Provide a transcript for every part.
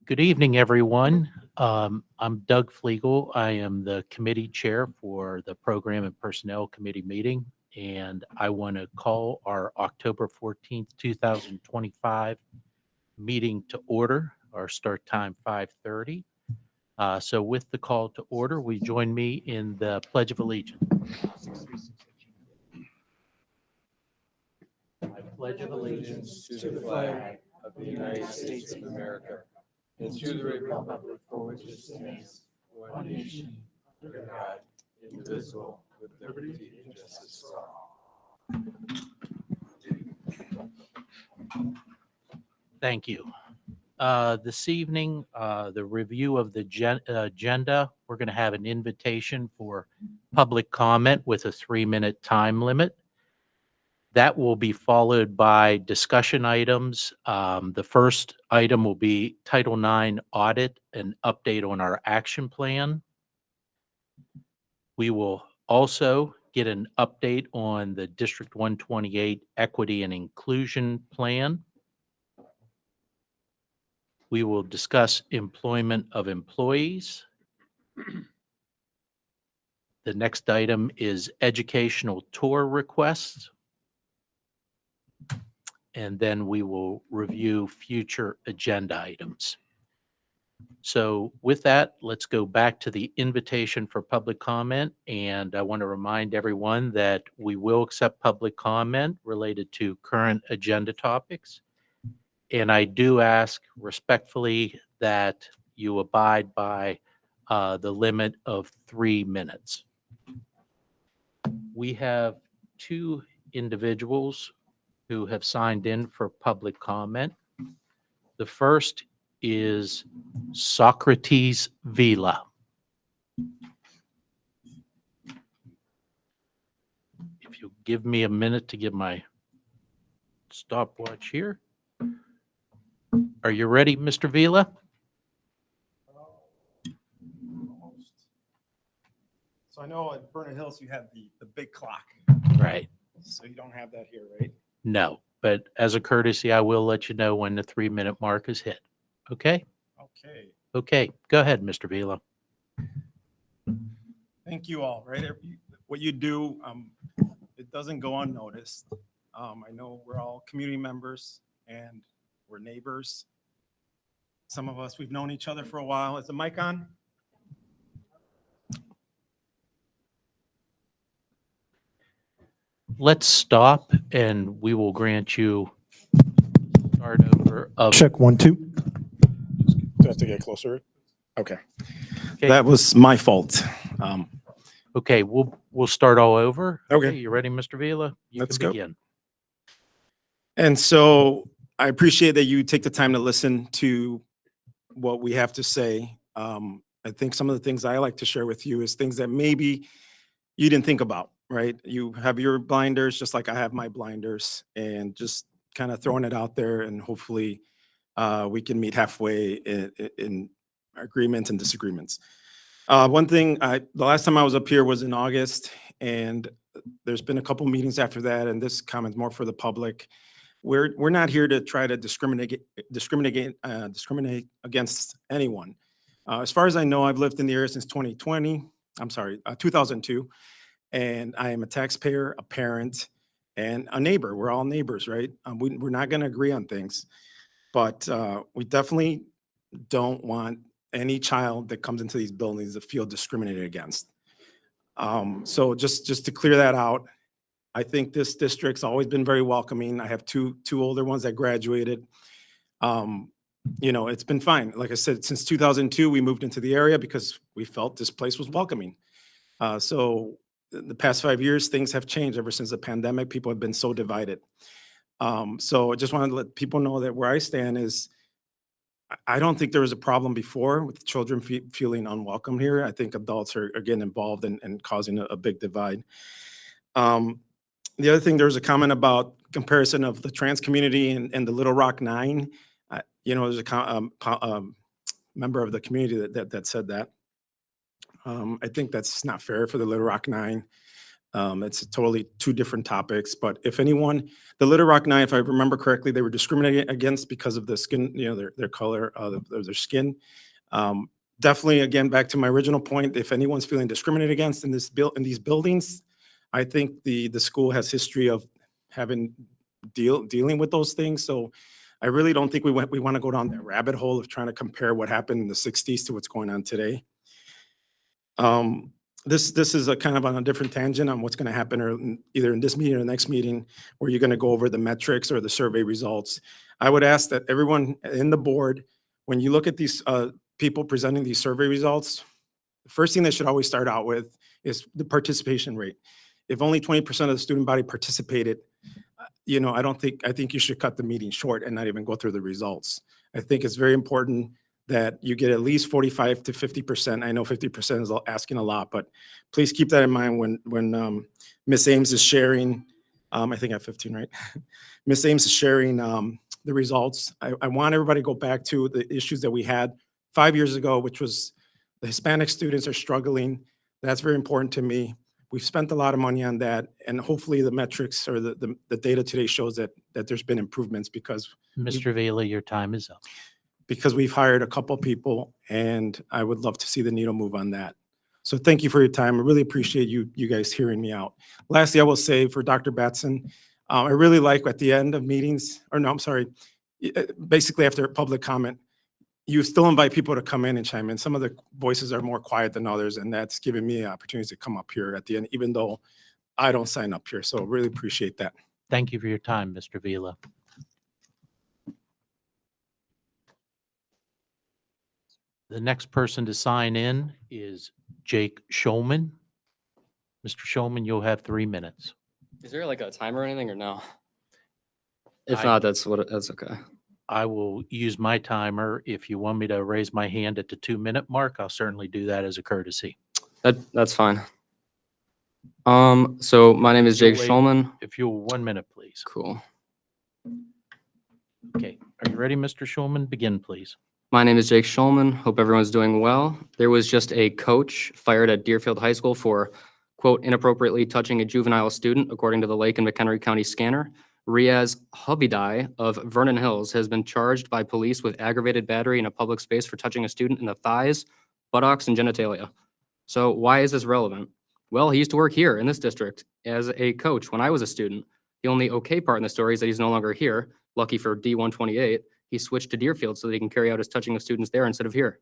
Good evening, everyone. I'm Doug Flegel. I am the committee chair for the Program and Personnel Committee meeting, and I want to call our October 14th, 2025 meeting to order. Our start time 5:30. So with the call to order, we join me in the Pledge of Allegiance. I pledge allegiance to the flag of the United States of America and to the republic for which it stands, one nation, under God, indivisible, with liberty and justice for all. Thank you. This evening, the review of the agenda, we're going to have an invitation for public comment with a 3-minute time limit. That will be followed by discussion items. The first item will be Title IX audit and update on our action plan. We will also get an update on the District 128 Equity and Inclusion Plan. We will discuss employment of employees. The next item is educational tour requests. And then we will review future agenda items. So with that, let's go back to the invitation for public comment. And I want to remind everyone that we will accept public comment related to current agenda topics. And I do ask respectfully that you abide by the limit of 3 minutes. We have 2 individuals who have signed in for public comment. The first is Socrates Vila. If you give me a minute to get my stopwatch here. Are you ready, Mr. Vila? Almost. So I know at Vernon Hills you have the big clock. Right. So you don't have that here, right? No, but as a courtesy, I will let you know when the 3-minute mark is hit. Okay? Okay. Okay, go ahead, Mr. Vila. Thank you all, right? What you do, it doesn't go unnoticed. I know we're all community members and we're neighbors. Some of us, we've known each other for a while. Is the mic on? Let's stop and we will grant you start over of. Check 1, 2. Do I have to get closer? Okay. Okay. That was my fault. Okay, we'll start all over. Okay. You ready, Mr. Vila? Let's can go. begin. And so I appreciate that you take the time to listen to what we have to say. I think some of the things I like to share with you is things that maybe you didn't think about, right? You have your blinders just like I have my blinders, and just kind of throwing it out there, and hopefully we can meet halfway in agreements and disagreements. One thing, the last time I was up here was in August, and there's been a couple meetings after that, and this comment more for the public. We're not here to try to discriminate against anyone. As far as I know, I've lived in the area since 2002, and I am a taxpayer, a parent, and a neighbor. We're all neighbors, right? We're not going to agree on things, but we definitely don't want any child that comes into these buildings to feel discriminated against. So just to clear that out, I think this district's always been very welcoming. I have two older ones that graduated. It's been fine. Like I said, since 2002, we moved into the area because we felt this place was welcoming. So the past 5 years, things have changed ever since the pandemic. People have been so divided. So I just wanted to let people know that where I stand is, I don't think there was a problem before with children feeling unwelcome here. I think adults are getting involved and causing a big divide. The other thing, there was a comment about comparison of the trans community and the Little Rock Nine. There's a member of the community that said that. I think that's not fair for the Little Rock Nine. It's totally two different topics, but if anyone, the Little Rock Nine, if I remember correctly, they were discriminated against because of the skin, their color, of their skin. Definitely, again, back to my original point, if anyone's feeling discriminated against in these buildings, I think the school has history of having dealing with those things. So I really don't think we want to go down that rabbit hole of trying to compare what happened in the 60s to what's going on today. This is a kind of on a different tangent on what's going to happen either in this meeting or the next meeting, where you're going to go over the metrics or the survey results. I would ask that everyone in the board, when you look at these people presenting these survey results, the first thing they should always start out with is the participation rate. If only 20% of the student body participated, I think you should cut the meeting short and not even go through the results. I think it's very important that you get at least 45 to 50%. I know 50% is asking a lot, but please keep that in mind when Ms. Ames is sharing. I think I have 15, right? Ms. Ames is sharing the results. I want everybody to go back to the issues that we had 5 years ago, which was the Hispanic students are struggling. That's very important to me. We've spent a lot of money on that, and hopefully the metrics or the data today shows that there's been improvements because Mr. Vila, your time is up. because we've hired a couple people, and I would love to see the needle move on that. So thank you for your time. I really appreciate you guys hearing me out. Lastly, I will say for Dr. Batson, I really like at the end of meetings, or no, I'm sorry, basically after public comment, you still invite people to come in and chime in. Some of the voices are more quiet than others, and that's given me opportunities to come up here at the end, even though I don't sign up here. So really appreciate that. Thank you for your time, Mr. Vila. The next person to sign in is Jake Schulman. Mr. Schulman, you'll have 3 minutes. Is there like a timer or anything or no? If I- not, that's okay. I will use my timer. If you want me to raise my hand at the 2-minute mark, I'll certainly do that as a courtesy. That's fine. So my name is Jake Wait. Schulman. If you'll 1 minute, please. Cool. Okay. Are you ready, Mr. Schulman? Begin, please. My name is Jake Schulman. Hope everyone's doing well. There was just a coach fired at Deerfield High School for, quote, inappropriately touching a juvenile student, according to the Lake and McHenry County scanner. Riaz Hubidai of Vernon Hills has been charged by police with aggravated battery in a public space for touching a student in the thighs, buttocks, and genitalia. So why is this relevant? Well, he used to work here in this district as a coach when I was a student. The only okay part in the story is that he's no longer here. Lucky for D128, he switched to Deerfield so that he can carry out his touching of students there instead of here.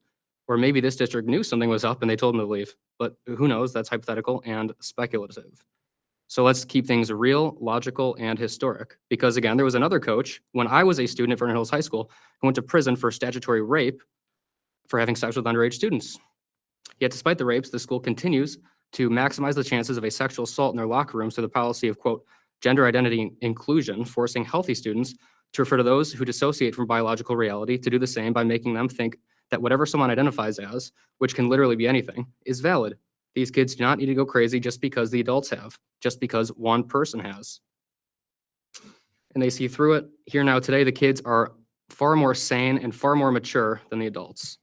Or maybe this district knew something was up and they told him to leave. But who knows? That's hypothetical and speculative. So let's keep things real, logical, and historic. Because again, there was another coach when I was a student at Vernon Hills High School who went to prison for statutory rape for having sex with underage students. Yet despite the rapes, the school continues to maximize the chances of a sexual assault in their locker rooms through the policy of, quote, gender identity inclusion, forcing healthy students to refer to those who dissociate from biological reality to do the same by making them think that whatever someone identifies as, which can literally be anything, is valid. These kids do not need to go crazy just because the adults have, just because one person has. And they see through it. Here now today, the kids are far more sane and far more mature than the adults.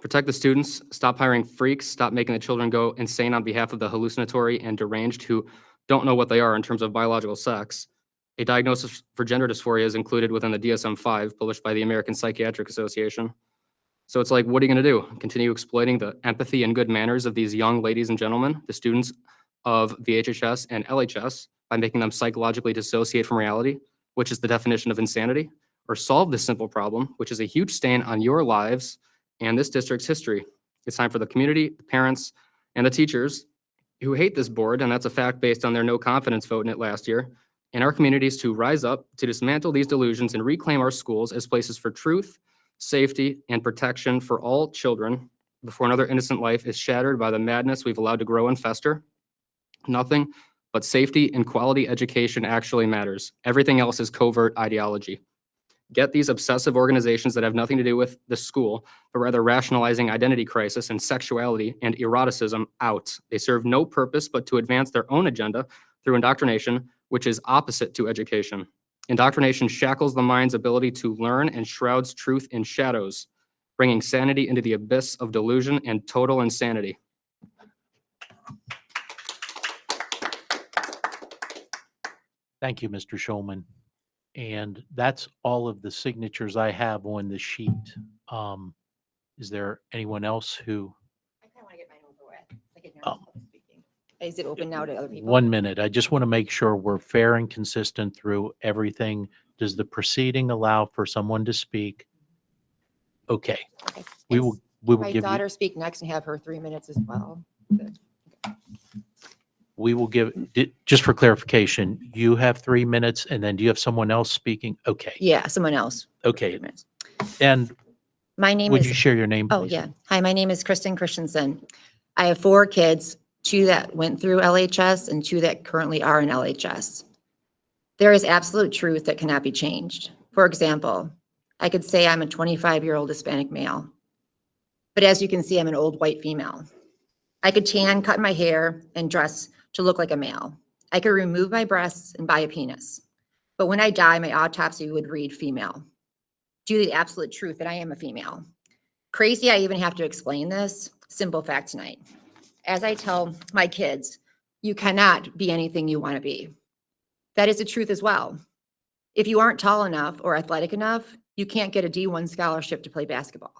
Protect the students, stop hiring freaks, stop making the children go insane on behalf of the hallucinatory and deranged who don't know what they are in terms of biological sex. A diagnosis for gender dysphoria is included within the DSM-5 published by the American Psychiatric Association. So it's like, what are you going to do? Continue exploiting the empathy and good manners of these young ladies and gentlemen, the students of VHHS and LHS, by making them psychologically dissociate from reality, which is the definition of insanity, or solve this simple problem, which is a huge stain on your lives and this district's history. It's time for the community, the parents, and the teachers who hate this board, and that's a fact based on their no confidence vote in it last year, and our communities to rise up to dismantle these delusions and reclaim our schools as places for truth, safety, and protection for all children before another innocent life is shattered by the madness we've allowed to grow and fester. Nothing but safety and quality education actually matters. Everything else is covert ideology. Get these obsessive organizations that have nothing to do with the school, but rather rationalizing identity crisis and sexuality and eroticism out. They serve no purpose but to advance their own agenda through indoctrination, which is opposite to education. Indoctrination shackles the mind's ability to learn and shrouds truth in shadows, bringing sanity into the abyss of delusion and total insanity. Thank you, Mr. Schulman. And that's all of the signatures I have on the sheet. Is there anyone else who, I kind of want to get mine over with. I get nervous Um, public speaking. Is it open now to other people? 1 minute, I just want to make sure we're fair and consistent through everything. Does the proceeding allow for someone to speak? Okay, Okay, we thanks. will My give you, daughter speak next and have her 3 minutes as well. we will give, just for clarification, you have 3 minutes and then do you have someone else speaking? Okay, Yeah, someone else. 3 okay. minutes. And My name would you is, share your name, oh please? yeah. Hi, my name is Kristen Christensen. I have 4 kids, 2 that went through LHS and 2 that currently are in LHS. There is absolute truth that cannot be changed. For example, I could say I'm a 25-year-old Hispanic male, but as you can see, I'm an old white female. I could tan, cut my hair, and dress to look like a male. I could remove my breasts and buy a penis. But when I die, my autopsy would read female, due to the absolute truth that I am a female. Crazy I even have to explain this. Simple fact tonight. As I tell my kids, you cannot be anything you want to be. That is the truth as well. If you aren't tall enough or athletic enough, you can't get a D1 scholarship to play basketball.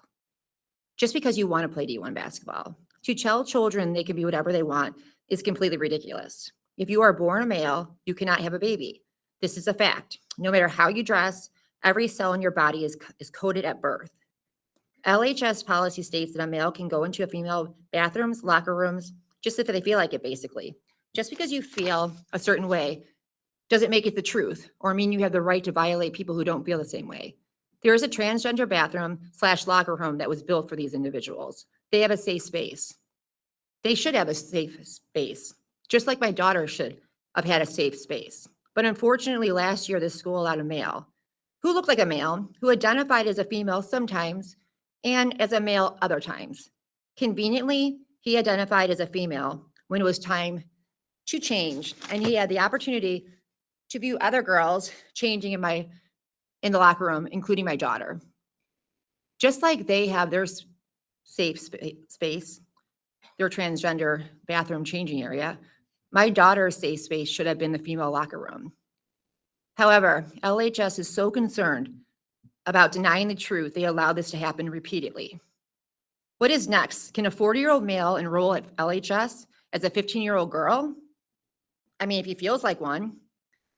Just because you want to play D1 basketball. To tell children they can be whatever they want is completely ridiculous. If you are born a male, you cannot have a baby. This is a fact. No matter how you dress, every cell in your body is coded at birth. LHS policy states that a male can go into a female bathrooms, locker rooms, just if they feel like it, basically. Just because you feel a certain way doesn't make it the truth or mean you have the right to violate people who don't feel the same way. There is a transgender bathroom / locker room that was built for these individuals. They have a safe space. They should have a safe space, just like my daughter should have had a safe space. But unfortunately, last year, this school allowed a male who looked like a male, who identified as a female sometimes and as a male other times. Conveniently, he identified as a female when it was time to change, and he had the opportunity to view other girls changing in the locker room, including my daughter. Just like they have their safe space, their transgender bathroom changing area, my daughter's safe space should have been the female locker room. However, LHS is so concerned about denying the truth, they allow this to happen repeatedly. What is next? Can a 40-year-old male enroll at LHS as a 15-year-old girl? I mean, if he feels like one.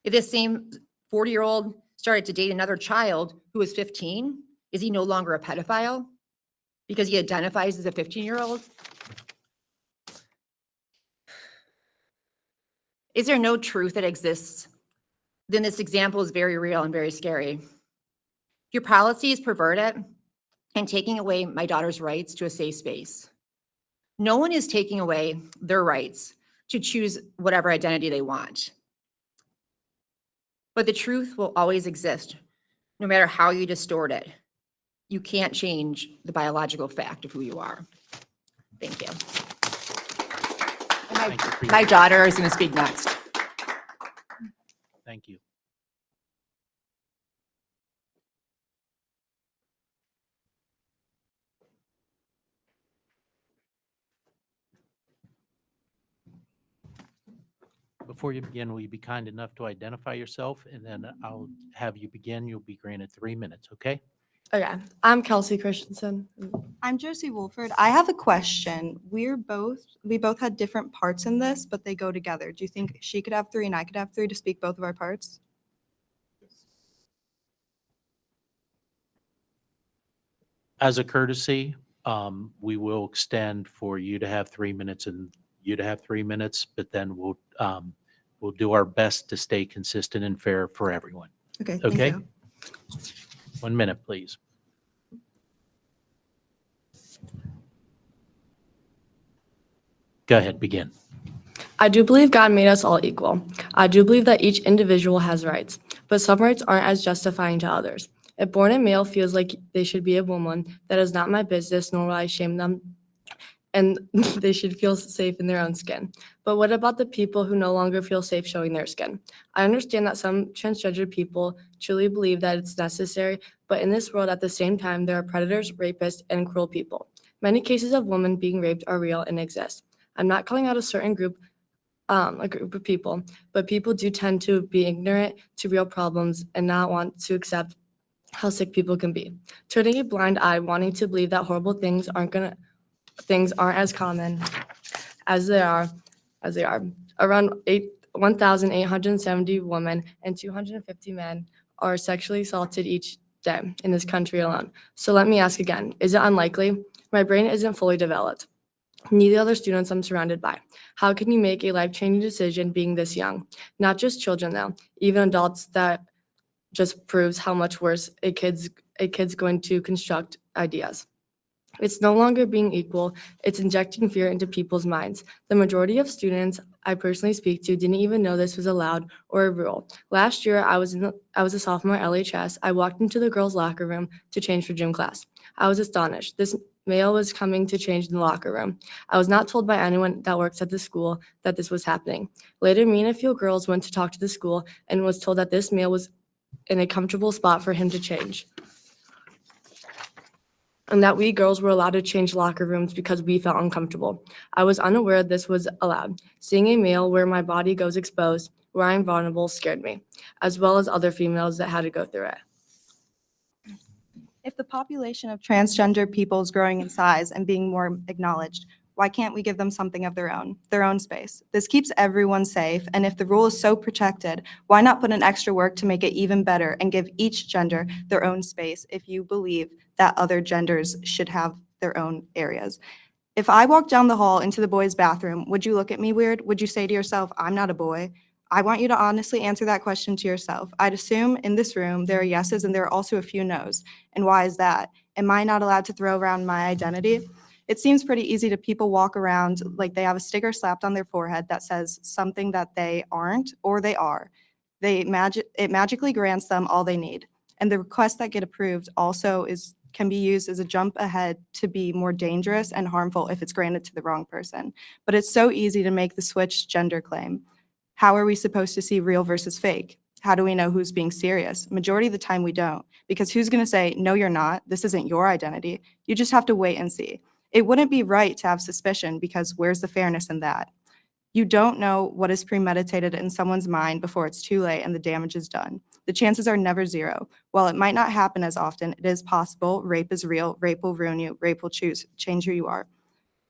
If this same 40-year-old started to date another child who is 15, is he no longer a pedophile because he identifies as a 15-year-old? Is there no truth that exists? Then this example is very real and very scary. Your policy is perverted and taking away my daughter's rights to a safe space. No one is taking away their rights to choose whatever identity they want. But the truth will always exist, no matter how you distort it. You can't change the biological fact of who you are. Thank you. And Thank you for your- my daughter is going to speak next. Thank you. Before you begin, will you be kind enough to identify yourself, and then I'll have you begin. You'll be granted 3 minutes, okay? Okay, I'm Kelsey Christensen. I'm Josie Wolford. I have a question. We both had different parts in this, but they go together. Do you think she could have 3 and I could have 3 to speak both of our parts? As a courtesy, we will extend for you to have 3 minutes and you to have 3 minutes, but then we'll do our best to stay consistent and fair for everyone. Okay, thank Okay? you. 1 minute, please. Go ahead, begin. I do believe God made us all equal. I do believe that each individual has rights, but some rights aren't as justifying to others. If born a male feels like they should be a woman, that is not my business, nor will I shame them, and they should feel safe in their own skin. But what about the people who no longer feel safe showing their skin? I understand that some transgender people truly believe that it's necessary, but in this world at the same time, there are predators, rapists, and cruel people. Many cases of women being raped are real and exist. I'm not calling out a certain group a group of people, but people do tend to be ignorant to real problems and not want to accept how sick people can be. Turning a blind eye, wanting to believe that horrible things aren't as common as they are. Around 1,870 women and 250 men are sexually assaulted each day in this country alone. So let me ask again, is it unlikely? My brain isn't fully developed. Neither other students I'm surrounded by. How can you make a life-changing decision being this young? Not just children though, even adults. That just proves how much worse a kid's going to construct ideas. It's no longer being equal, it's injecting fear into people's minds. The majority of students I personally speak to didn't even know this was allowed or a rule. Last year, I was a sophomore LHS. I walked into the girls' locker room to change for gym class. I was astonished. This male was coming to change in the locker room. I was not told by anyone that works at the school that this was happening. Later, me and a few girls went to talk to the school and was told that this male was in a comfortable spot for him to change, and that we girls were allowed to change locker rooms because we felt uncomfortable. I was unaware this was allowed. Seeing a male where my body goes exposed, where I'm vulnerable, scared me, as well as other females that had to go through it. If the population of transgender people is growing in size and being more acknowledged, why can't we give them something of their own space? This keeps everyone safe, and if the rule is so protected, why not put in extra work to make it even better and give each gender their own space if you believe that other genders should have their own areas? If I walked down the hall into the boys' bathroom, would you look at me weird? Would you say to yourself, I'm not a boy? I want you to honestly answer that question to yourself. I'd assume in this room there are yeses and there are also a few nos. And why is that? Am I not allowed to throw around my identity? It seems pretty easy to people walk around like they have a sticker slapped on their forehead that says something that they aren't or they are. It magically grants them all they need. And the requests that get approved also can be used as a jump ahead to be more dangerous and harmful if it's granted to the wrong person. But it's so easy to make the switch gender claim. How are we supposed to see real versus fake? How do we know who's being serious? Majority of the time we don't, because who's going to say, no, you're not, this isn't your identity. You just have to wait and see. It wouldn't be right to have suspicion, because where's the fairness in that? You don't know what is premeditated in someone's mind before it's too late and the damage is done. The chances are never zero. While it might not happen as often, it is possible. Rape is real. Rape will ruin you. Rape will change who you are.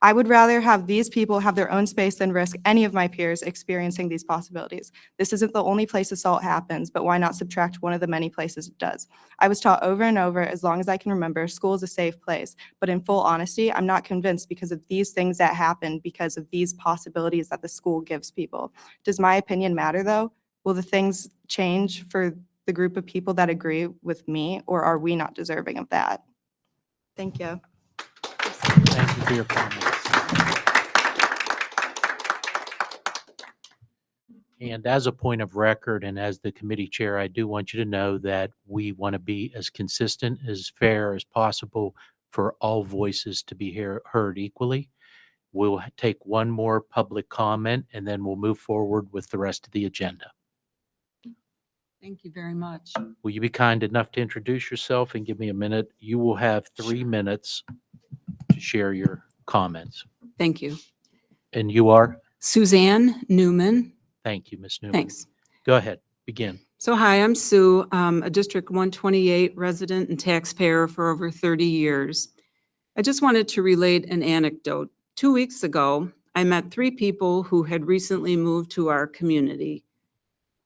I would rather have these people have their own space than risk any of my peers experiencing these possibilities. This isn't the only place assault happens, but why not subtract one of the many places it does? I was taught over and over, as long as I can remember, school is a safe place. But in full honesty, I'm not convinced because of these things that happen, because of these possibilities that the school gives people. Does my opinion matter, though? Will the things change for the group of people that agree with me, or are we not deserving of that? Thank you. Thank you for your comments. And as a point of record and as the committee chair, I do want you to know that we want to be as consistent, as fair as possible for all voices to be heard equally. We'll take one more public comment and then we'll move forward with the rest of the agenda. Thank you very much. Will you be kind enough to introduce yourself and give me a minute? You will have 3 minutes to share your comments. Thank you. And you are? Suzanne Newman. Thank you, Ms. Newman. Thanks. Go ahead, begin. So hi, I'm Sue, a District 128 resident and taxpayer for over 30 years. I just wanted to relate an anecdote. 2 weeks ago, I met 3 people who had recently moved to our community.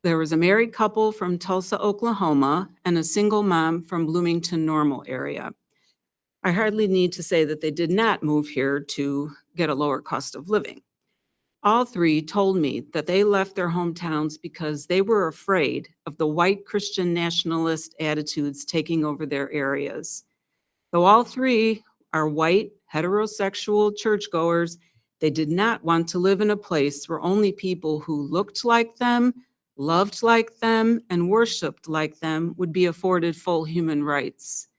There was a married couple from Tulsa, Oklahoma, and a single mom from Bloomington Normal area. I hardly need to say that they did not move here to get a lower cost of living. All 3 told me that they left their hometowns because they were afraid of the white Christian nationalist attitudes taking over their areas. Though all 3 are white, heterosexual churchgoers, they did not want to live in a place where only people who looked like them, loved like them, and worshiped like them would be afforded full human rights.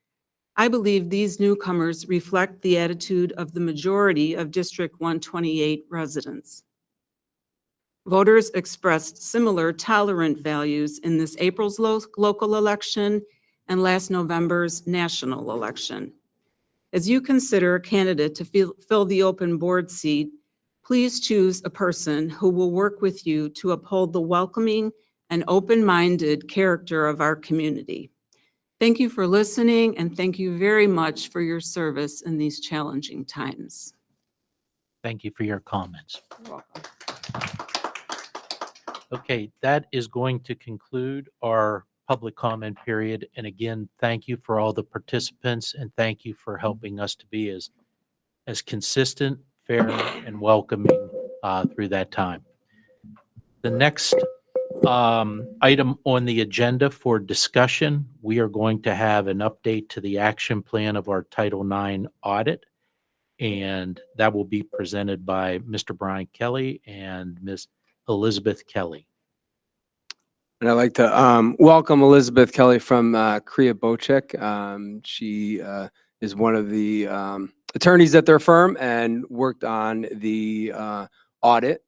I believe these newcomers reflect the attitude of the majority of District 128 residents. Voters expressed similar tolerant values in this April's local election and last November's national election. As you consider a candidate to fill the open board seat, Please choose a person who will work with you to uphold the welcoming and open-minded character of our community. Thank you for listening, and thank you very much for your service in these challenging times. Thank you for your comments. You're welcome. Okay, that is going to conclude our public comment period. And again, thank you for all the participants, and thank you for helping us to be as consistent, fair, and welcoming through that time. The next item on the agenda for discussion, we are going to have an update to the action plan of our Title IX audit, and that will be presented by Mr. Brian Kelly and Ms. Elizabeth Kelly. And I'd like to welcome Elizabeth Kelly from Kriya Bocek. She is one of the attorneys at their firm and worked on the audit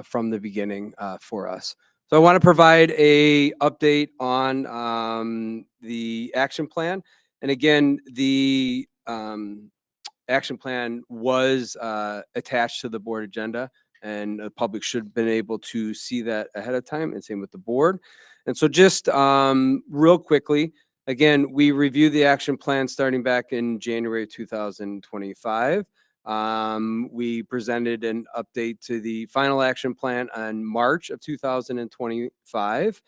from the beginning for us. So I want to provide a update on the action plan. And again, the action plan was attached to the board agenda, and the public should have been able to see that ahead of time, and same with the board. And so just real quickly, again, we reviewed the action plan starting back in January 2025. We presented an update to the final action plan on March of 2025.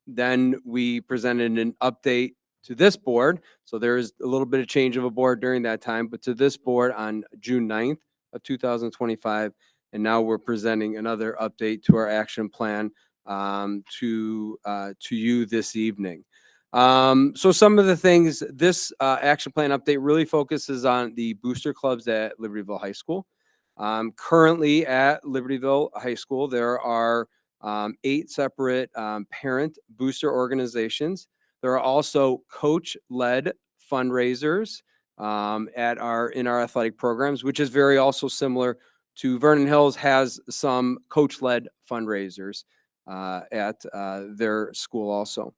Then we presented an update to this board. So there is a little bit of change of a board during that time, but to this board on June 9th of 2025. And now we're presenting another update to our action plan to you this evening. So some of the things, this action plan update really focuses on the booster clubs at Libertyville High School. Currently at Libertyville High School, there are 8 separate parent booster organizations. There are also coach-led fundraisers in our athletic programs, which is very also similar to Vernon Hills has some coach-led fundraisers at their school also.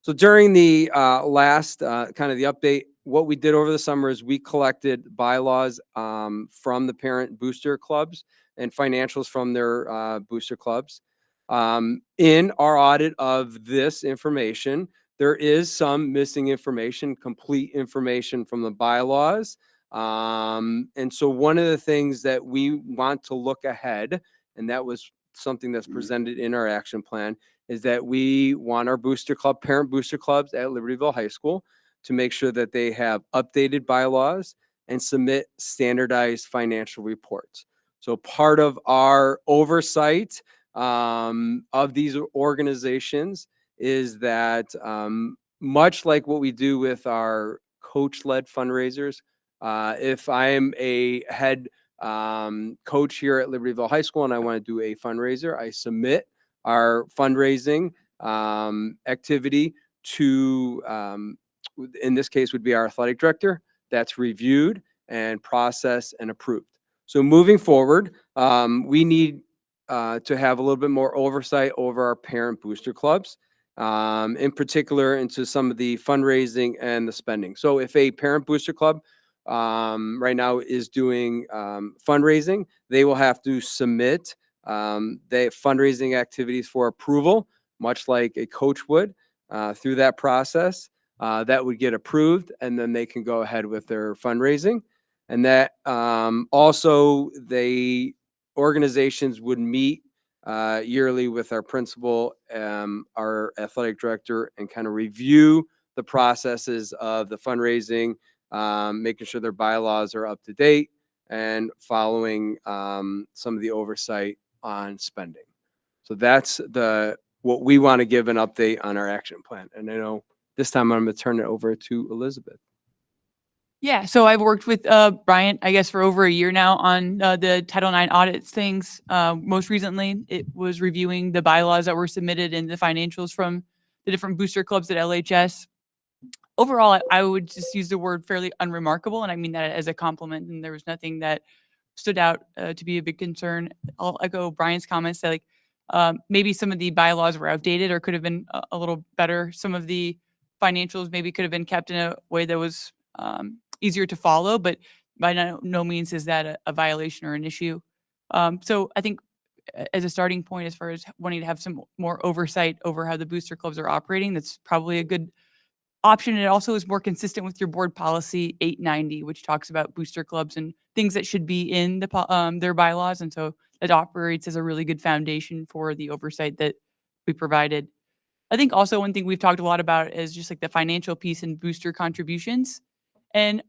So during the last kind of the update, what we did over the summer is we collected bylaws from the parent booster clubs and financials from their booster clubs. In our audit of this information, there is some missing information, complete information from the bylaws. And so one of the things that we want to look ahead, and that was something that's presented in our action plan, is that we want our parent booster clubs at Libertyville High School to make sure that they have updated bylaws and submit standardized financial reports. So part of our oversight of these organizations is that much like what we do with our coach-led fundraisers, if I am a head coach here at Libertyville High School and I want to do a fundraiser, I submit our fundraising activity to, in this case would be our athletic director. That's reviewed and processed and approved. So moving forward, we need to have a little bit more oversight over our parent booster clubs, in particular into some of the fundraising and the spending. So if a parent booster club right now is doing fundraising, they will have to submit the fundraising activities for approval, much like a coach would, through that process. That would get approved, and then they can go ahead with their fundraising. And that also the organizations would meet yearly with our principal, our athletic director, and kind of review the processes of the fundraising, making sure their bylaws are up to date and following some of the oversight on spending. So that's what we want to give an update on our action plan. And I know this time I'm going to turn it over to Elizabeth. Yeah, so I've worked with Bryant, I guess, for over a year now on the Title IX audits things. Most recently, it was reviewing the bylaws that were submitted and the financials from the different booster clubs at LHS. Overall, I would just use the word fairly unremarkable, and I mean that as a compliment, and there was nothing that stood out to be a big concern. I'll echo Brian's comments that maybe some of the bylaws were outdated or could have been a little better. Some of the financials maybe could have been kept in a way that was easier to follow, but by no means is that a violation or an issue. So I think as a starting point, as far as wanting to have some more oversight over how the booster clubs are operating, that's probably a good option. It also is more consistent with your board policy 890, which talks about booster clubs and things that should be in their bylaws. And so it operates as a really good foundation for the oversight that we provided. I think also one thing we've talked a lot about is just like the financial piece and booster contributions. And,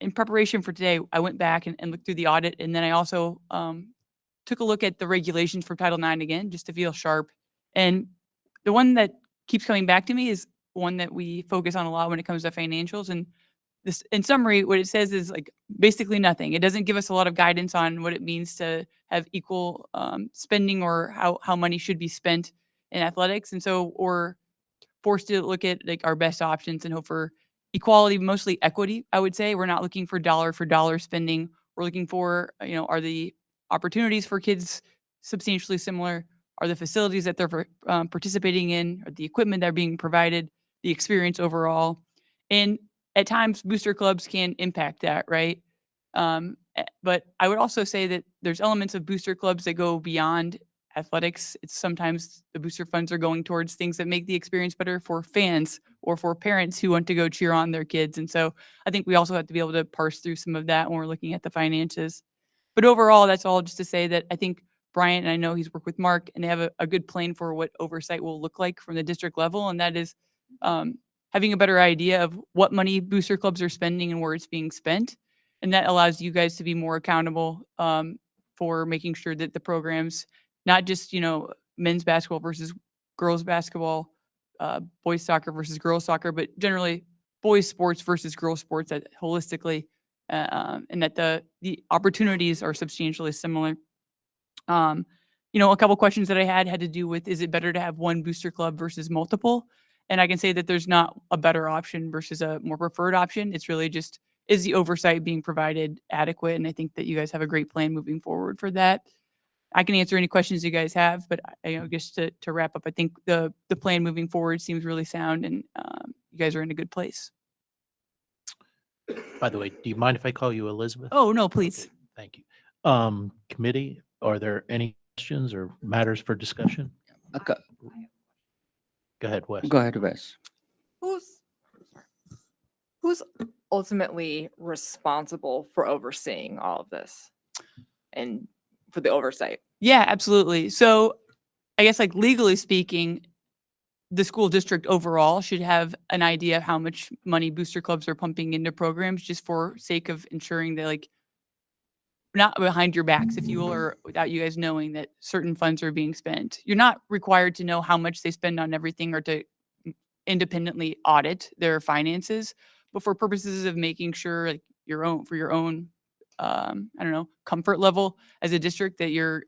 in preparation for today, I went back and looked through the audit. And then I also took a look at the regulations for Title IX again, just to feel sharp. And the one that keeps coming back to me is one that we focus on a lot when it comes to financials. And this, in summary, what it says is like basically nothing. It doesn't give us a lot of guidance on what it means to have equal spending or how money should be spent in athletics. And so we're forced to look at like our best options and hope for equality, mostly equity. I would say we're not looking for dollar spending. We're looking for, are the opportunities for kids substantially similar? Are the facilities that they're participating in, or the equipment that are being provided, the experience overall? And at times, booster clubs can impact that, right? But I would also say that there's elements of booster clubs that go beyond athletics. It's sometimes the booster funds are going towards things that make the experience better for fans or for parents who want to go cheer on their kids. And so I think we also have to be able to parse through some of that when we're looking at the finances. But overall, that's all just to say that I think Bryant, and I know he's worked with Mark, and they have a good plan for what oversight will look like from the district level. And that is having a better idea of what money booster clubs are spending and where it's being spent. And that allows you guys to be more accountable for making sure that the programs, not just, men's basketball versus girls basketball, boys soccer versus girls soccer, but generally boys sports versus girls sports, that holistically, and that the opportunities are substantially similar. A couple questions that I had to do with, is it better to have one booster club versus multiple? And I can say that there's not a better option versus a more preferred option. It's really just, is the oversight being provided adequate? And I think that you guys have a great plan moving forward for that. I can answer any questions you guys have, but just to wrap up, I think the plan moving forward seems really sound, and you guys are in a good place. By the way, do you mind if I call you Elizabeth? Oh, no, please. Okay, thank you. Committee, are there any questions or matters for discussion? Okay, Go ahead, Wes. go ahead, Wes. Who's ultimately responsible for overseeing all of this and for the oversight? Yeah, absolutely. So I guess like legally speaking, the school district overall should have an idea of how much money booster clubs are pumping into programs, just for sake of ensuring that, like, not behind your backs, if you will, or without you guys knowing that certain funds are being spent. You're not required to know how much they spend on everything or to independently audit their finances, but for purposes of making sure, like, your own comfort level as a district, that you're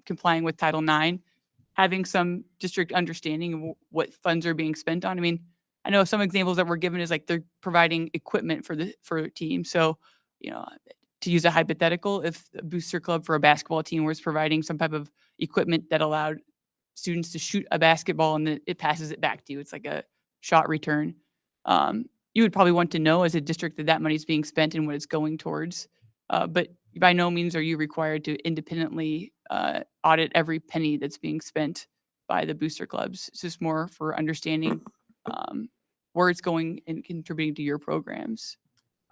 complying with Title IX, having some district understanding of what funds are being spent on. I mean, I know some examples that were given is like they're providing equipment for a team. So, to use a hypothetical, if a booster club for a basketball team was providing some type of equipment that allowed students to shoot a basketball and then it passes it back to you, it's like a shot return. You would probably want to know as a district that money is being spent and what it's going towards. But by no means are you required to independently audit every penny that's being spent by the booster clubs. It's just more for understanding where it's going and contributing to your programs.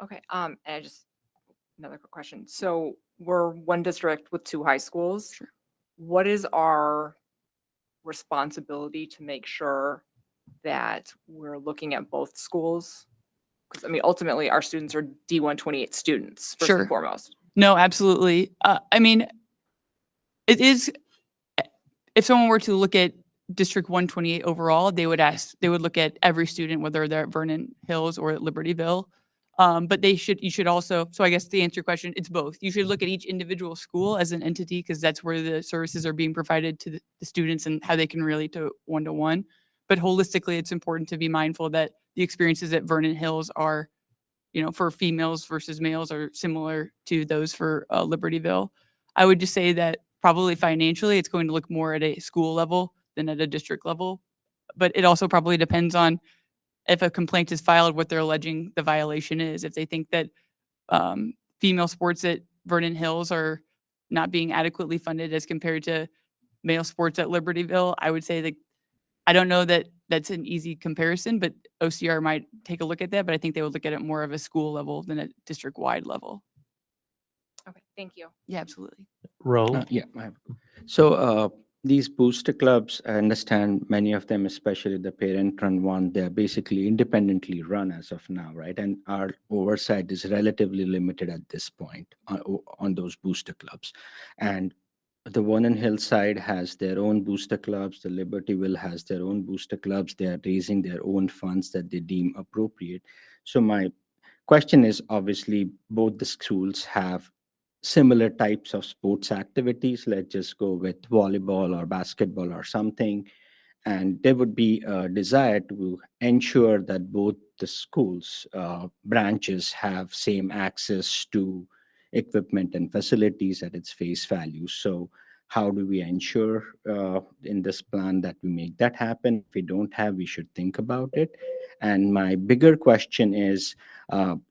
Okay. And another quick question. So we're one district with 2 high schools. Sure. What is our responsibility to make sure that we're looking at both schools? Because ultimately our students are D128 students first Sure. and foremost. No, absolutely. I mean, it is, if someone were to look at District 128 overall, they would look at every student, whether they're at Vernon Hills or at Libertyville. But you should also, so I guess to answer your question, it's both. You should look at each individual school as an entity, because that's where the services are being provided to the students and how they can relate to one-to-one. But holistically, it's important to be mindful that the experiences at Vernon Hills are, for females versus males, are similar to those for Libertyville. I would just say that probably financially, it's going to look more at a school level than at a district level. But it also probably depends on if a complaint is filed, what they're alleging the violation is. If they think that female sports at Vernon Hills are not being adequately funded as compared to male sports at Libertyville, I would say that I don't know that that's an easy comparison, but OCR might take a look at that, but I think they would look at it more of a school level than a district-wide level. Okay, thank you. Yeah, absolutely. Roll. Yeah. So these booster clubs, I understand many of them, especially the parent-run one, they're basically independently run as of now, right? And our oversight is relatively limited at this point on those booster clubs. And the one in Hillside has their own booster clubs. The Libertyville has their own booster clubs. They are raising their own funds that they deem appropriate. So my question is, obviously, both the schools have similar types of sports activities. Let's just go with volleyball or basketball or something. And there would be a desire to ensure that both the schools branches have same access to equipment and facilities at its face value. So how do we ensure in this plan that we make that happen? If we don't have, we should think about it. And my bigger question is,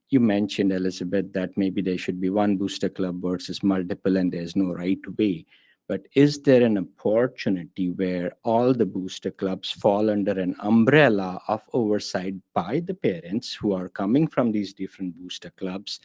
you mentioned, Elizabeth, that maybe there should be one booster club versus multiple and there's no right way. But is there an opportunity where all the booster clubs fall under an umbrella of oversight by the parents who are coming from these different booster clubs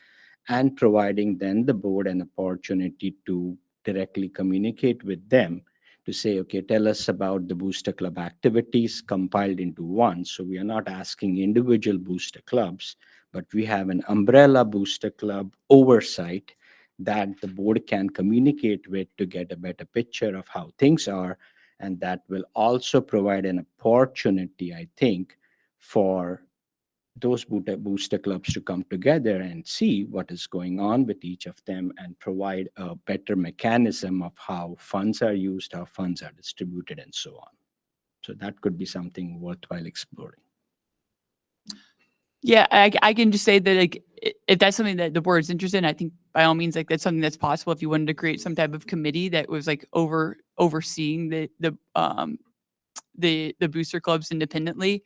and providing then the board an opportunity to directly communicate with them to say, okay, tell us about the booster club activities compiled into one. So we are not asking individual booster clubs, but we have an umbrella booster club oversight that the board can communicate with to get a better picture of how things are. And that will also provide an opportunity, I think, for those booster clubs to come together and see what is going on with each of them and provide a better mechanism of how funds are used, how funds are distributed, and so on. So that could be something worthwhile exploring. Yeah, I can just say that like if that's something that the board is interested in, I think by all means, like that's something that's possible. If you wanted to create some type of committee that was like overseeing the booster clubs independently,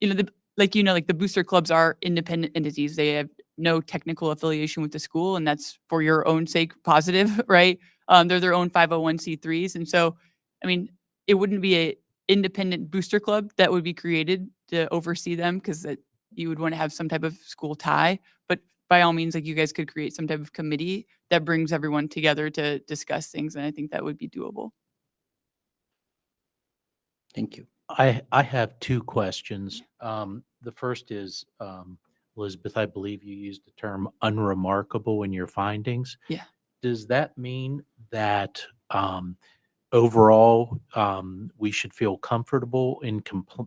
like the booster clubs are independent entities. They have no technical affiliation with the school, and that's for your own sake positive, right? They're their own 501c3s, and so I mean, it wouldn't be a independent booster club that would be created to oversee them because you would want to have some type of school tie, but by all means, like you guys could create some type of committee that brings everyone together to discuss things. And I think that would be doable. Thank you. I have two questions. The first is, Elizabeth, I believe you used the term unremarkable in your findings. Yeah. Does that mean that overall we should feel comfortable in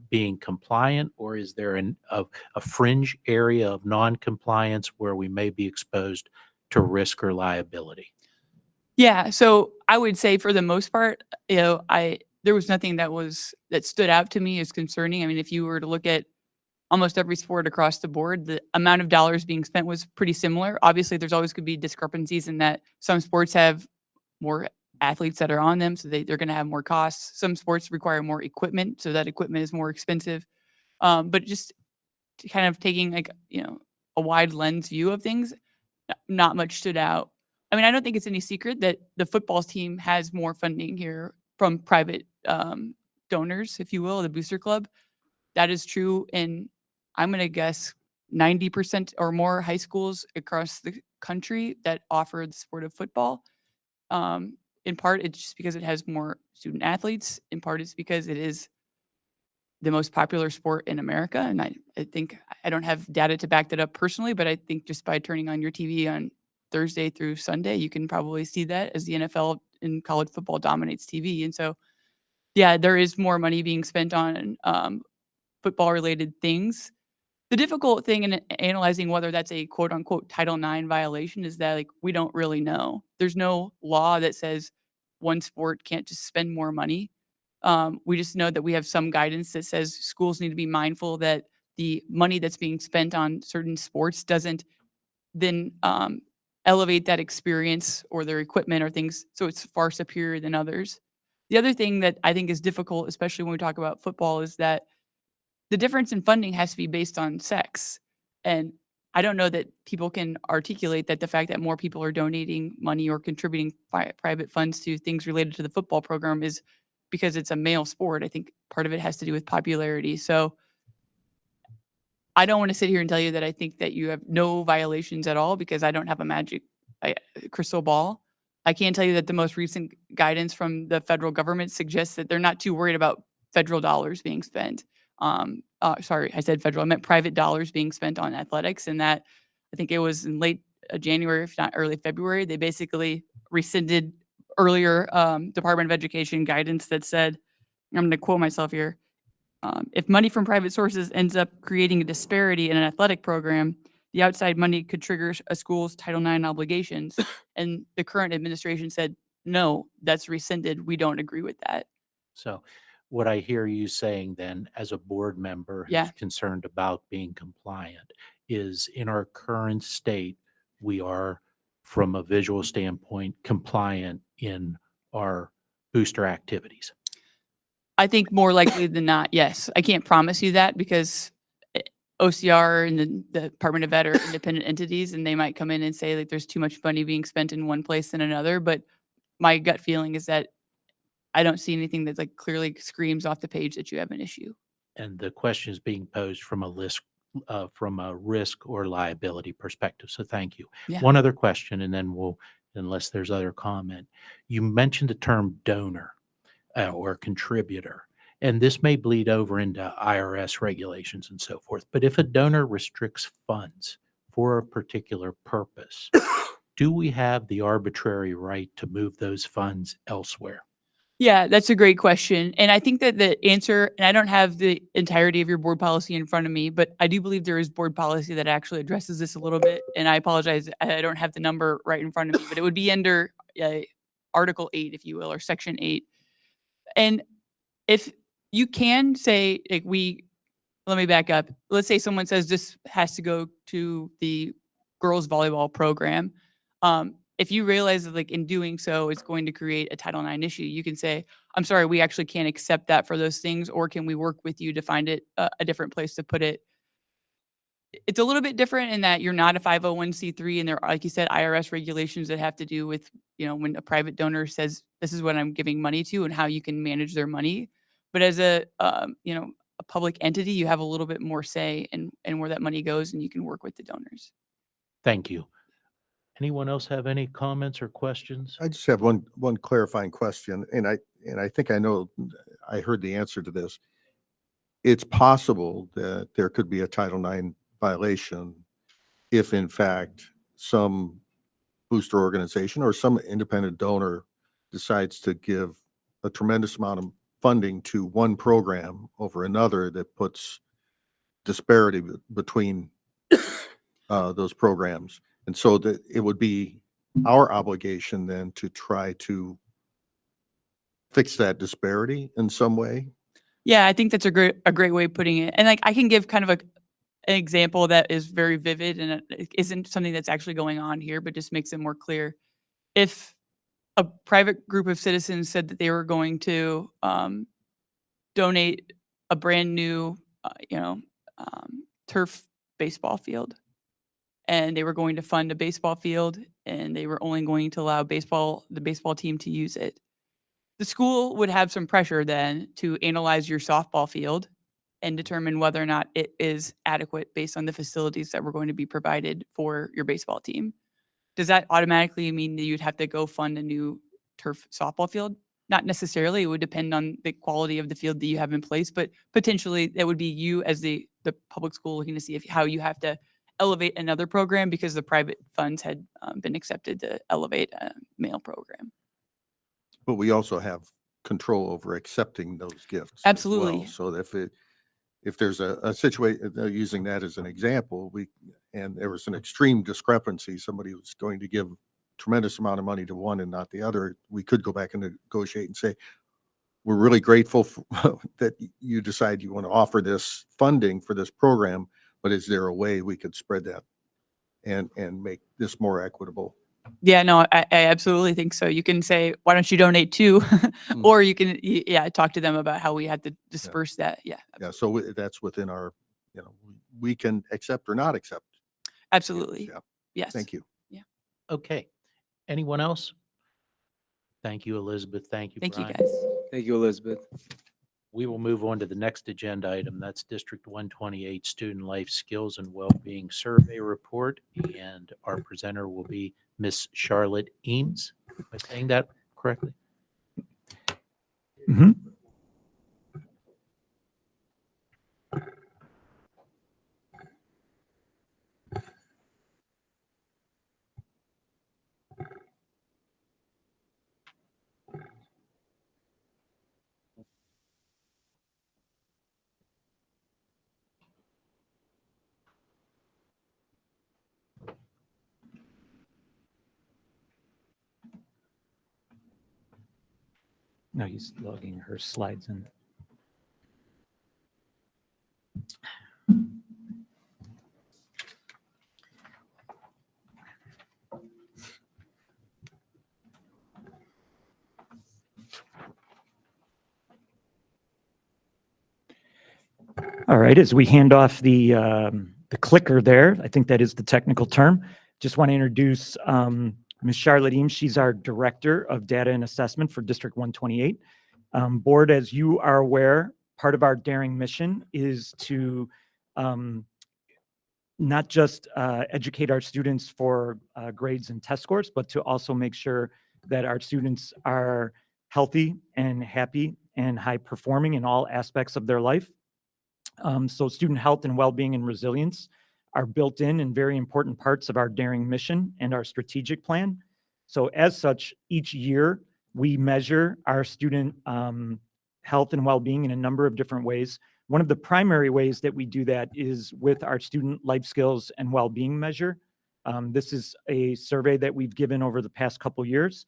being compliant, or is there a fringe area of non-compliance where we may be exposed to risk or liability? Yeah. So I would say for the most part, there was nothing that stood out to me as concerning. I mean, if you were to look at almost every sport across the board, the amount of dollars being spent was pretty similar. Obviously, there's always could be discrepancies in that some sports have more athletes that are on them, so they're going to have more costs. Some sports require more equipment, so that equipment is more expensive. But just kind of taking like, a wide lens view of things, not much stood out. I mean, I don't think it's any secret that the football team has more funding here from private donors, if you will, the booster club. That is true in, I'm going to guess, 90% or more high schools across the country that offer the sport of football. In part, it's just because it has more student athletes. In part, it's because it is the most popular sport in America. And I think, I don't have data to back that up personally, but I think just by turning on your TV on Thursday through Sunday, you can probably see that as the NFL and college football dominates TV. And so, yeah, there is more money being spent on football-related things. The difficult thing in analyzing whether that's a quote-unquote Title IX violation is that we don't really know. There's no law that says one sport can't just spend more money. We just know that we have some guidance that says schools need to be mindful that the money that's being spent on certain sports doesn't then elevate that experience or their equipment or things, so it's far superior than others. The other thing that I think is difficult, especially when we talk about football, is that the difference in funding has to be based on sex. And I don't know that people can articulate that the fact that more people are donating money or contributing private funds to things related to the football program is because it's a male sport. I think part of it has to do with popularity. So I don't want to sit here and tell you that I think that you have no violations at all because I don't have a magic crystal ball. I can tell you that the most recent guidance from the federal government suggests that they're not too worried about federal dollars being spent. Sorry, I said federal. I meant private dollars being spent on athletics, and that I think it was in late January, if not early February, they basically rescinded earlier Department of Education guidance that said, I'm going to quote myself here, if money from private sources ends up creating a disparity in an athletic program, the outside money could trigger a school's Title IX obligations. And the current administration said, no, that's rescinded. We don't agree with that. So what I hear you saying then, as a board member Yeah. who's concerned about being compliant, is in our current state, we are, from a visual standpoint, compliant in our booster activities. I think more likely than not, yes. I can't promise you that because OCR and the Department of Ed are independent entities, and they might come in and say like there's too much money being spent in one place than another. But my gut feeling is that I don't see anything that like clearly screams off the page that you have an issue. And the question is being posed from a risk or liability perspective. So thank you. Yeah. One other question, and then we'll, unless there's other comment. You mentioned the term donor or contributor, and this may bleed over into IRS regulations and so forth. But if a donor restricts funds for a particular purpose, do we have the arbitrary right to move those funds elsewhere? Yeah, that's a great question. And I think that the answer, and I don't have the entirety of your board policy in front of me, but I do believe there is board policy that actually addresses this a little bit. And I apologize, I don't have the number right in front of me, but it would be under Article 8, if you will, or Section 8. And if you can say, like let me back up. Let's say someone says this has to go to the girls volleyball program. If you realize that like in doing so, it's going to create a Title IX issue, you can say, I'm sorry, we actually can't accept that for those things, or can we work with you to find it a different place to put it? It's a little bit different in that you're not a 501c3, and there are, like you said, IRS regulations that have to do with, when a private donor says, this is what I'm giving money to and how you can manage their money. But as a public entity, you have a little bit more say in where that money goes, and you can work with the donors. Thank you. Anyone else have any comments or questions? I just have one clarifying question, and I think I know, I heard the answer to this. It's possible that there could be a Title IX violation if in fact some booster organization or some independent donor decides to give a tremendous amount of funding to one program over another that puts disparity between those programs. And so that it would be our obligation then to try to fix that disparity in some way. Yeah, I think that's a great way of putting it. And like I can give kind of an example that is very vivid and it isn't something that's actually going on here, but just makes it more clear. If a private group of citizens said that they were going to donate a brand new, turf baseball field, and they were going to fund a baseball field, and they were only going to allow the baseball team to use it, the school would have some pressure then to analyze your softball field and determine whether or not it is adequate based on the facilities that were going to be provided for your baseball team. Does that automatically mean that you'd have to go fund a new turf softball field? Not necessarily. It would depend on the quality of the field that you have in place, but potentially that would be you as the public school looking to see how you have to elevate another program because the private funds had been accepted to elevate a male program. But we also have control over accepting those gifts. Absolutely. As well. So if there's a situation, using that as an example, and there was an extreme discrepancy, somebody was going to give tremendous amount of money to one and not the other, we could go back and negotiate and say, we're really grateful that you decide you want to offer this funding for this program, but is there a way we could spread that and make this more equitable? Yeah, no, I absolutely think so. You can say, why don't you donate too? Or you can, talk to them about how we had to disperse that. Yeah. Yeah. So that's within our, we can accept or not accept. Absolutely. Yeah. Yes. Thank you. Okay. Anyone else? Thank you, Elizabeth. Thank you, Thank you, Brian. guys. Thank you, Elizabeth. We will move on to the next agenda item. That's District 128 Student Life Skills and Wellbeing Survey Report. And our presenter will be Miss Charlotte Eames. Am I saying that correctly? No, he's logging her slides in. All right, as we hand off the clicker there, I think that is the technical term. Just want to introduce Ms. Charlotte Eames. She's our Director of Data and Assessment for District 128. Board, as you are aware, part of our daring mission is to not just educate our students for grades and test scores, but to also make sure that our students are healthy and happy and high performing in all aspects of their life. So student health and well-being and resilience are built in and very important parts of our daring mission and our strategic plan. So as such, each year we measure our student health and well-being in a number of different ways. One of the primary ways that we do that is with our student life skills and well-being measure. This is a survey that we've given over the past couple years.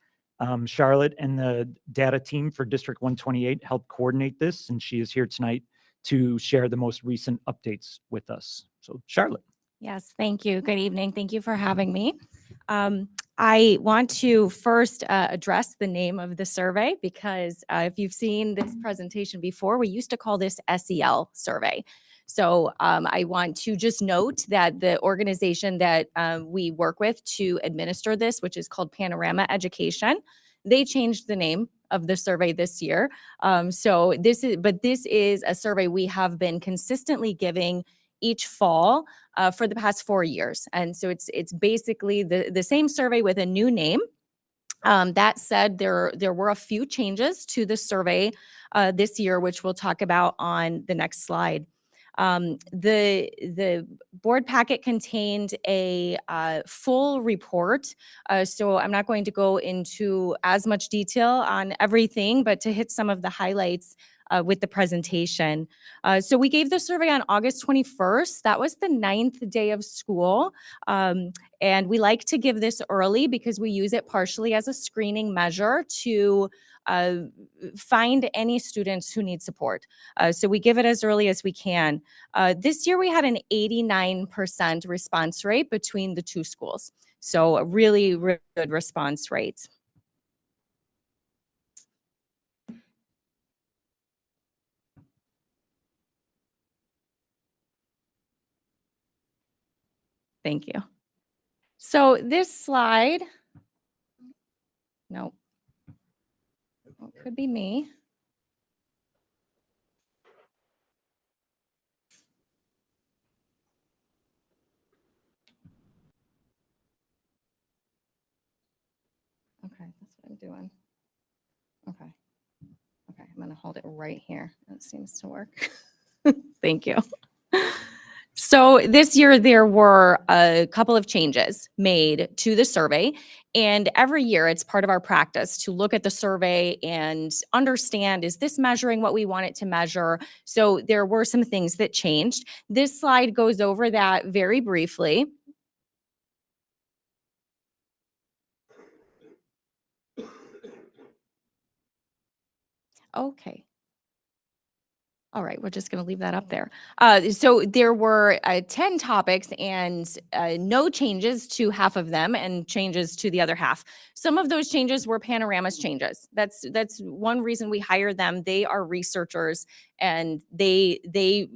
Charlotte and the data team for District 128 helped coordinate this, and she is here tonight to share the most recent updates with us. So Charlotte. Yes, thank you. Good evening. Thank you for having me. I want to first address the name of the survey because if you've seen this presentation before, we used to call this SEL survey. So I want to just note that the organization that we work with to administer this, which is called Panorama Education, they changed the name of the survey this year. This is a survey we have been consistently giving each fall for the past 4 years. And so it's basically the same survey with a new name. That said, there were a few changes to the survey this year, which we'll talk about on the next slide. The board packet contained a full report, so I'm not going to go into as much detail on everything, but to hit some of the highlights with the presentation. So we gave the survey on August 21st. That was the 9th day of school. And we like to give this early because we use it partially as a screening measure to find any students who need support. So we give it as early as we can. This year we had an 89% response rate between the two schools. So a really, really good response rate. Thank you. So this slide, no, well, it could be me. Okay, that's what I'm doing. Okay. Okay, I'm gonna hold it right here. That seems to work. Thank you. So this year there were a couple of changes made to the survey, and every year it's part of our practice to look at the survey and understand, is this measuring what we want it to measure? So there were some things that changed. This slide goes over that very briefly. Okay. All right, we're just going to leave that up there. So there were 10 topics and no changes to half of them and changes to the other half. Some of those changes were Panorama's changes. That's one reason we hired them. They are researchers and they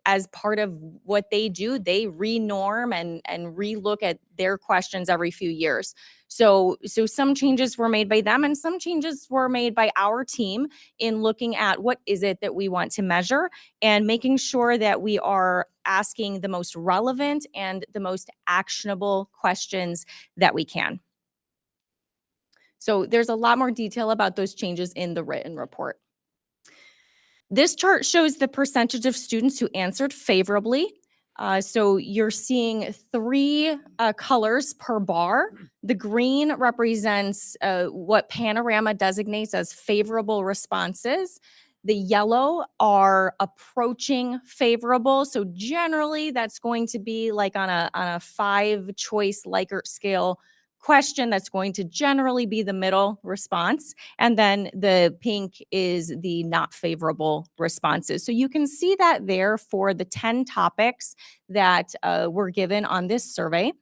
as part of what they do, they renorm and relook at their questions every few years. So some changes were made by them and some changes were made by our team in looking at what is it that we want to measure and making sure that we are asking the most relevant and the most actionable questions that we can. So there's a lot more detail about those changes in the written report. This chart shows the percentage of students who answered favorably. So you're seeing three colors per bar. The green represents what Panorama designates as favorable responses. The yellow are approaching favorable. So generally that's going to be like on a 5-choice Likert scale question that's going to generally be the middle response. And then the pink is the not favorable responses. So you can see that there for the 10 topics that were given on this survey.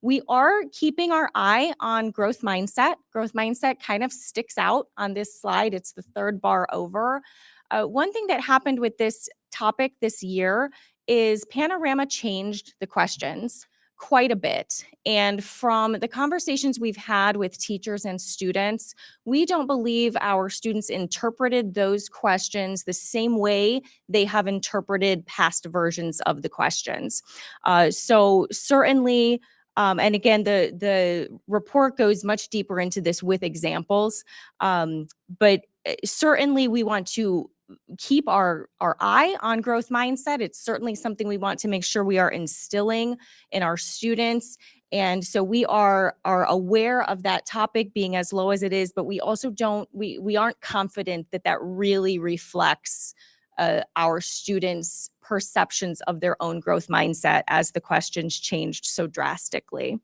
We are keeping our eye on growth mindset. Growth mindset kind of sticks out on this slide. It's the third bar over. One thing that happened with this topic this year is Panorama changed the questions quite a bit. And from the conversations we've had with teachers and students, we don't believe our students interpreted those questions the same way they have interpreted past versions of the questions. So certainly, and again, the report goes much deeper into this with examples, but certainly we want to keep our eye on growth mindset. It's certainly something we want to make sure we are instilling in our students. And so we are aware of that topic being as low as it is, but we also we aren't confident that that really reflects our students' perceptions of their own growth mindset as the questions changed so drastically.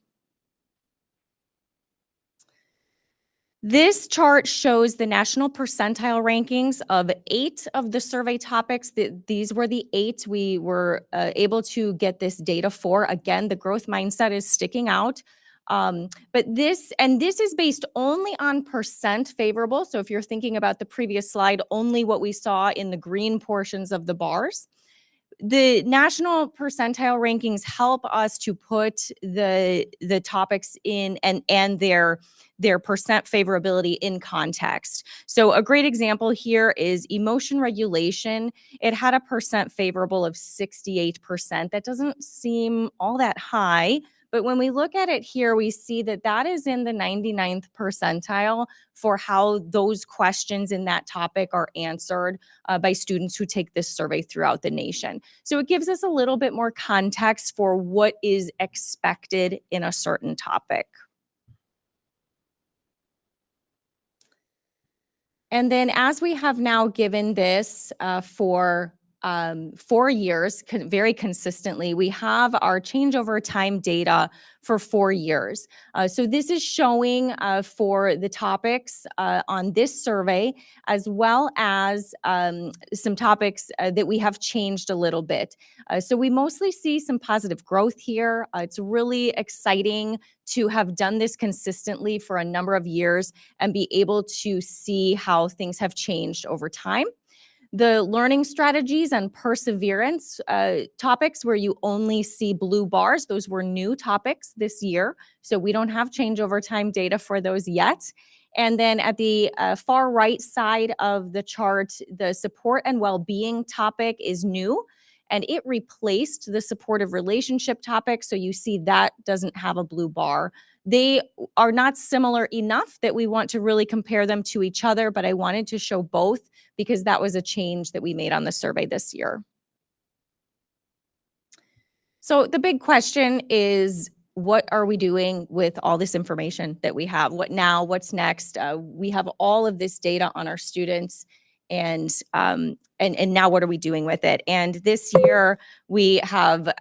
This chart shows the national percentile rankings of 8 of the survey topics. These were the 8 we were able to get this data for. Again, the growth mindset is sticking out. But this is based only on percent favorable. So if you're thinking about the previous slide, only what we saw in the green portions of the bars. The national percentile rankings help us to put the topics in and their percent favorability in context. So a great example here is emotion regulation. It had a percent favorable of 68%. That doesn't seem all that high, but when we look at it here, we see that that is in the 99th percentile for how those questions in that topic are answered by students who take this survey throughout the nation. So it gives us a little bit more context for what is expected in a certain topic. And then as we have now given this for 4 years, very consistently, we have our changeover time data for 4 years. So this is showing for the topics on this survey, as well as some topics that we have changed a little bit. So we mostly see some positive growth here. It's really exciting to have done this consistently for a number of years and be able to see how things have changed over time. The learning strategies and perseverance topics where you only see blue bars, those were new topics this year. So we don't have changeover time data for those yet. And then at the far right side of the chart, the support and well-being topic is new, and it replaced the supportive relationship topic. So you see that doesn't have a blue bar. They are not similar enough that we want to really compare them to each other, but I wanted to show both because that was a change that we made on the survey this year. So the big question is, what are we doing with all this information that we have? What now? What's next? We have all of this data on our students, and now what are we doing with it? And this year we have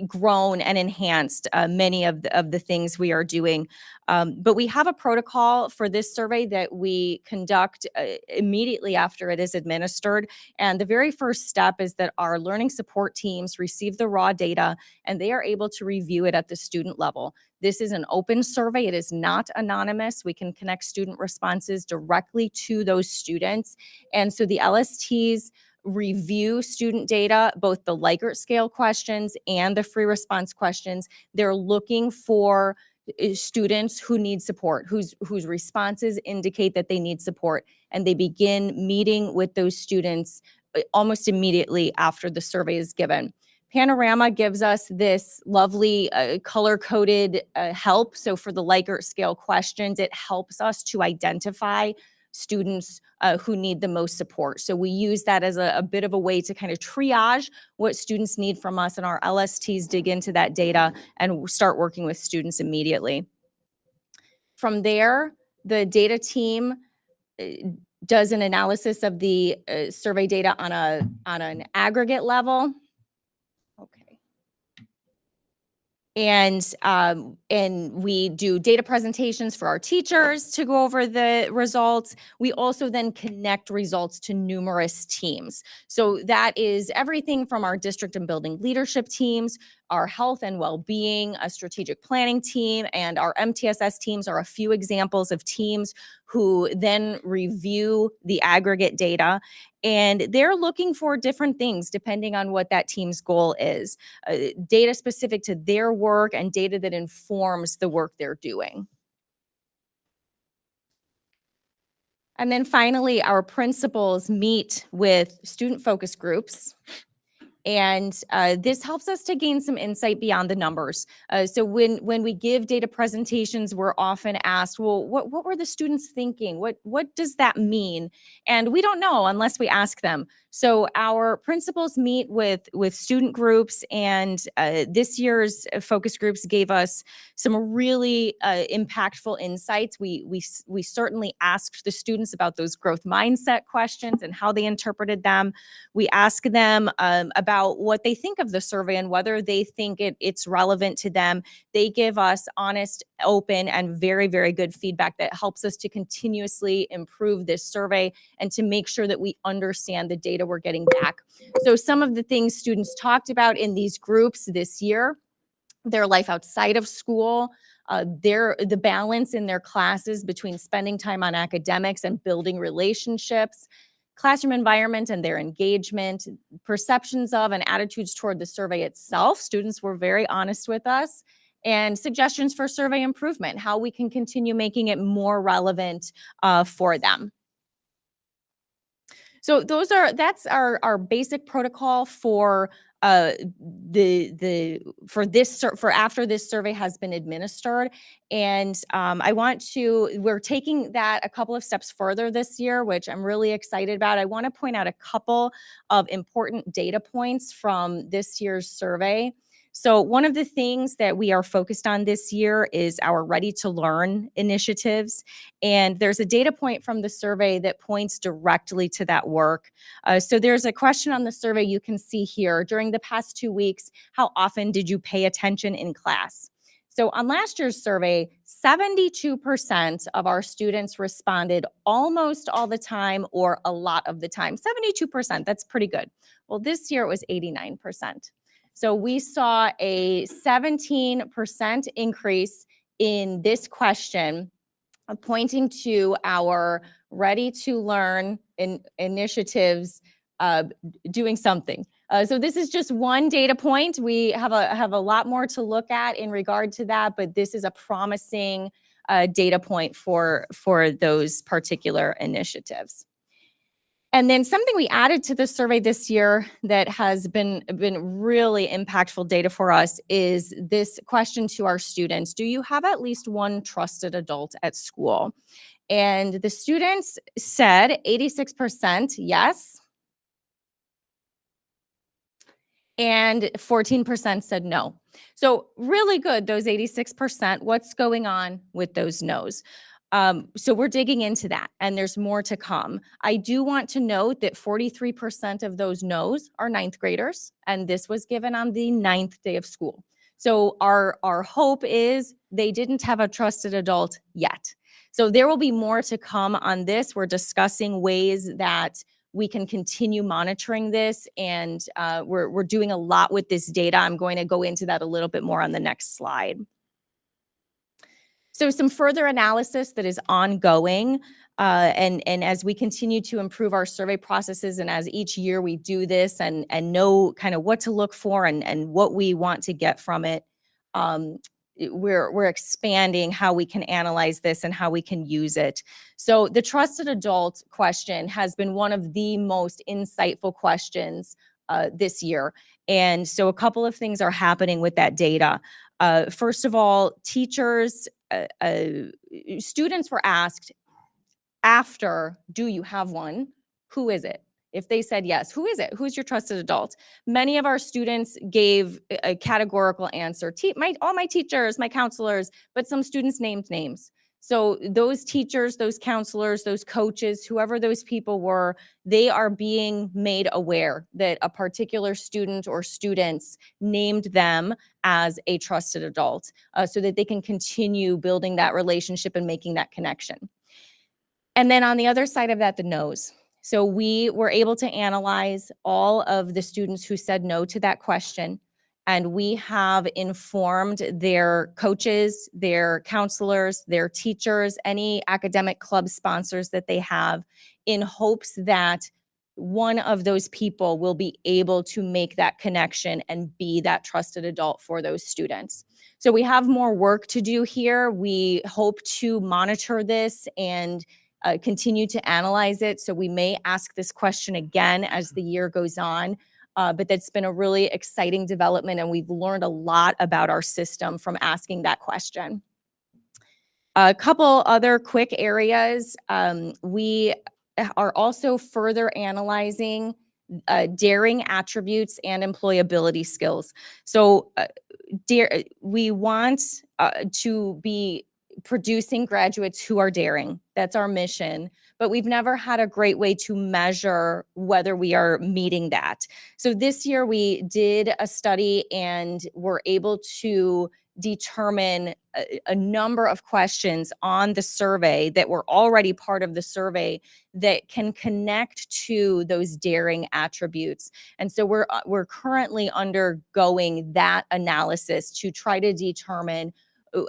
grown and enhanced many of the things we are doing. But we have a protocol for this survey that we conduct immediately after it is administered. And the very first step is that our learning support teams receive the raw data and they are able to review it at the student level. This is an open survey. It is not anonymous. We can connect student responses directly to those students. And so the LSTs review student data, both the Likert scale questions and the free response questions. They're looking for students who need support, whose responses indicate that they need support, and they begin meeting with those students almost immediately after the survey is given. Panorama gives us this lovely color-coded help. So for the Likert scale questions, it helps us to identify students who need the most support. So we use that as a bit of a way to kind of triage what students need from us, and our LSTs dig into that data and start working with students immediately. From there, the data team does an analysis of the survey data on an aggregate level. Okay. And we do data presentations for our teachers to go over the results. We also then connect results to numerous teams. So that is everything from our district and building leadership teams, our health and well-being, a strategic planning team, and our MTSS teams are a few examples of teams who then review the aggregate data. And they're looking for different things depending on what that team's goal is. Data specific to their work and data that informs the work they're doing. And then finally, our principals meet with student focus groups. And this helps us to gain some insight beyond the numbers. So when we give data presentations, we're often asked, well, what were the students thinking? What does that mean? And we don't know unless we ask them. So our principals meet with student groups, and this year's focus groups gave us some really impactful insights. We certainly asked the students about those growth mindset questions and how they interpreted them. We asked them about what they think of the survey and whether they think it's relevant to them. They give us honest, open, and very, very good feedback that helps us to continuously improve this survey and to make sure that we understand the data we're getting back. So some of the things students talked about in these groups this year: their life outside of school, the balance in their classes between spending time on academics and building relationships, classroom environment and their engagement, perceptions of and attitudes toward the survey itself. Students were very honest with us, and suggestions for survey improvement, how we can continue making it more relevant for them. So that's our basic protocol for after this survey has been administered. And we're taking that a couple of steps further this year, which I'm really excited about. I want to point out a couple of important data points from this year's survey. So one of the things that we are focused on this year is our Ready to Learn initiatives. And there's a data point from the survey that points directly to that work. So there's a question on the survey you can see here. During the past 2 weeks, how often did you pay attention in class? So on last year's survey, 72% of our students responded almost all the time or a lot of the time. 72%, that's pretty good. Well, this year it was 89%. So we saw a 17% increase in this question, pointing to our Ready to Learn initiatives doing something. So this is just one data point. We have a lot more to look at in regard to that, but this is a promising data point for those particular initiatives. And then something we added to the survey this year that has been really impactful data for us is this question to our students: do you have at least one trusted adult at school? And the students said 86% yes, and 14% said no. So really good, those 86%. What's going on with those no's? So we're digging into that, and there's more to come. I do want to note that 43% of those no's are ninth graders, and this was given on the 9th day of school. So our hope is they didn't have a trusted adult yet. So there will be more to come on this. We're discussing ways that we can continue monitoring this, and we're doing a lot with this data. I'm going to go into that a little bit more on the next slide. So some further analysis that is ongoing, and as we continue to improve our survey processes, and as each year we do this and know kind of what to look for and what we want to get from it, we're expanding how we can analyze this and how we can use it. So the trusted adult question has been one of the most insightful questions this year. And so a couple of things are happening with that data. First of all, students were asked after, do you have one? Who is it? If they said yes, who is it? Who's your trusted adult? Many of our students gave a categorical answer. All my teachers, my counselors, but some students named names. So those teachers, those counselors, those coaches, whoever those people were, they are being made aware that a particular student or students named them as a trusted adult, so that they can continue building that relationship and making that connection. And then on the other side of that, the no's. So we were able to analyze all of the students who said no to that question, and we have informed their coaches, their counselors, their teachers, any academic club sponsors that they have, in hopes that one of those people will be able to make that connection and be that trusted adult for those students. So we have more work to do here. We hope to monitor this and continue to analyze it. So we may ask this question again as the year goes on. But that's been a really exciting development, and we've learned a lot about our system from asking that question. A couple other quick areas. We are also further analyzing daring attributes and employability skills. So we want to be producing graduates who are daring. That's our mission. But we've never had a great way to measure whether we are meeting that. So this year we did a study and were able to determine a number of questions on the survey that were already part of the survey that can connect to those daring attributes. And so we're currently undergoing that analysis to try to determine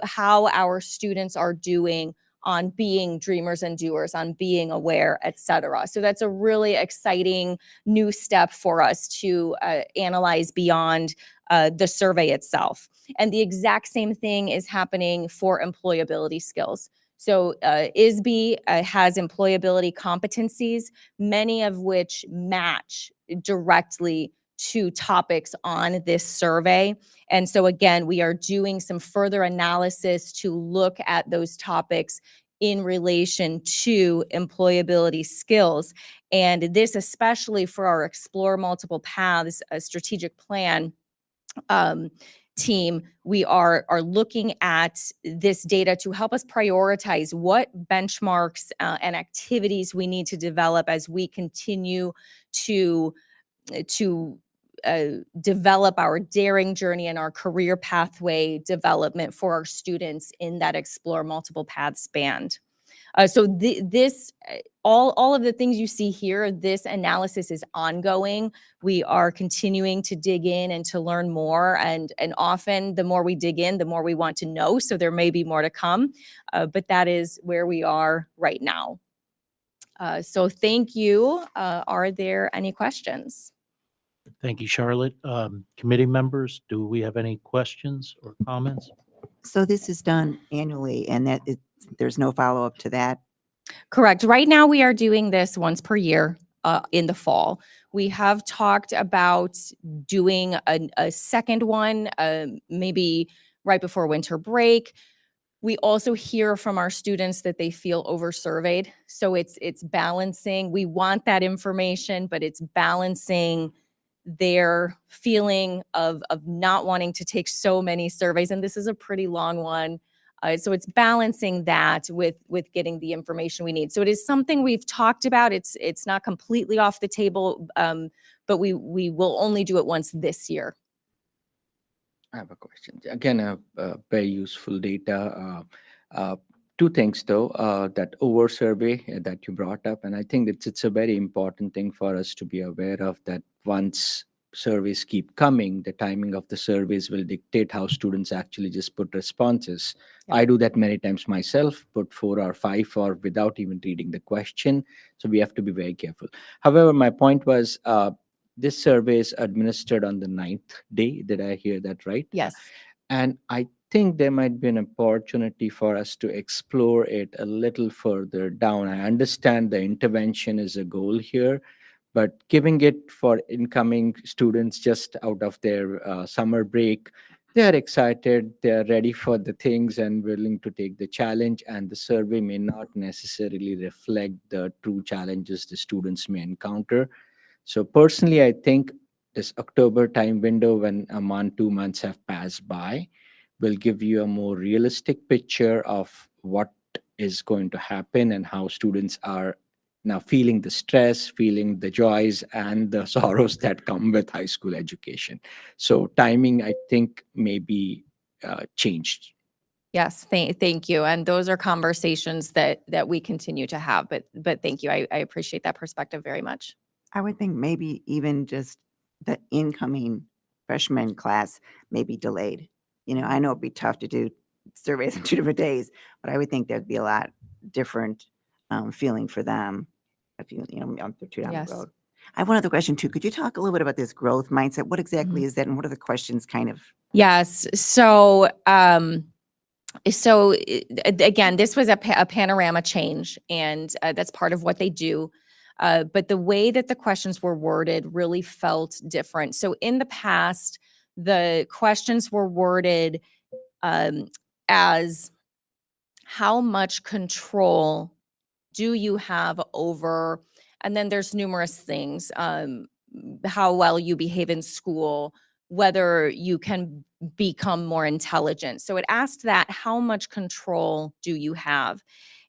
how our students are doing on being dreamers and doers, on being aware, et cetera. So that's a really exciting new step for us to analyze beyond the survey itself. And the exact same thing is happening for employability skills. So ISB has employability competencies, many of which match directly to topics on this survey. And so again, we are doing some further analysis to look at those topics in relation to employability skills. And this especially for our Explore Multiple Paths strategic plan team, we are looking at this data to help us prioritize what benchmarks and activities we need to develop as we continue to develop our daring journey and our career pathway development for our students in that Explore Multiple Paths band. So all of the things you see here, this analysis is ongoing. We are continuing to dig in and to learn more. And often the more we dig in, the more we want to know. So there may be more to come, but that is where we are right now. So thank you. Are there any questions? Thank you, Charlotte. Committee members, do we have any questions or comments? So this is done annually and there's no follow-up to that? Correct. Right now, we are doing this once per year in the fall. We have talked about doing a second one, maybe right before winter break. We also hear from our students that they feel over-surveyed. So it's balancing. We want that information, but it's balancing their feeling of not wanting to take so many surveys. And this is a pretty long one. So it's balancing that with getting the information we need. So it is something we've talked about. It's not completely off the table, but we will only do it once this year. I have a question. Again, very useful data. Two things though, that over survey that you brought up, and I think it's a very important thing for us to be aware of, that once surveys keep coming, the timing of the surveys will dictate how students actually just put responses. I do that many times myself, put 4 or 5 or without even reading the question. So we have to be very careful. However, my point was, this survey is administered on the 9th day. Did I hear that right? Yes. And I think there might be an opportunity for us to explore it a little further down. I understand the intervention is a goal here, but giving it for incoming students just out of their summer break, they're excited, they're ready for the things and willing to take the challenge, and the survey may not necessarily reflect the true challenges the students may encounter. So personally, I think this October time window, when a month, 2 months have passed by, will give you a more realistic picture of what is going to happen and how students are now feeling the stress, feeling the joys and the sorrows that come with high school education. So timing, I think, may be changed. Yes, thank you. And those are conversations that we continue to have, but thank you. I appreciate that perspective very much. I would think maybe even just the incoming freshman class may be delayed. I know it'd be tough to do surveys in 2 different days, but I would think there'd be a lot different feeling for them if they're 2 down Yes. the road. I have one other question too. Could you talk a little bit about this growth mindset? What exactly Mhm. is that, and what are the questions kind of? Yes. Again, this was a panorama change, and that's part of what they do. But the way that the questions were worded really felt different. So in the past, the questions were worded as how much control do you have over, and then there's numerous things, how well you behave in school, whether you can become more intelligent. So it asked that, how much control do you have?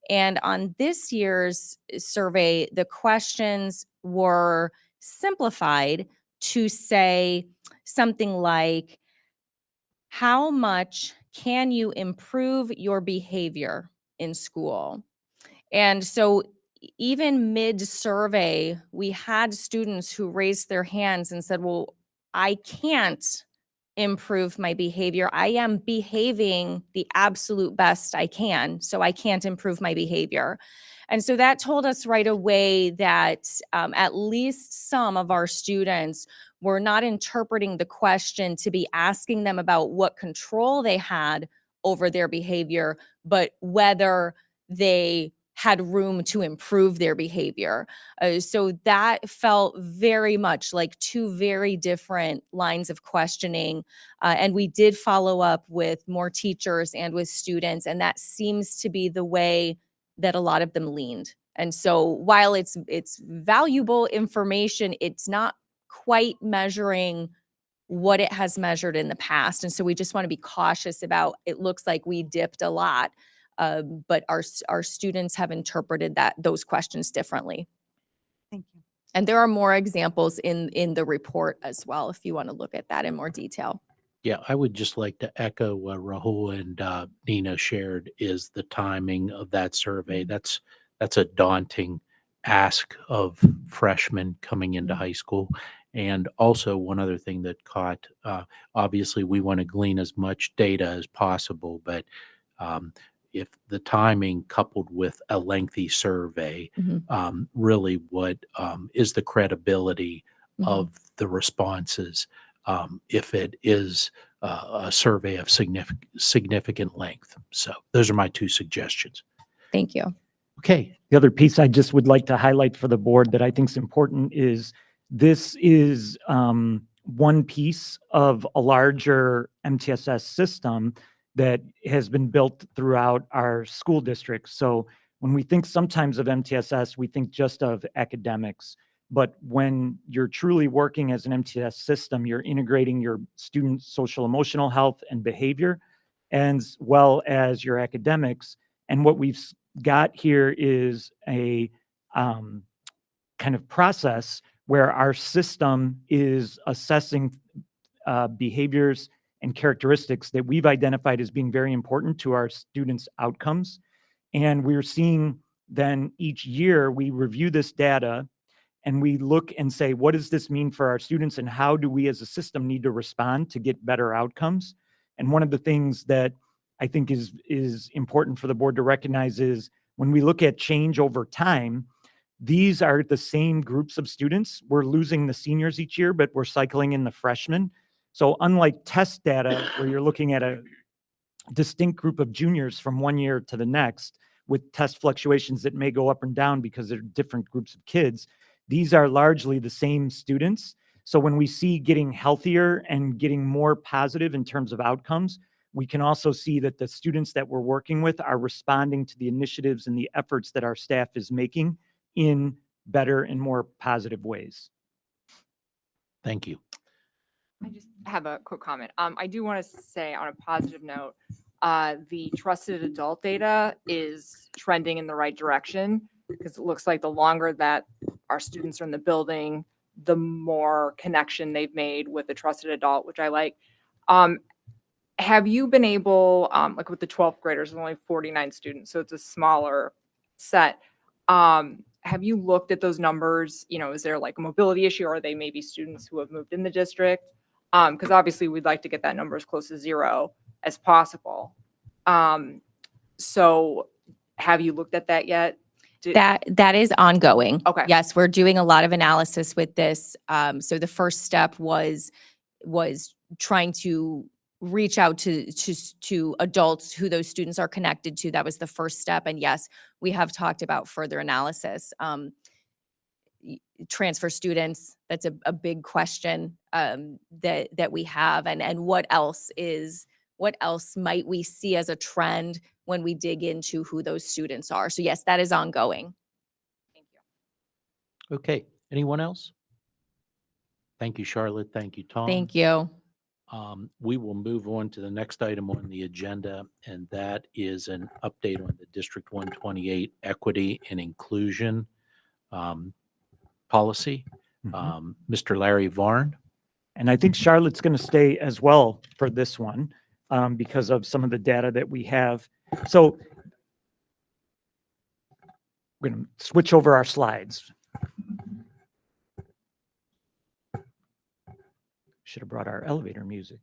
And on this year's survey, the questions were simplified to say something like, how much can you improve your behavior in school? And so even mid-survey, we had students who raised their hands and said, well, I can't improve my behavior. I am behaving the absolute best I can, so I can't improve my behavior. And so that told us right away that at least some of our students were not interpreting the question to be asking them about what control they had over their behavior, but whether they had room to improve their behavior. So that felt very much like 2 very different lines of questioning. And we did follow up with more teachers and with students, and that seems to be the way that a lot of them leaned. And so while it's valuable information, it's not quite measuring what it has measured in the past. And so we just want to be cautious about, it looks like we dipped a lot. But our students have interpreted those questions differently. Thank you. And there are more examples in the report as well, if you want to look at that in more detail. Yeah, I would just like to echo what Rahul and Nina shared, is the timing of that survey. That's a daunting ask of freshmen coming into high school. And also one other thing that caught, obviously we want to glean as much data as possible, but if the timing coupled with a lengthy survey, really what is the credibility of the responses, if it is a survey of significant length. So those are my 2 suggestions. Thank you. Okay, the other piece I just would like to highlight for the board that I think is important is this is one piece of a larger MTSS system that has been built throughout our school districts. So when we think sometimes of MTSS, we think just of academics. But when you're truly working as an MTSS system, you're integrating your student social emotional health and behavior, as well as your academics. And what we've got here is a kind of process where our system is assessing behaviors and characteristics that we've identified as being very important to our students' outcomes. And we're seeing then each year we review this data, and we look and say, what does this mean for our students and how do we as a system need to respond to get better outcomes? And one of the things that I think is important for the board to recognize is when we look at change over time, these are the same groups of students. We're losing the seniors each year, but we're cycling in the freshmen. So unlike test data, where you're looking at a distinct group of juniors from one year to the next with test fluctuations that may go up and down because they're different groups of kids, these are largely the same students. So when we see getting healthier and getting more positive in terms of outcomes, we can also see that the students that we're working with are responding to the initiatives and the efforts that our staff is making in better and more positive ways. Thank you. I just have a quick comment. I do want to say on a positive note, the trusted adult data is trending in the right direction because it looks like the longer that our students are in the building, the more connection they've made with a trusted adult, which I like. Have you been able, like with the 12th graders, there's only 49 students, so it's a smaller set. Have you looked at those numbers? You know, is there like a mobility issue, or are they maybe students who have moved in the district? Because obviously we'd like to get that number as close to 0 as possible. So have you looked at that yet? That is ongoing. Okay. Yes, we're doing a lot of analysis with this. So the first step was trying to reach out to adults who those students are connected to. That was the first step. And yes, we have talked about further analysis. Transfer students, that's a big question that we have. And what else might we see as a trend when we dig into who those students are? So yes, that is ongoing. Thank you. Okay. Anyone else? Thank you, Charlotte. Thank you, Tom. Thank you. We will move on to the next item on the agenda, and that is an update on the District 128 equity and inclusion policy. Mr. Larry Varn. And I think Charlotte's going to stay as well for this one because of some of the data that we have. So we're going to switch over our slides. Should have brought our elevator music.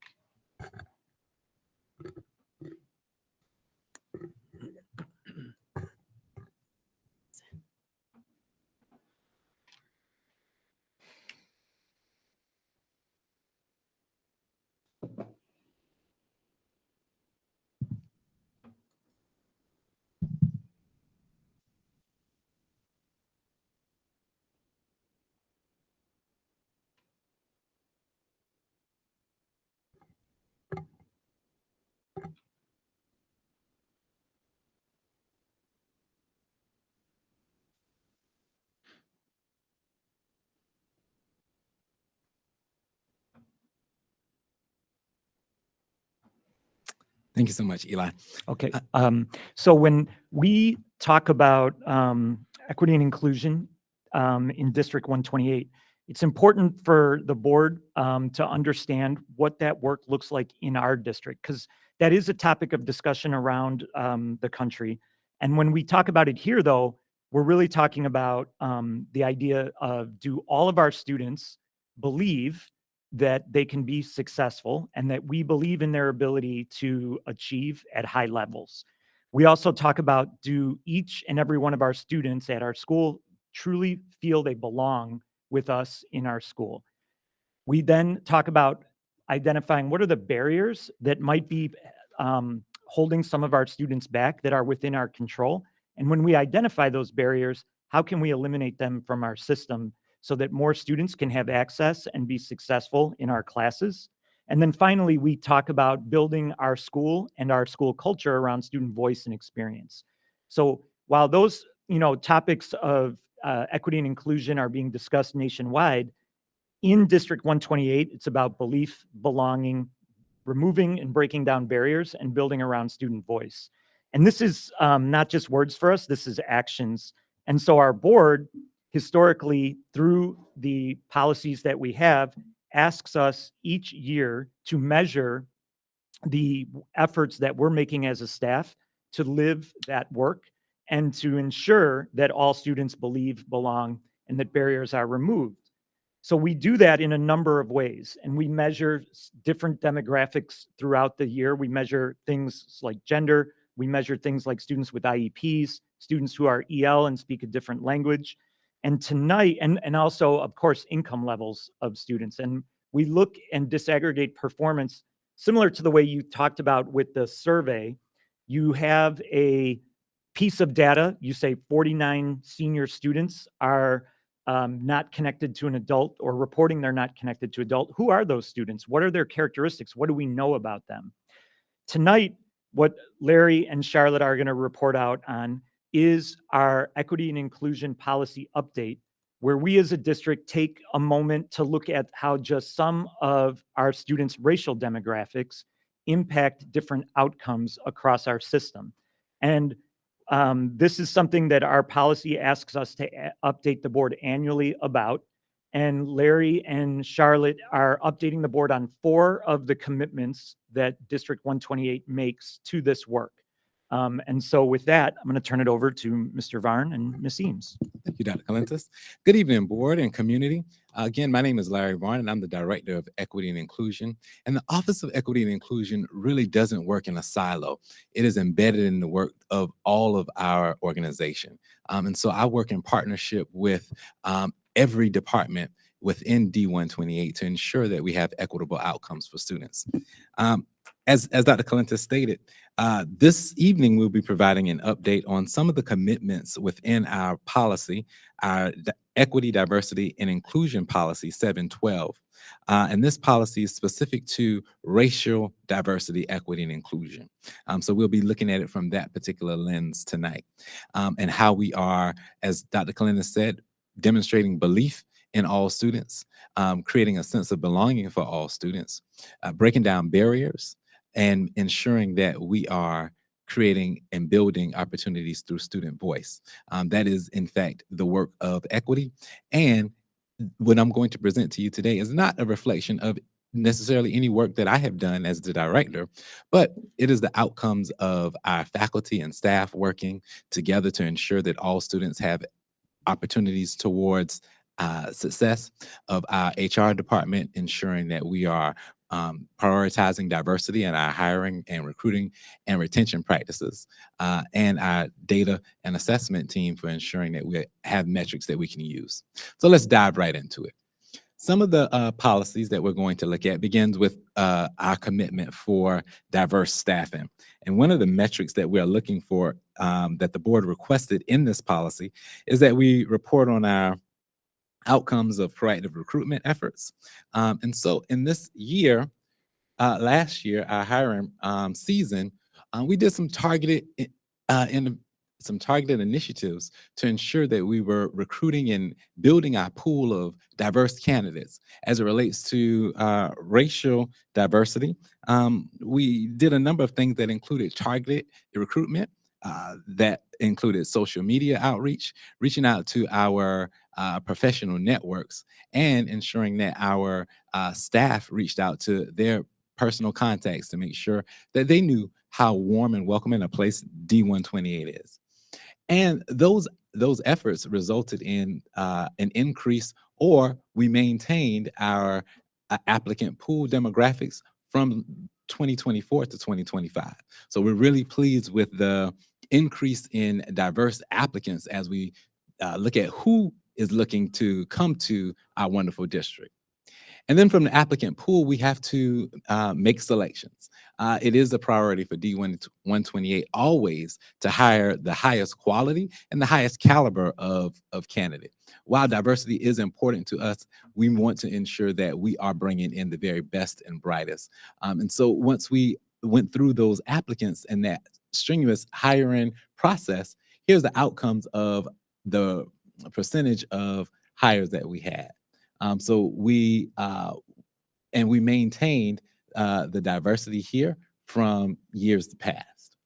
Thank you so much, Eli. Okay. So when we talk about equity and inclusion in District 128, it's important for the board to understand what that work looks like in our district, because that is a topic of discussion around the country. And when we talk about it here, though, we're really talking about the idea of, do all of our students believe that they can be successful and that we believe in their ability to achieve at high levels? We also talk about, do each and every one of our students at our school truly feel they belong with us in our school? We then talk about identifying what are the barriers that might be holding some of our students back that are within our control. And when we identify those barriers, how can we eliminate them from our system so that more students can have access and be successful in our classes? And then finally, we talk about building our school and our school culture around student voice and experience. So while those, topics of equity and inclusion are being discussed nationwide, in District 128, it's about belief, belonging, removing and breaking down barriers, and building around student voice. And this is not just words for us, this is actions. And so our board, historically, through the policies that we have, asks us each year to measure the efforts that we're making as a staff to live that work and to ensure that all students believe, belong, and that barriers are removed. So we do that in a number of ways, and we measure different demographics throughout the year. We measure things like gender. We measure things like students with IEPs, students who are EL and speak a different language. And tonight, and also, of course, income levels of students. And we look and disaggregate performance similar to the way you talked about with the survey. You have a piece of data, you say 49 senior students are not connected to an adult or reporting they're not connected to adult. Who are those students? What are their characteristics? What do we know about them? Tonight, what Larry and Charlotte are going to report out on is our equity and inclusion policy update, where we as a district take a moment to look at how just some of our students' racial demographics impact different outcomes across our system. And this is something that our policy asks us to update the board annually about. And Larry and Charlotte are updating the board on 4 of the commitments that District 128 makes to this work. And so with that, I'm going to turn it over to Mr. Varn and Ms. Eames. Thank you, Dr. Calentis. Good evening, board and community. Again, my name is Larry Varn, and I'm the Director of Equity and Inclusion. And the Office of Equity and Inclusion really doesn't work in a silo. It is embedded in the work of all of our organization. And so I work in partnership with every department within D128 to ensure that we have equitable outcomes for students. As Dr. Calentis stated, this evening we'll be providing an update on some of the commitments within our policy, our Equity, Diversity, and Inclusion Policy 712. And this policy is specific to racial diversity, equity, and inclusion. So we'll be looking at it from that particular lens tonight, and how we are, as Dr. Calentis said, demonstrating belief in all students, creating a sense of belonging for all students, breaking down barriers, and ensuring that we are creating and building opportunities through student voice. That is, in fact, the work of equity. And what I'm going to present to you today is not a reflection of necessarily any work that I have done as the director, but it is the outcomes of our faculty and staff working together to ensure that all students have opportunities towards success, of our HR department ensuring that we are prioritizing diversity in our hiring and recruiting and retention practices, and our data and assessment team for ensuring that we have metrics that we can use. So let's dive right into it. Some of the policies that we're going to look at begins with our commitment for diverse staffing. And one of the metrics that we are looking for that the board requested in this policy is that we report on our outcomes of proactive recruitment efforts. And so in this year, last year, our hiring season, we did some targeted initiatives to ensure that we were recruiting and building our pool of diverse candidates. As it relates to racial diversity, we did a number of things that included targeted recruitment, that included social media outreach, reaching out to our professional networks, and ensuring that our staff reached out to their personal contacts to make sure that they knew how warm and welcoming a place D128 is. And those efforts resulted in an increase, or we maintained our applicant pool demographics from 2024 to 2025. So we're really pleased with the increase in diverse applicants as we look at who is looking to come to our wonderful district. And then from the applicant pool, we have to make selections. It is a priority for D128 always to hire the highest quality and the highest caliber of candidate. While diversity is important to us, we want to ensure that we are bringing in the very best and brightest. And so once we went through those applicants and that strenuous hiring process, here's the outcomes of the percentage of hires that we had. So we maintained the diversity here from years past.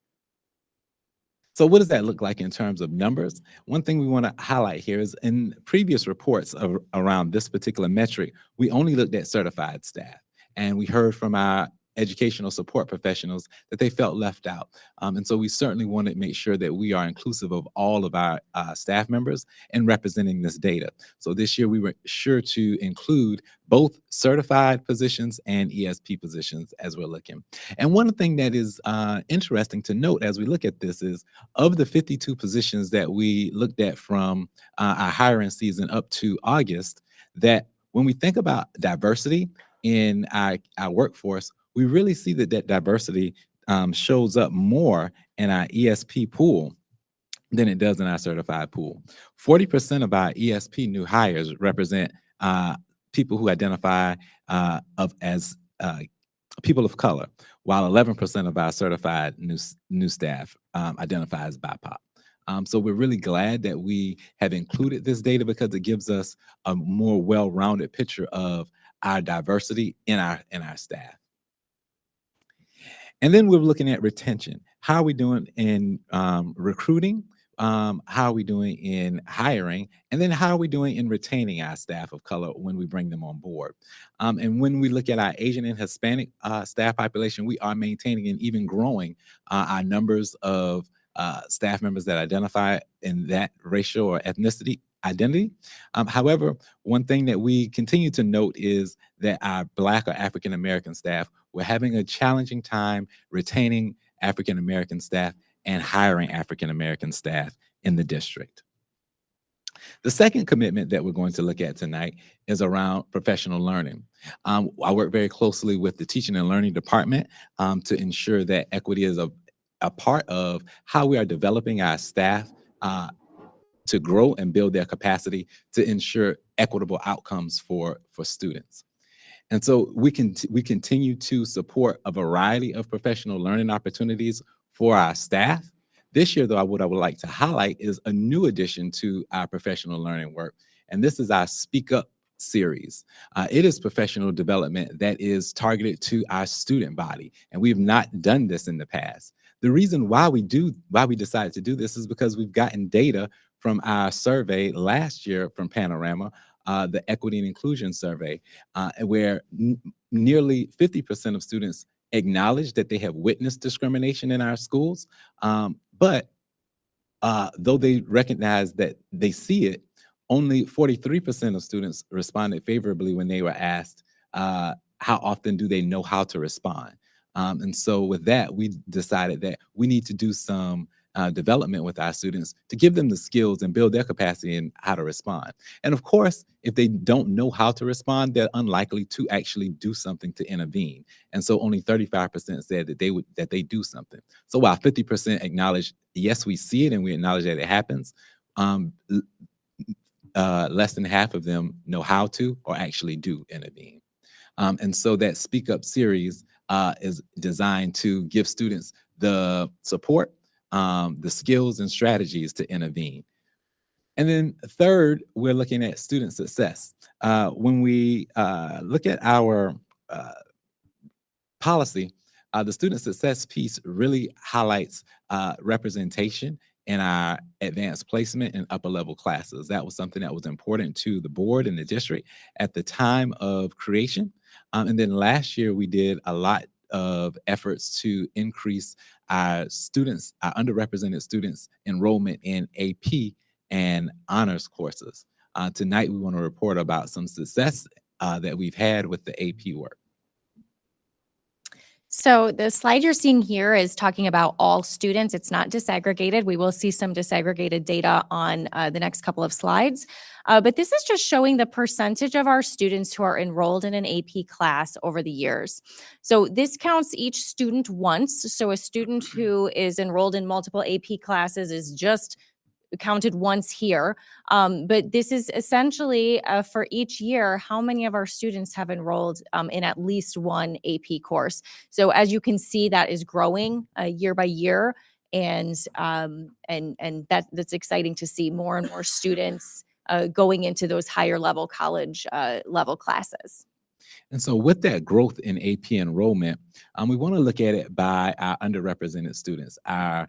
So what does that look like in terms of numbers? One thing we want to highlight here is in previous reports around this particular metric, we only looked at certified staff. And we heard from our educational support professionals that they felt left out. And so we certainly want to make sure that we are inclusive of all of our staff members and representing this data. So this year we were sure to include both certified positions and ESP positions as we're looking. And one thing that is interesting to note as we look at this is, of the 52 positions that we looked at from our hiring season up to August, that when we think about diversity in our workforce, we really see that diversity shows up more in our ESP pool than it does in our certified pool. 40% of our ESP new hires represent people who identify as people of color, while 11% of our certified new staff identify as BIPOC. So we're really glad that we have included this data because it gives us a more well-rounded picture of our diversity in our staff. And then we're looking at retention. How are we doing in recruiting? How are we doing in hiring? And then how are we doing in retaining our staff of color when we bring them on board? And when we look at our Asian and Hispanic staff population, we are maintaining and even growing our numbers of staff members that identify in that racial or ethnicity identity. However, one thing that we continue to note is that our Black or African American staff, we're having a challenging time retaining African American staff and hiring African American staff in the district. The second commitment that we're going to look at tonight is around professional learning. I work very closely with the teaching and learning department to ensure that equity is a part of how we are developing our staff to grow and build their capacity to ensure equitable outcomes for students. And so we continue to support a variety of professional learning opportunities for our staff. This year, though, what I would like to highlight is a new addition to our professional learning work, and this is our Speak Up series. It is professional development that is targeted to our student body, and we've not done this in the past. The reason why we decided to do this is because we've gotten data from our survey last year from Panorama, the Equity and Inclusion Survey, where nearly 50% of students acknowledge that they have witnessed discrimination in our schools, but though they recognize that they see it, only 43% of students responded favorably when they were asked how often do they know how to respond. And so with that, we decided that we need to do some development with our students to give them the skills and build their capacity in how to respond. And of course, if they don't know how to respond, they're unlikely to actually do something to intervene. And so only 35% said that they do something. So while 50% acknowledge, yes, we see it and we acknowledge that it happens, less than half of them know how to or actually do intervene. And so that Speak Up series is designed to give students the support, the skills and strategies to intervene. And then third, we're looking at student success. When we look at our policy, the student success piece really highlights representation in our advanced placement and upper level classes. That was something that was important to the board and the district at the time of creation. And then last year we did a lot of efforts to increase our students, our underrepresented students' enrollment in AP and honors courses. Tonight, we want to report about some success that we've had with the AP work. So the slide you're seeing here is talking about all students. It's not disaggregated. We will see some disaggregated data on the next couple of slides. But this is just showing the percentage of our students who are enrolled in an AP class over the years. So this counts each student once. So a student who is enrolled in multiple AP classes is just counted once here. But this is essentially for each year, how many of our students have enrolled in at least one AP course. So as you can see, that is growing year by year. And that's exciting to see more and more students going into those higher level college level classes. And so with that growth in AP enrollment, we want to look at it by our underrepresented students, our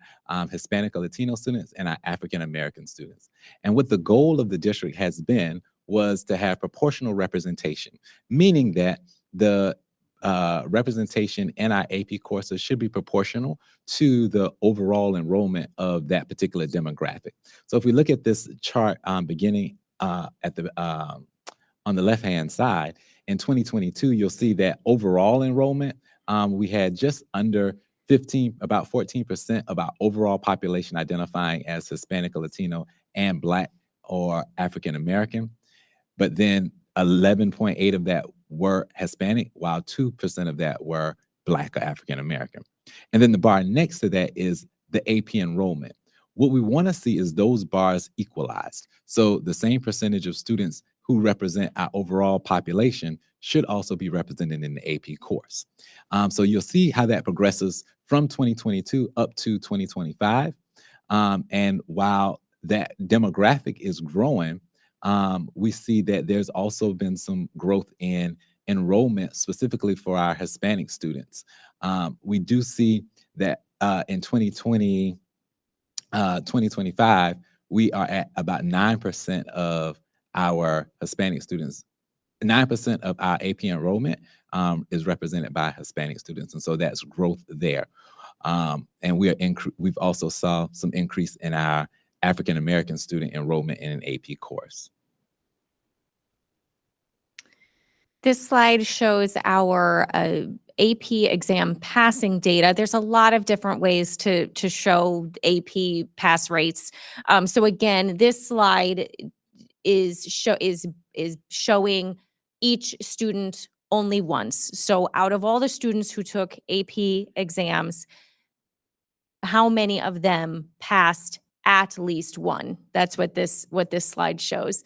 Hispanic or Latino students, and our African American students. And what the goal of the district has been was to have proportional representation, meaning that the representation in our AP courses should be proportional to the overall enrollment of that particular demographic. So if we look at this chart beginning at the on the left-hand side, in 2022, you'll see that overall enrollment, we had just under about 14% of our overall population identifying as Hispanic or Latino and Black or African American. But then 11.8 of that were Hispanic, while 2% of that were Black or African American. And then the bar next to that is the AP enrollment. What we want to see is those bars equalized. So the same percentage of students who represent our overall population should also be represented in the AP course. So you'll see how that progresses from 2022 up to 2025. And while that demographic is growing, we see that there's also been some growth in enrollment specifically for our Hispanic students. We do see that in 2025, we are at about 9% of our Hispanic students. 9% of our AP enrollment is represented by Hispanic students, and so that's growth there. And we've also saw some increase in our African American student enrollment in an AP course. This slide shows our AP exam passing data. There's a lot of different ways to show AP pass rates. So again, this slide is showing each student only once. So out of all the students who took AP exams, how many of them passed at least one? That's what this slide shows.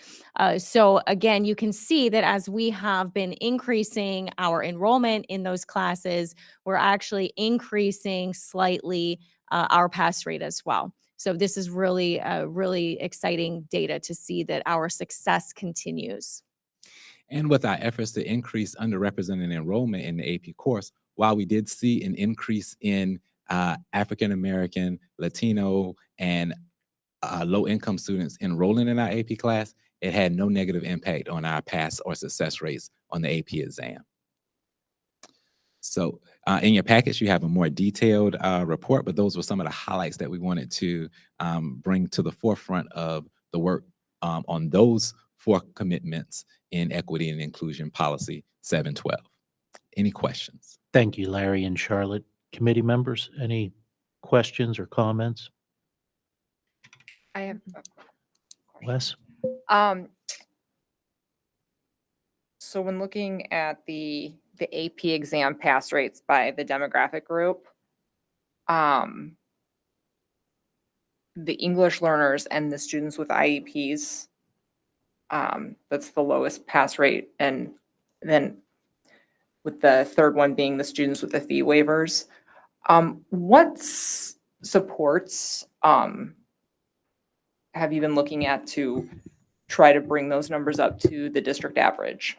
So again, you can see that as we have been increasing our enrollment in those classes, we're actually increasing slightly our pass rate as well. So this is really exciting data to see that our success continues. And with our efforts to increase underrepresented enrollment in the AP course, while we did see an increase in African American, Latino, and low-income students enrolling in our AP class, it had no negative impact on our pass or success rates on the AP exam. So in your package, you have a more detailed report, but those were some of the highlights that we wanted to bring to the forefront of the work on those 4 commitments in Equity and Inclusion Policy 712. Any questions? Thank you, Larry and Charlotte. Committee members, any questions or comments? I have Wes? So when looking at the AP exam pass rates by the demographic group, the English learners and the students with IEPs, that's the lowest pass rate. And then with the third one being the students with the fee waivers, what supports have you been looking at to try to bring those numbers up to the district average?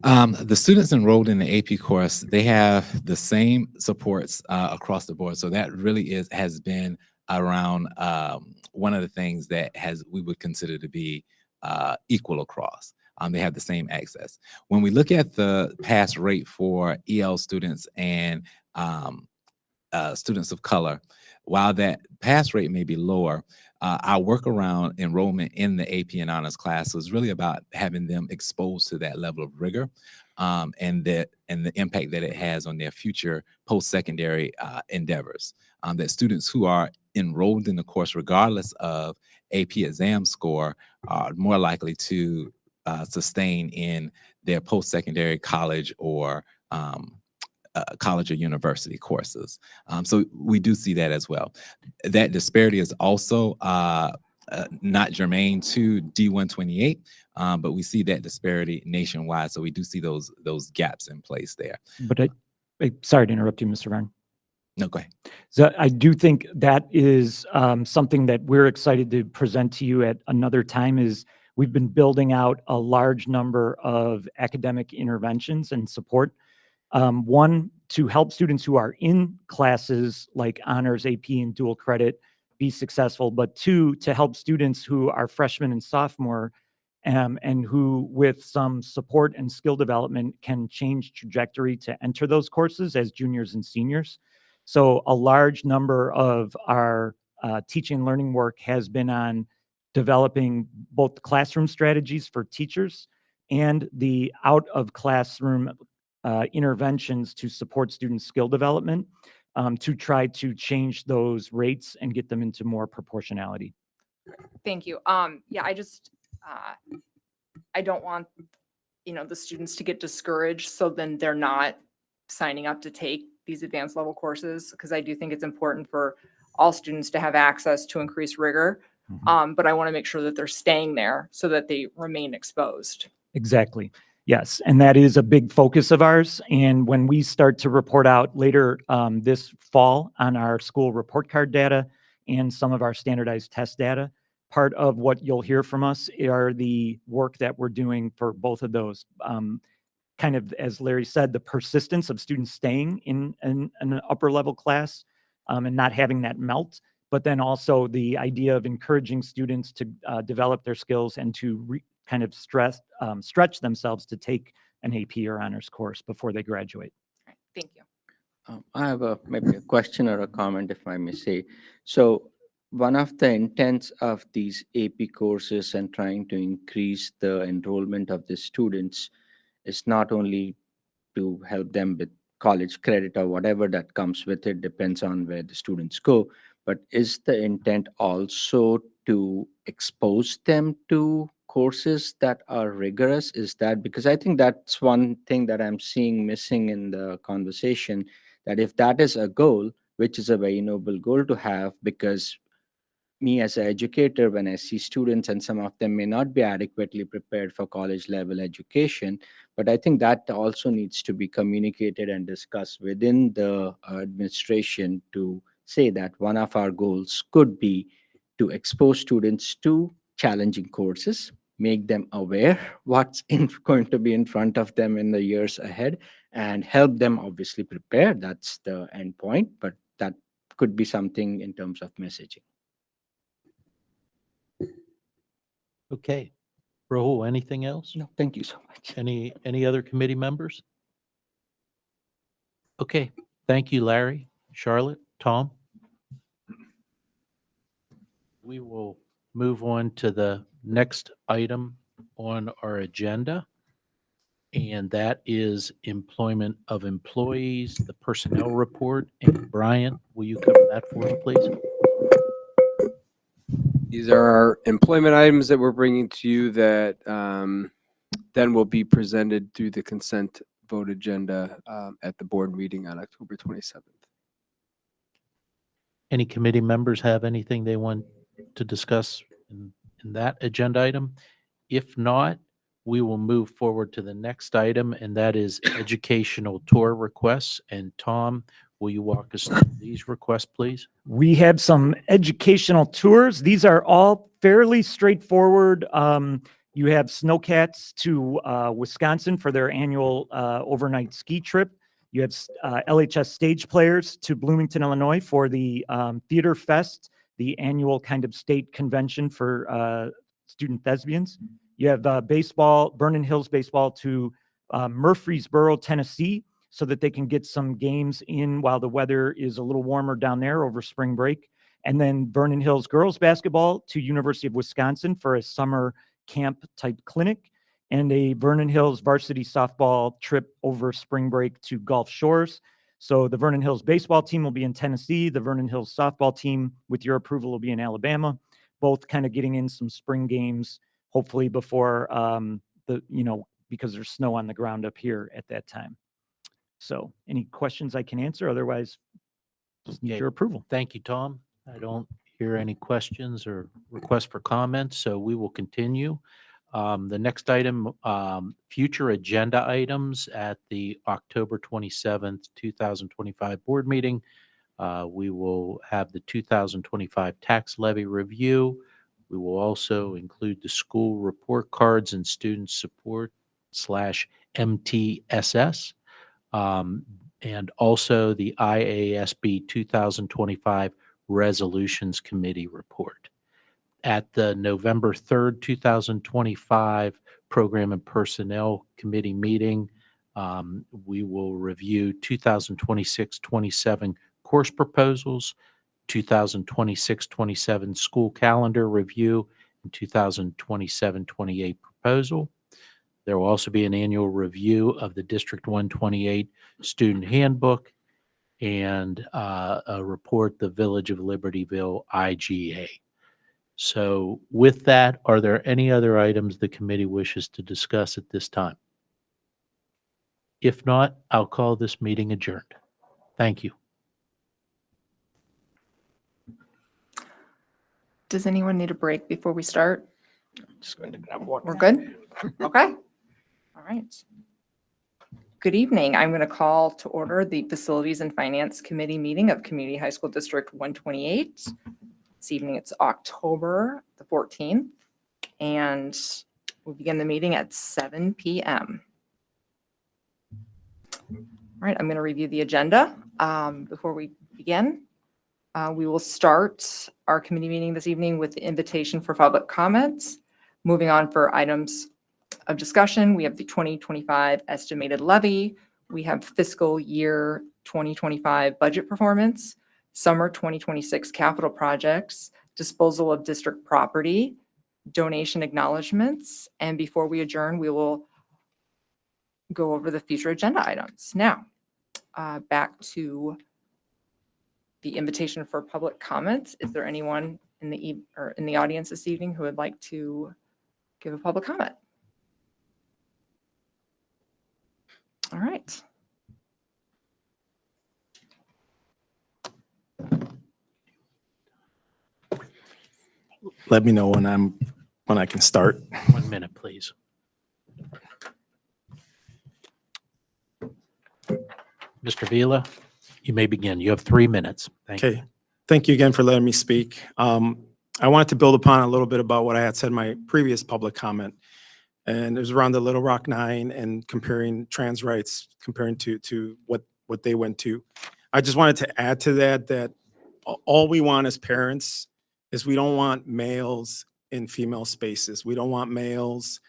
The students enrolled in the AP course, they have the same supports across the board. So that really has been around one of the things that we would consider to be equal across. They have the same access. When we look at the pass rate for EL students and students of color, while that pass rate may be lower, our work around enrollment in the AP and honors class was really about having them exposed to that level of rigor and the impact that it has on their future post-secondary endeavors. That students who are enrolled in the course, regardless of AP exam score, are more likely to sustain in their post-secondary college or college or university courses. So we do see that as well. That disparity is also not germane to D128, but we see that disparity nationwide. So we do see those gaps in place there. But sorry to interrupt you, Mr. Varn. No, go ahead. So I do think that is something that we're excited to present to you at another time. Is we've been building out a large number of academic interventions and support. One, to help students who are in classes like honors, AP, and dual credit be successful, but 2, to help students who are freshmen and sophomore and who, with some support and skill development, can change trajectory to enter those courses as juniors and seniors. So a large number of our teaching and learning work has been on developing both classroom strategies for teachers and the out of classroom interventions to support student skill development, to try to change those rates and get them into more proportionality. Thank you. Yeah, I don't want, the students to get discouraged, so then they're not signing up to take these advanced level courses, because I do think it's important for all students to have access to increased rigor. But I want to make sure that they're staying there so that they remain exposed. Exactly. Yes. And that is a big focus of ours. And when we start to report out later this fall on our school report card data and some of our standardized test data, part of what you'll hear from us are the work that we're doing for both of those. Kind of, as Larry said, the persistence of students staying in an upper level class and not having that melt, but then also the idea of encouraging students to develop their skills and to kind of stretch themselves to take an AP or honors course before they graduate. All right, thank you. I have maybe a question or a comment, if I may say. So one of the intents of these AP courses and trying to increase the enrollment of the students is not only to help them with college credit or whatever that comes with it, depends on where the students go, but is the intent also to expose them to courses that are rigorous? Is that, because I think that's one thing that I'm seeing missing in the conversation, that if that is a goal, which is a very noble goal to have, because me as an educator, when I see students and some of them may not be adequately prepared for college level education, but I think that also needs to be communicated and discussed within the administration to say that one of our goals could be to expose students to challenging courses, make them aware what's going to be in front of them in the years ahead, and help them obviously prepare. That's the end point, but that could be something in terms of messaging. Okay. Rahul, anything else? No, thank you so much. Any other committee members? Okay. Thank you, Larry, Charlotte, Tom. We will move on to the next item on our agenda, and that is employment of employees, the personnel report. And Brian, will you cover that for us, please? These are our employment items that we're bringing to you that then will be presented through the consent vote agenda at the board meeting on October 27th. Any committee members have anything they want to discuss in that agenda item? If not, we will move forward to the next item, and that is educational tour requests. And Tom, will you walk us through these requests, please? We have some educational tours. These are all fairly straightforward. You have Snowcats to Wisconsin for their annual overnight ski trip. You have LHS stage players to Bloomington, Illinois for the Theater Fest, the annual kind of state convention for student thespians. You have baseball, Vernon Hills baseball to Murfreesboro, Tennessee, so that they can get some games in while the weather is a little warmer down there over spring break. And then Vernon Hills girls basketball to University of Wisconsin for a summer camp type clinic, and a Vernon Hills varsity softball trip over spring break to Gulf Shores. So the Vernon Hills baseball team will be in Tennessee. The Vernon Hills softball team, with your approval, will be in both kind of getting in some spring games, hopefully before because there's snow on the ground up here at that time. So any questions I can answer? Otherwise, just need Okay. your approval. Thank you, Tom. I don't hear any questions or requests for comments, so we will continue. The next item, future agenda items at the October 27th, 2025 board meeting. We will have the 2025 tax levy review. We will also include the school report cards and student support /MTSS. And also the IASB 2025 Resolutions Committee report. at the November 3rd, 2025 Program and Personnel Committee meeting. We will review 2026-27 course proposals, 2026-27 school calendar review, and 2027-28 proposal. There will also be an annual review of the District 128 Student Handbook and a report, the Village of Libertyville IGA. So with that, are there any other items the committee wishes to discuss at this time? If not, I'll call this meeting adjourned. Thank you. Does anyone need a break before we start? Just going to grab water. We're good? Okay. All right. Good evening. I'm going to call to order the Facilities and Finance Committee meeting of Community High School District 128. This evening, it's October the 14th, and we'll begin the meeting at 7 p.m. All right, I'm going to review the agenda before we begin. We will start our committee meeting this evening with the invitation for public comments. Moving on for items of discussion, we have the 2025 estimated levy. We have fiscal year 2025 budget performance, summer 2026 capital projects, disposal of district property, donation acknowledgements, and before we adjourn, we will go over the future agenda items. Now, back to the invitation for public comments. Is there anyone in the audience this evening who would like to give a public comment? All right. Let me know when I can start. 1 minute, please. Mr. Vila, you may begin. You have 3 minutes. Thank you. Okay. Thank you again for letting me speak. I wanted to build upon a little bit about what I had said in my previous public comment. And it was around the Little Rock Nine and comparing trans rights, comparing to what they went to. I just wanted to add to that all we want as parents is we don't want males in female spaces. We don't want males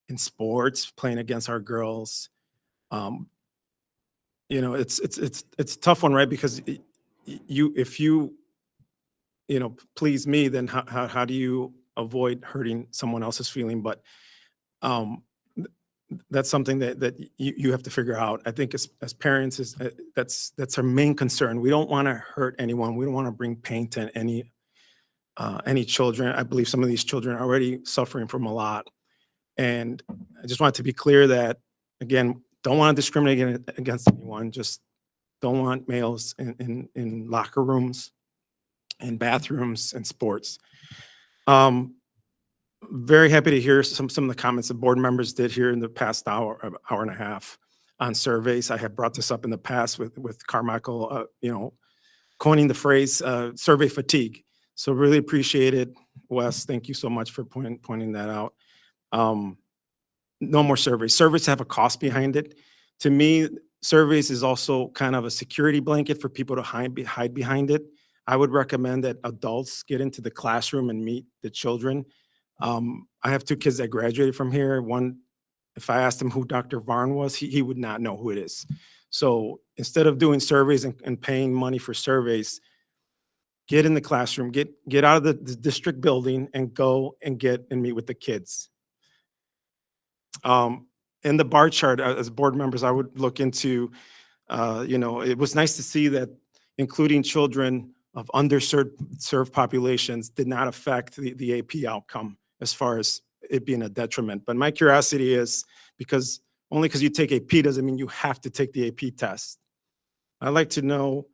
in sports playing against our girls. You know, it's a tough one, right? Because if you please me, then how do you avoid hurting someone else's feeling? But that's something that you have to figure out. I think as parents, that's our main concern. We don't want to hurt anyone. We don't want to bring pain to any children. I believe some of these children are already suffering from a lot. And I just want to be clear that, again, don't want to discriminate against anyone. Just don't want males in locker rooms, in bathrooms, and sports. Very happy to hear some of the comments the board members did here in the past hour and a half on surveys. I have brought this up in the past with Carmichael, coining the phrase survey fatigue. So really appreciate it, Wes. Thank you so much for pointing that out. No more surveys. Surveys have a cost behind it. To me, surveys is also kind of a security blanket for people to hide behind it. I would recommend that adults get into the classroom and meet the children. I have 2 kids that graduated from here. One, if I asked him who Dr. Varn was, he would not know who it is. So instead of doing surveys and paying money for surveys, get in the classroom, get out of the district building and go and meet with the kids. In the bar chart, as board members, I would look into, it was nice to see that including children of underserved populations did not affect the AP outcome as far as it being a detriment. But my curiosity is because you take AP doesn't mean you have to take the AP test. I'd like to know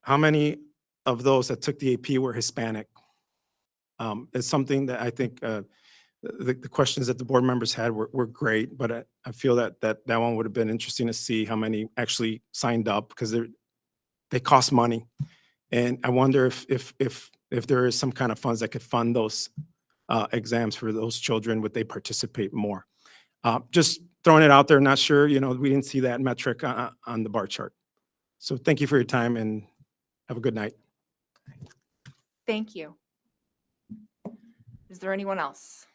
how many of those that took the AP were Hispanic. It's something that I think the questions that the board members had were great, but I feel that one would have been interesting to see how many actually signed up because they cost money. And I wonder if there is some kind of funds that could fund those exams for those children, would they participate more? Just throwing it out there, not sure, we didn't see that metric on the bar chart. So thank you for your time and have a good night. Thank you. Is there anyone else?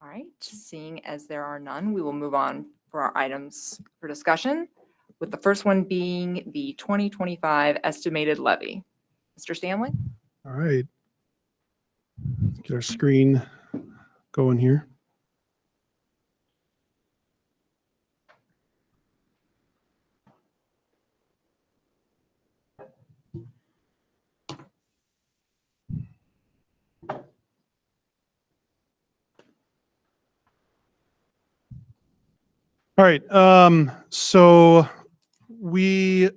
All right, seeing as there are none, we will move on for our items for discussion, with the first one being the 2025 estimated levy. Mr. Stanley? All right. Get our screen going here. All right. So we're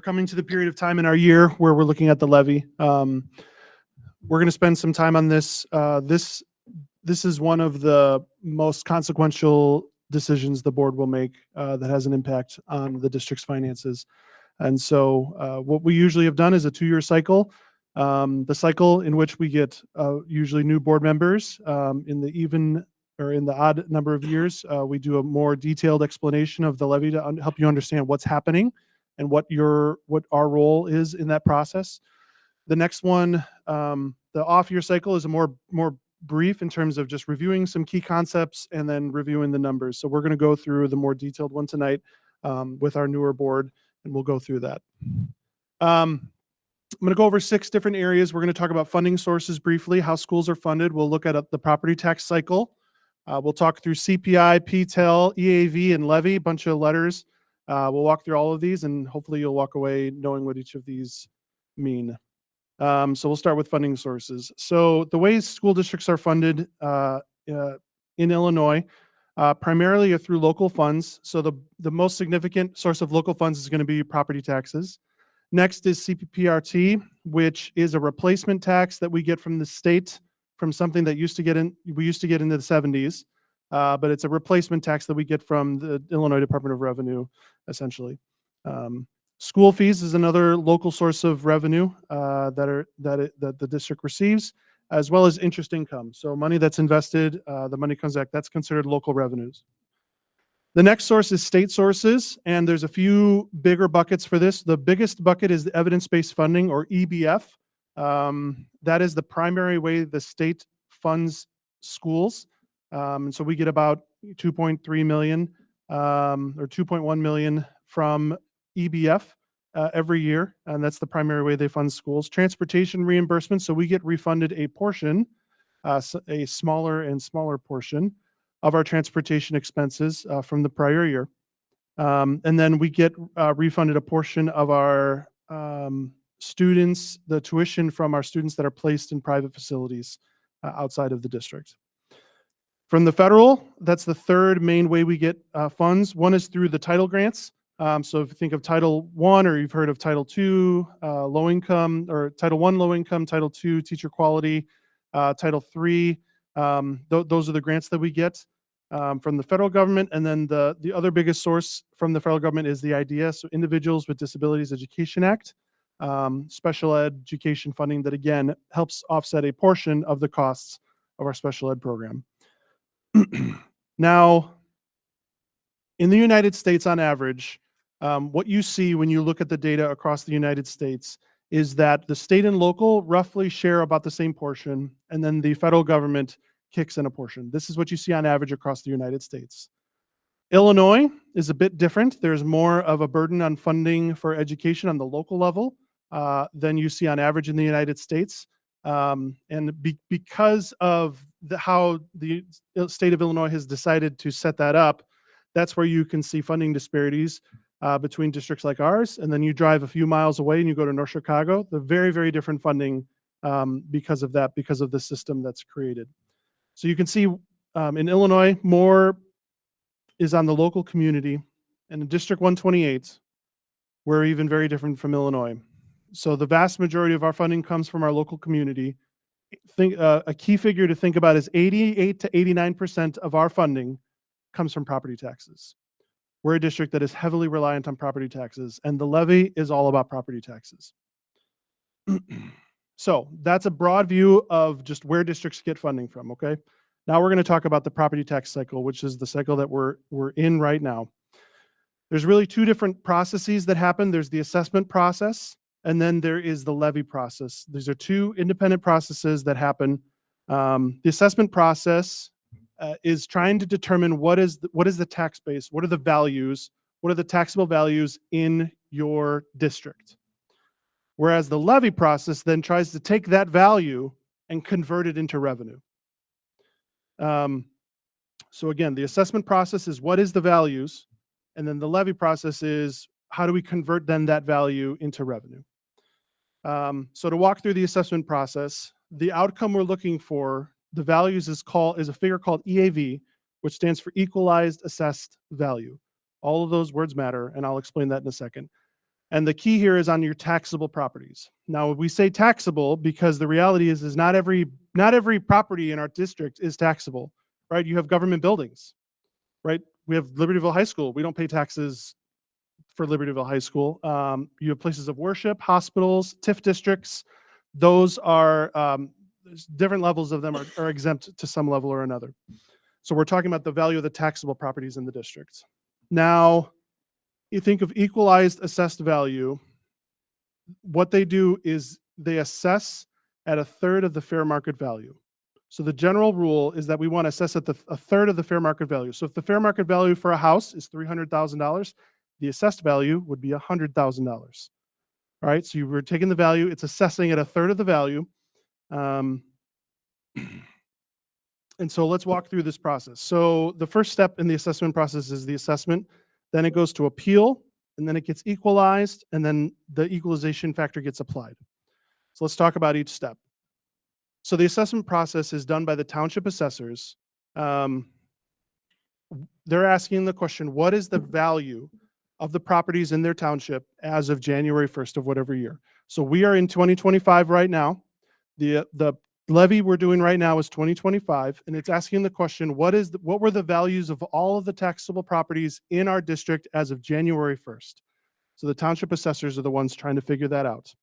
coming to the period of time in our year where we're looking at the levy. We're going to spend some time on this. This is one of the most consequential decisions the board will make that has an impact on the district's finances. And so what we usually have done is a 2-year cycle. The cycle in which we get usually new board members in the even or in the odd number of years, we do a more detailed explanation of the levy to help you understand what's happening and what our role is in that process. The next one, the off-year cycle, is a more brief in terms of just reviewing some key concepts and then reviewing the numbers. So we're going to go through the more detailed one tonight with our newer board, and we'll go through that. I'm going to go over 6 different areas. We're going to talk about funding sources briefly, how schools are funded. We'll look at the property tax cycle. We'll talk through CPI, PTEL, EAV, and levy, a bunch of letters. We'll walk through all of these, and hopefully you'll walk away knowing what each of these mean. So we'll start with funding sources. So the ways school districts are funded in Illinois primarily are through local funds. So the most significant source of local funds is going to be property taxes. Next is CPPRT, which is a replacement tax that we get from the state from something that we used to get into the 70s, but it's a replacement tax that we get from the Illinois Department of Revenue, essentially. School fees is another local source of revenue that the district receives, as well as interest income. So money that's invested, the money comes back, that's considered local revenues. The next source is state sources, and there's a few bigger buckets for this. The biggest bucket is the evidence-based funding, or EBF. That is the primary way the state funds schools. And so we get about 2.3 million or 2.1 million from EBF every year, and that's the primary way they fund schools. Transportation reimbursement, so we get refunded a portion, a smaller and smaller portion of our transportation expenses from the prior year. And then we get refunded a portion of our students, the tuition from our students that are placed in private facilities outside of the district. From the federal, that's the third main way we get funds. One is through the title grants. So if you think of Title I, or you've heard of Title II, low income, or Title I, low income, Title II, teacher quality, Title III, those are the grants that we get from the federal government. And then the other biggest source from the federal government is the IDEA, so Individuals with Disabilities Education Act, special ed education funding that, again, helps offset a portion of the costs of our special ed program. Now, in the United States, on average, what you see when you look at the data across the United States is that the state and local roughly share about the same portion, and then the federal government kicks in a portion. This is what you see on average across the United States. Illinois is a bit different. There's more of a burden on funding for education on the local level than you see on average in the United States. Because of how the state of Illinois has decided to set that up, that's where you can see funding disparities between districts like ours. And then you drive a few miles away and you go to North Chicago, the very, very different funding because of that, because of the system that's created. So you can see in Illinois, more is on the local community, and in District 128, we're even very different from Illinois. So the vast majority of our funding comes from our local community. A key figure to think about is 88 to 89% of our funding comes from property taxes. We're a district that is heavily reliant on property taxes, and the levy is all about property taxes. So that's a broad view of just where districts get funding from, okay? Now we're going to talk about the property tax cycle, which is the cycle that we're in right now. There's really 2 different processes that happen. There's the assessment process, and then there is the levy process. These are two independent processes that happen. The assessment process is trying to determine what is the tax base, what are the values, what are the taxable values in your district. Whereas the levy process then tries to take that value and convert it into revenue. So again, the assessment process is what is the values, and then the levy process is how do we convert then that value into revenue. So to walk through the assessment process, the outcome we're looking for, the values is a figure called EAV, which stands for equalized assessed value. All of those words matter, and I'll explain that in a second. And the key here is on your taxable properties. Now, we say taxable because the reality is not every property in our district is taxable, right? You have government buildings, right? We have Libertyville High School. We don't pay taxes for Libertyville High School. You have places of worship, hospitals, TIF districts. Those are different levels of them are exempt to some level or another. So we're talking about the value of the taxable properties in the district. Now, you think of equalized assessed value. What they do is they assess at a third of the fair market value. So the general rule is that we want to assess at a third of the fair market value. So if the fair market value for a house is $300,000, the assessed value would be $100,000. All right, so you were taking the value, it's assessing at a third of the value. And so let's walk through this process. So the first step in the assessment process is the assessment. Then it goes to appeal, and then it gets equalized, and then the equalization factor gets applied. So let's talk about each step. So the assessment process is done by the township assessors. They're asking the question, what is the value of the properties in their township as of January 1st of whatever year? So we are in 2025 right now. The levy we're doing right now is 2025, and it's asking the question, what were the values of all of the taxable properties in our district as of January 1st? So the township assessors are the ones trying to figure that out.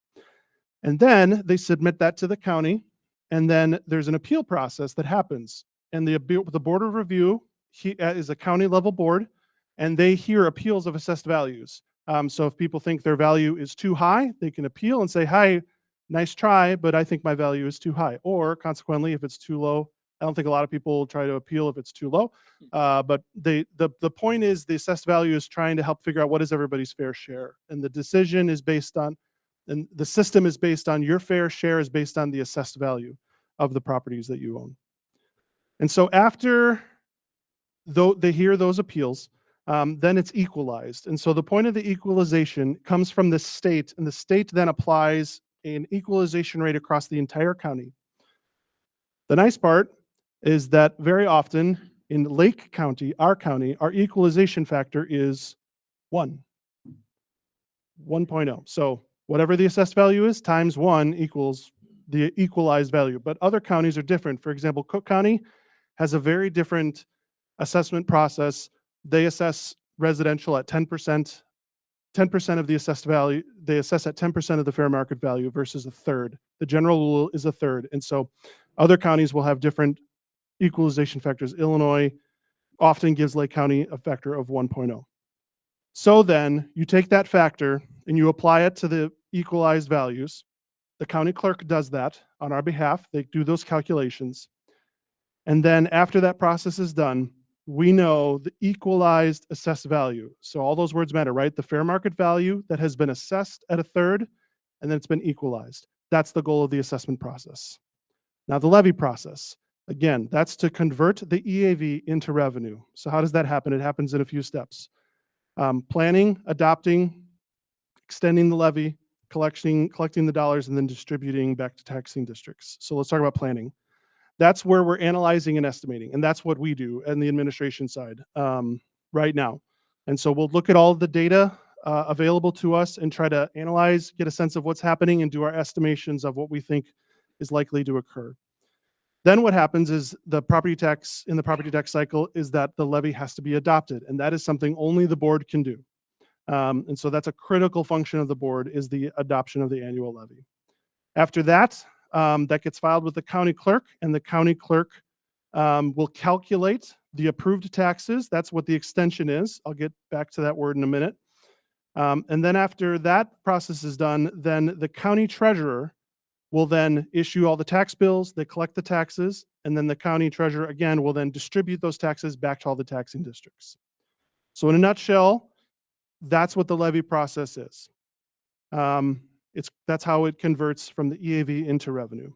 And then they submit that to the county, and then there's an appeal process that happens. And the Board of Review is a county level board, and they hear appeals of assessed values. So if people think their value is too high, they can appeal and say, hi, nice try, but I think my value is too high. Or consequently, if it's too low, I don't think a lot of people try to appeal if it's too low. But the point is the assessed value is trying to help figure out what is everybody's fair share. And the decision is based on, and the system is based on your fair share is based on the assessed value of the properties that you own. And so after they hear those appeals, then it's equalized. And so the point of the equalization comes from the state, and the state then applies an equalization rate across the entire county. The nice part is that very often in Lake County, our equalization factor is 1.0. So whatever the assessed value is times 1 equals the equalized value. But other counties are different. For example, Cook County has a very different assessment process. They assess residential at 10%. 10% of the assessed value, they assess at 10% of the fair market value versus a third. The general rule is a third. And so other counties will have different equalization factors. Illinois often gives Lake County a factor of 1.0. So then you take that factor and you apply it to the equalized values. The county clerk does that on our behalf. They do those calculations. And then after that process is done, we know the equalized assessed value. So all those words matter, right? The fair market value that has been assessed at a third, and then it's been equalized. That's the goal of the assessment process. Now the levy process, again, that's to convert the EAV into revenue. So how does that happen? It happens in a few steps. Planning, adopting, extending the levy, collecting the dollars, and then distributing back to taxing districts. So let's talk about planning. That's where we're analyzing and estimating, and that's what we do on the administration side right now. And so we'll look at all of the data available to us and try to analyze, get a sense of what's happening, and do our estimations of what we think is likely to occur. Then what happens is in the property tax cycle is that the levy has to be adopted, and that is something only the board can do. And so that's a critical function of the board, is the adoption of the annual levy. After that, that gets filed with the county clerk, and the county clerk will calculate the approved taxes. That's what the extension is. I'll get back to that word in a minute. And then after that process is done, then the county treasurer will then issue all the tax bills, they collect the taxes, and then the county treasurer again will then distribute those taxes back to all the taxing districts. So in a nutshell, that's what the levy process is. That's how it converts from the EAV into revenue.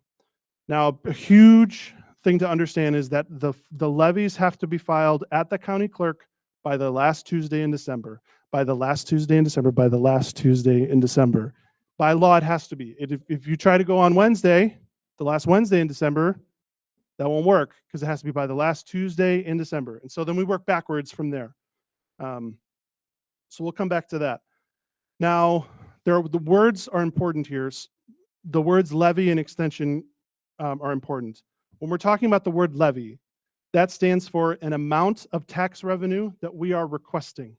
Now, a huge thing to understand is that the levies have to be filed at the county clerk by the last Tuesday in December, by the last Tuesday in December, by the last Tuesday in December. By law, it has to be. If you try to go on Wednesday, the last Wednesday in December, that won't work because it has to be by the last Tuesday in December. And so then we work backwards from there. So we'll come back to that. Now, the words are important here. The words levy and extension are important. When we're talking about the word levy, that stands for an amount of tax revenue that we are requesting.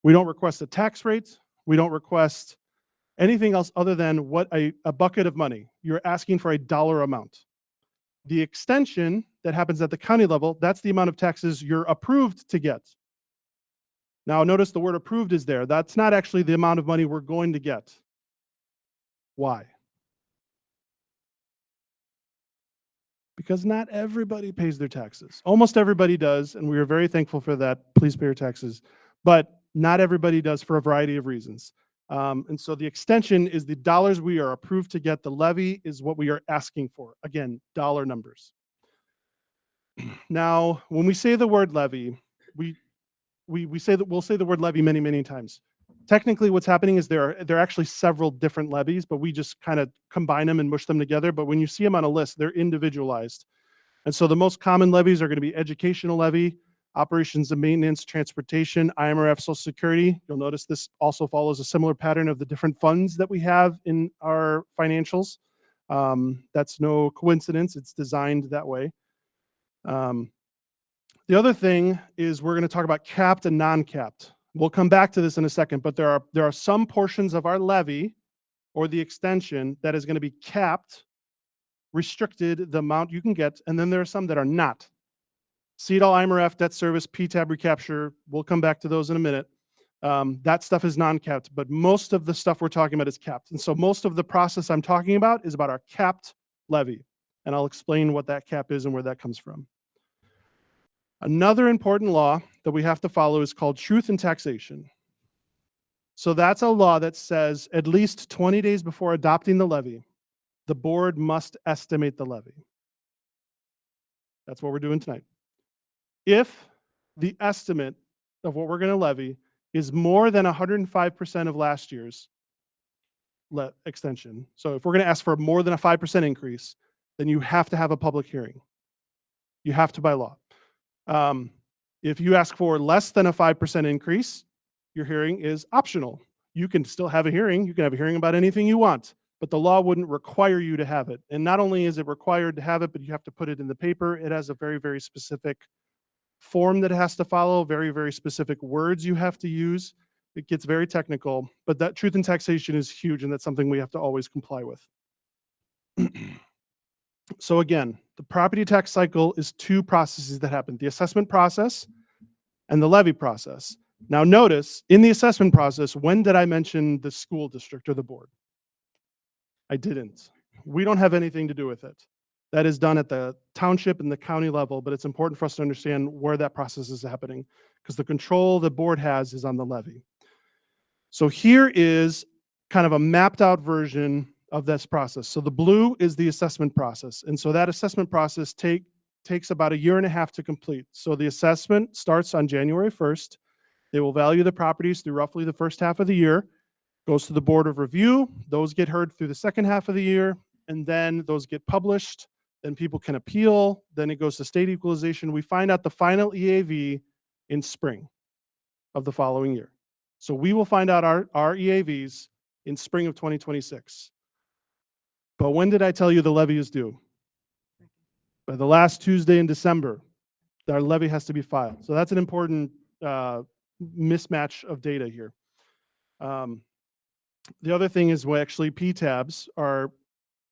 We don't request a tax rate. We don't request anything else other than what a bucket of money. You're asking for a dollar amount. The extension that happens at the county level, that's the amount of taxes you're approved to get. Now, notice the word approved is there. That's not actually the amount of money we're going to get. Why? Because not everybody pays their taxes. Almost everybody does, and we are very thankful for that. Please pay your taxes. But not everybody does for a variety of reasons. And so the extension is the dollars we are approved to get. The levy is what we are asking for. Again, dollar numbers. Now, when we say the word levy, we'll say the word levy many, many times. Technically, what's happening is there are actually several different levies, but we just kind of combine them and mush them together. But when you see them on a list, they're individualized. And so the most common levies are going to be educational levy, operations and maintenance, transportation, IMRF, Social Security. You'll notice this also follows a similar pattern of the different funds that we have in our financials. That's no coincidence. It's designed that way. The other thing is we're going to talk about capped and non-capped. We'll come back to this in a second, but there are some portions of our levy or the extension that is going to be capped, restricted the amount you can get, and then there are some that are not. CEDAL, IMRF, debt service, PTAB recapture, we'll come back to those in a minute. That stuff is non-capped, but most of the stuff we're talking about is capped. And so most of the process I'm talking about is about our capped levy. And I'll explain what that cap is and where that comes from. Another important law that we have to follow is called truth in taxation. So that's a law that says at least 20 days before adopting the levy, the board must estimate the levy. That's what we're doing tonight. If the estimate of what we're going to levy is more than 105% of last year's extension, so if we're going to ask for more than a 5% increase, then you have to have a public hearing. You have to by law. If you ask for less than a 5% increase, your hearing is optional. You can still have a hearing. You can have a hearing about anything you want, but the law wouldn't require you to have it. And not only is it required to have it, but you have to put it in the paper. It has a very, very specific form that it has to follow, very, very specific words you have to use. It gets very technical, but that truth in taxation is huge, and that's something we have to always comply with. So again, the property tax cycle is two processes that happen, the assessment process and the levy process. Now notice, in the assessment process, when did I mention the school district or the board? I didn't. We don't have anything to do with it. That is done at the township and the county level, but it's important for us to understand where that process is happening because the control the board has is on the levy. So here is kind of a mapped out version of this process. So the blue is the assessment process. And so that assessment process takes about 1.5 years to complete. So the assessment starts on January 1st. They will value the properties through roughly the first half of the year, goes to the board of review. Those get heard through the second half of the year, and then those get published. Then people can appeal. Then it goes to state equalization. We find out the final EAV in spring of the following year. So we will find out our EAVs in spring of 2026. But when did I tell you the levy is due? By the last Tuesday in December, our levy has to be filed. So that's an important mismatch of data here. The other thing is actually PTABs are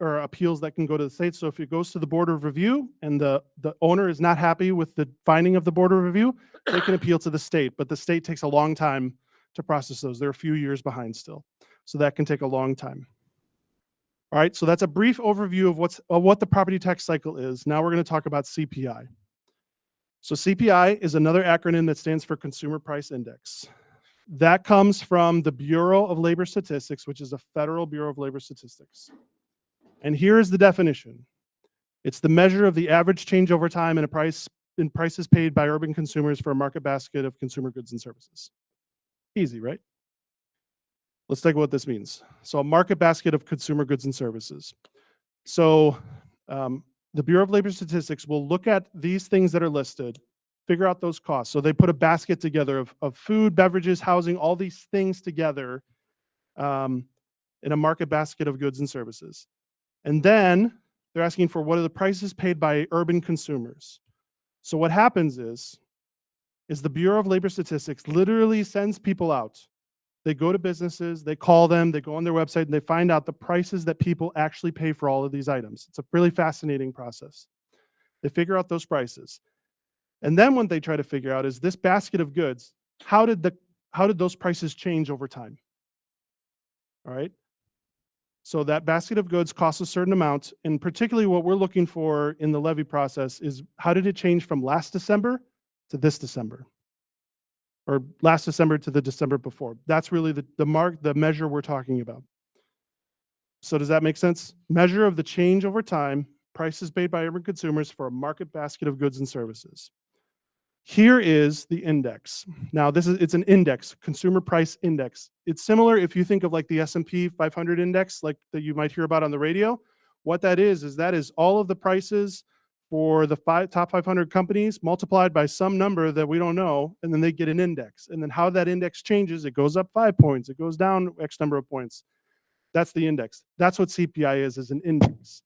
appeals that can go to the state. So if it goes to the board of review and the owner is not happy with the finding of the board of review, they can appeal to the state. But the state takes a long time to process those. They're a few years behind still. So that can take a long time. All right, so that's a brief overview of what the property tax cycle is. Now we're going to talk about CPI. So CPI is another acronym that stands for Consumer Price Index. That comes from the Bureau of Labor Statistics, which is a federal Bureau of Labor Statistics. And here is the definition. It's the measure of the average change over time in prices paid by urban consumers for a market basket of consumer goods and services. Easy, right? Let's take what this means. So a market basket of consumer goods and services. So the Bureau of Labor Statistics will look at these things that are listed, figure out those costs. So they put a basket together of food, beverages, housing, all these things together in a market basket of goods and services. And then they're asking for what are the prices paid by urban consumers. So what happens is the Bureau of Labor Statistics literally sends people out. They go to businesses, they call them, they go on their website, and they find out the prices that people actually pay for all of these items. It's a really fascinating process. They figure out those prices. And then what they try to figure out is this basket of goods, how did those prices change over time? All right? So that basket of goods costs a certain amount, and particularly what we're looking for in the levy process is how did it change from last December to this December? Or last December to the December before. That's really the measure we're talking about. So does that make sense? Measure of the change over time, prices paid by urban consumers for a market basket of goods and services. Here is the index. Now it's an index, consumer price index. It's similar if you think of like the S&P 500 index, like that you might hear about on the radio. What that is all of the prices for the top 500 companies multiplied by some number that we don't know, and then they get an index. And then how that index changes, it goes up 5 points, it goes down X number of points. That's the index. That's what CPI is an index.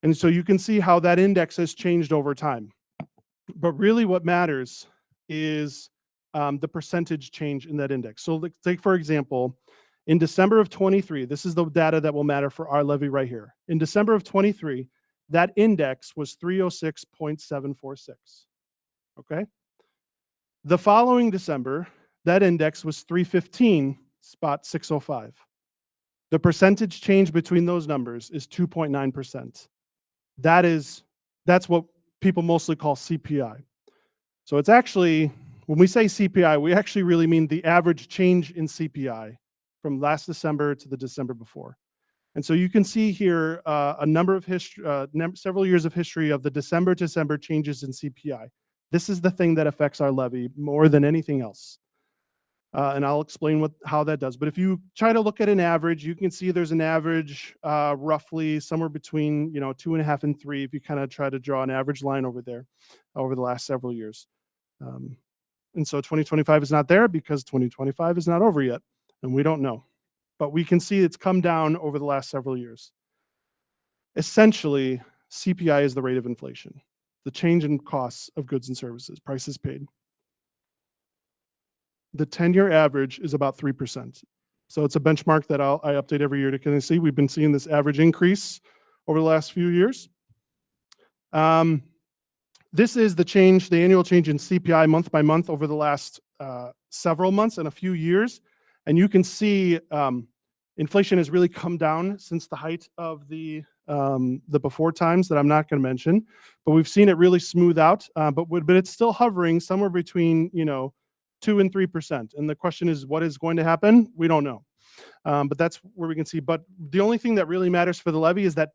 And so you can see how that index has changed over time. But really what matters is the percentage change in that index. So let's take, for example, in December of 23, this is the data that will matter for our levy right here. In December of 23, that index was 306.746, okay? The following December, that index was 315.605. The percentage change between those numbers is 2.9%. That's what people mostly call CPI. So it's actually, when we say CPI, we actually really mean the average change in CPI from last December to the December before. And so you can see here a number of several years of history of the December to December changes in CPI. This is the thing that affects our levy more than anything else. And I'll explain how that does. But if you try to look at an average, you can see there's an average roughly somewhere between 2.5 and 3 if you kind of try to draw an average line over there over the last several years. And so 2025 is not there because 2025 is not over yet, and we don't know. But we can see it's come down over the last several years. Essentially, CPI is the rate of inflation, the change in costs of goods and services, prices paid. The 10-year average is about 3%. So it's a benchmark that I update every year to kind of see. We've been seeing this average increase over the last few years. This is the annual change in CPI month by month over the last several months and a few years. And you can see inflation has really come down since the height of the before times that I'm not going to mention. But we've seen it really smooth out. But it's still hovering somewhere between 2 and 3%. And the question is, what is going to happen? We don't know. But that's where we can see. But the only thing that really matters for the levy is that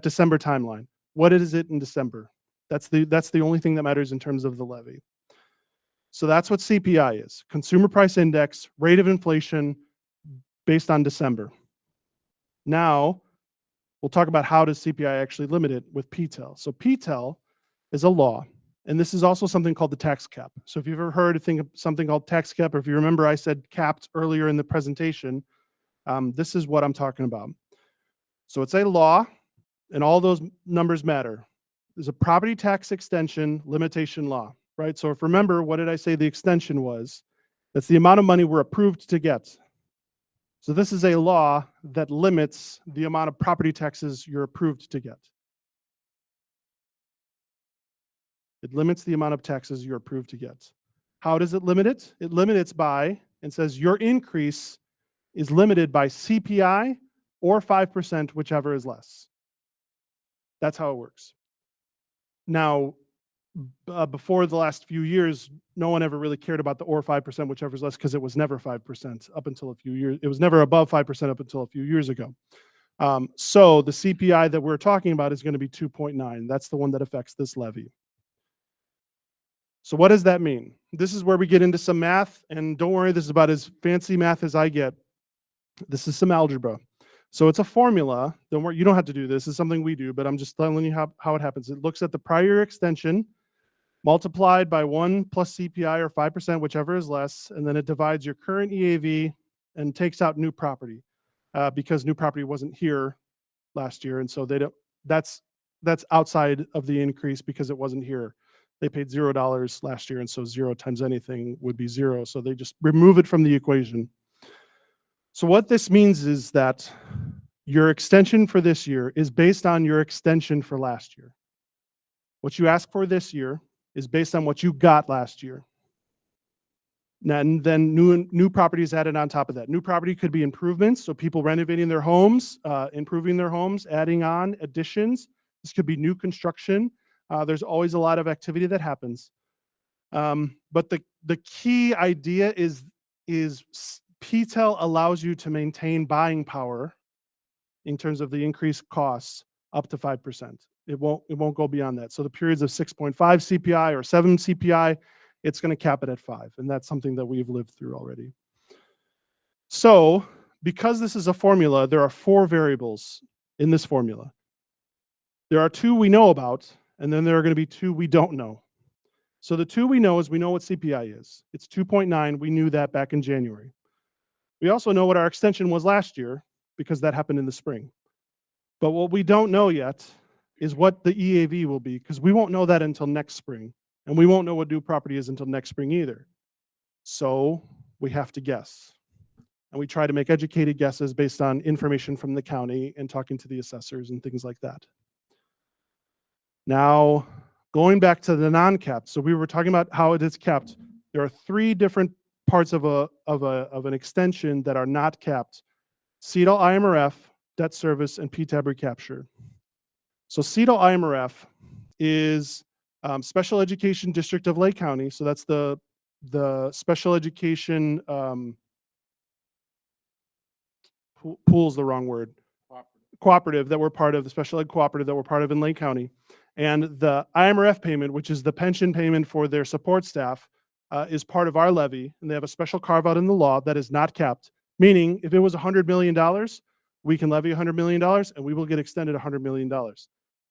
December timeline. What is it in December? That's the only thing that matters in terms of the levy. So that's what CPI is. Consumer Price Index, rate of inflation based on December. Now, we'll talk about how does CPI actually limit it with PTEL. So PTEL is a law. And this is also something called the tax cap. So if you've ever heard of something called tax cap, or if you remember I said capped earlier in the presentation, this is what I'm talking about. So it's a law, and all those numbers matter. There's a property tax extension limitation law, right? So if remember, what did I say the extension was? That's the amount of money we're approved to get. So this is a law that limits the amount of property taxes you're approved to get. It limits the amount of taxes you're approved to get. How does it limit it? It limits by and says your increase is limited by CPI or 5%, whichever is less. That's how it works. Now, before the last few years, no one ever really cared about the or 5%, whichever is less, because it was never 5% up until a few years. It was never above 5% up until a few years ago. So the CPI that we're talking about is going to be 2.9. That's the one that affects this levy. So what does that mean? This is where we get into some math, and don't worry, this is about as fancy math as I get. This is some algebra. So it's a formula. Don't worry, you don't have to do this. It's something we do, but I'm just telling you how it happens. It looks at the prior year extension multiplied by 1 plus CPI or 5%, whichever is less, and then it divides your current EAV and takes out new property because new property wasn't here last year, and so they don't. That's outside of the increase because it wasn't here. They paid $0 last year, and so 0 times anything would be 0. So they just remove it from the equation. So what this means is that your extension for this year is based on your extension for last year. What you ask for this year is based on what you got last year. And then new properties added on top of that. New property could be improvements, so people renovating their homes, improving their homes, adding on additions. This could be new construction. There's always a lot of activity that happens. But the key idea is PTEL allows you to maintain buying power in terms of the increased costs up to 5%. It won't go beyond that. So the periods of 6.5 CPI or 7 CPI, it's going to cap it at 5. And that's something that we've lived through already. So because this is a formula, there are 4 variables in this formula. There are 2 we know about, and then there are going to be 2 we don't know. So the 2 we know is we know what CPI is. It's 2.9. We knew that back in January. We also know what our extension was last year because that happened in the spring. But what we don't know yet is what the EAV will be, because we won't know that until next spring. And we won't know what new property is until next spring either. So we have to guess. And we try to make educated guesses based on information from the county and talking to the assessors and things like that. Now, going back to the non-capped, so we were talking about how it is capped. There are 3 different parts of an extension that are not capped: CEDAL IMRF, debt service, and PTAB recapture. So CEDAL IMRF is Special Education District of Lake County. So that's the special education pool's the wrong word. Cooperative that we're part of, the special ed cooperative that we're part of in Lake County. And the IMRF payment, which is the pension payment for their support staff, is part of our levy. And they have a special carve out in the law that is not capped. Meaning, if it was $100 million, we can levy $100 million and we will get extended $100 million.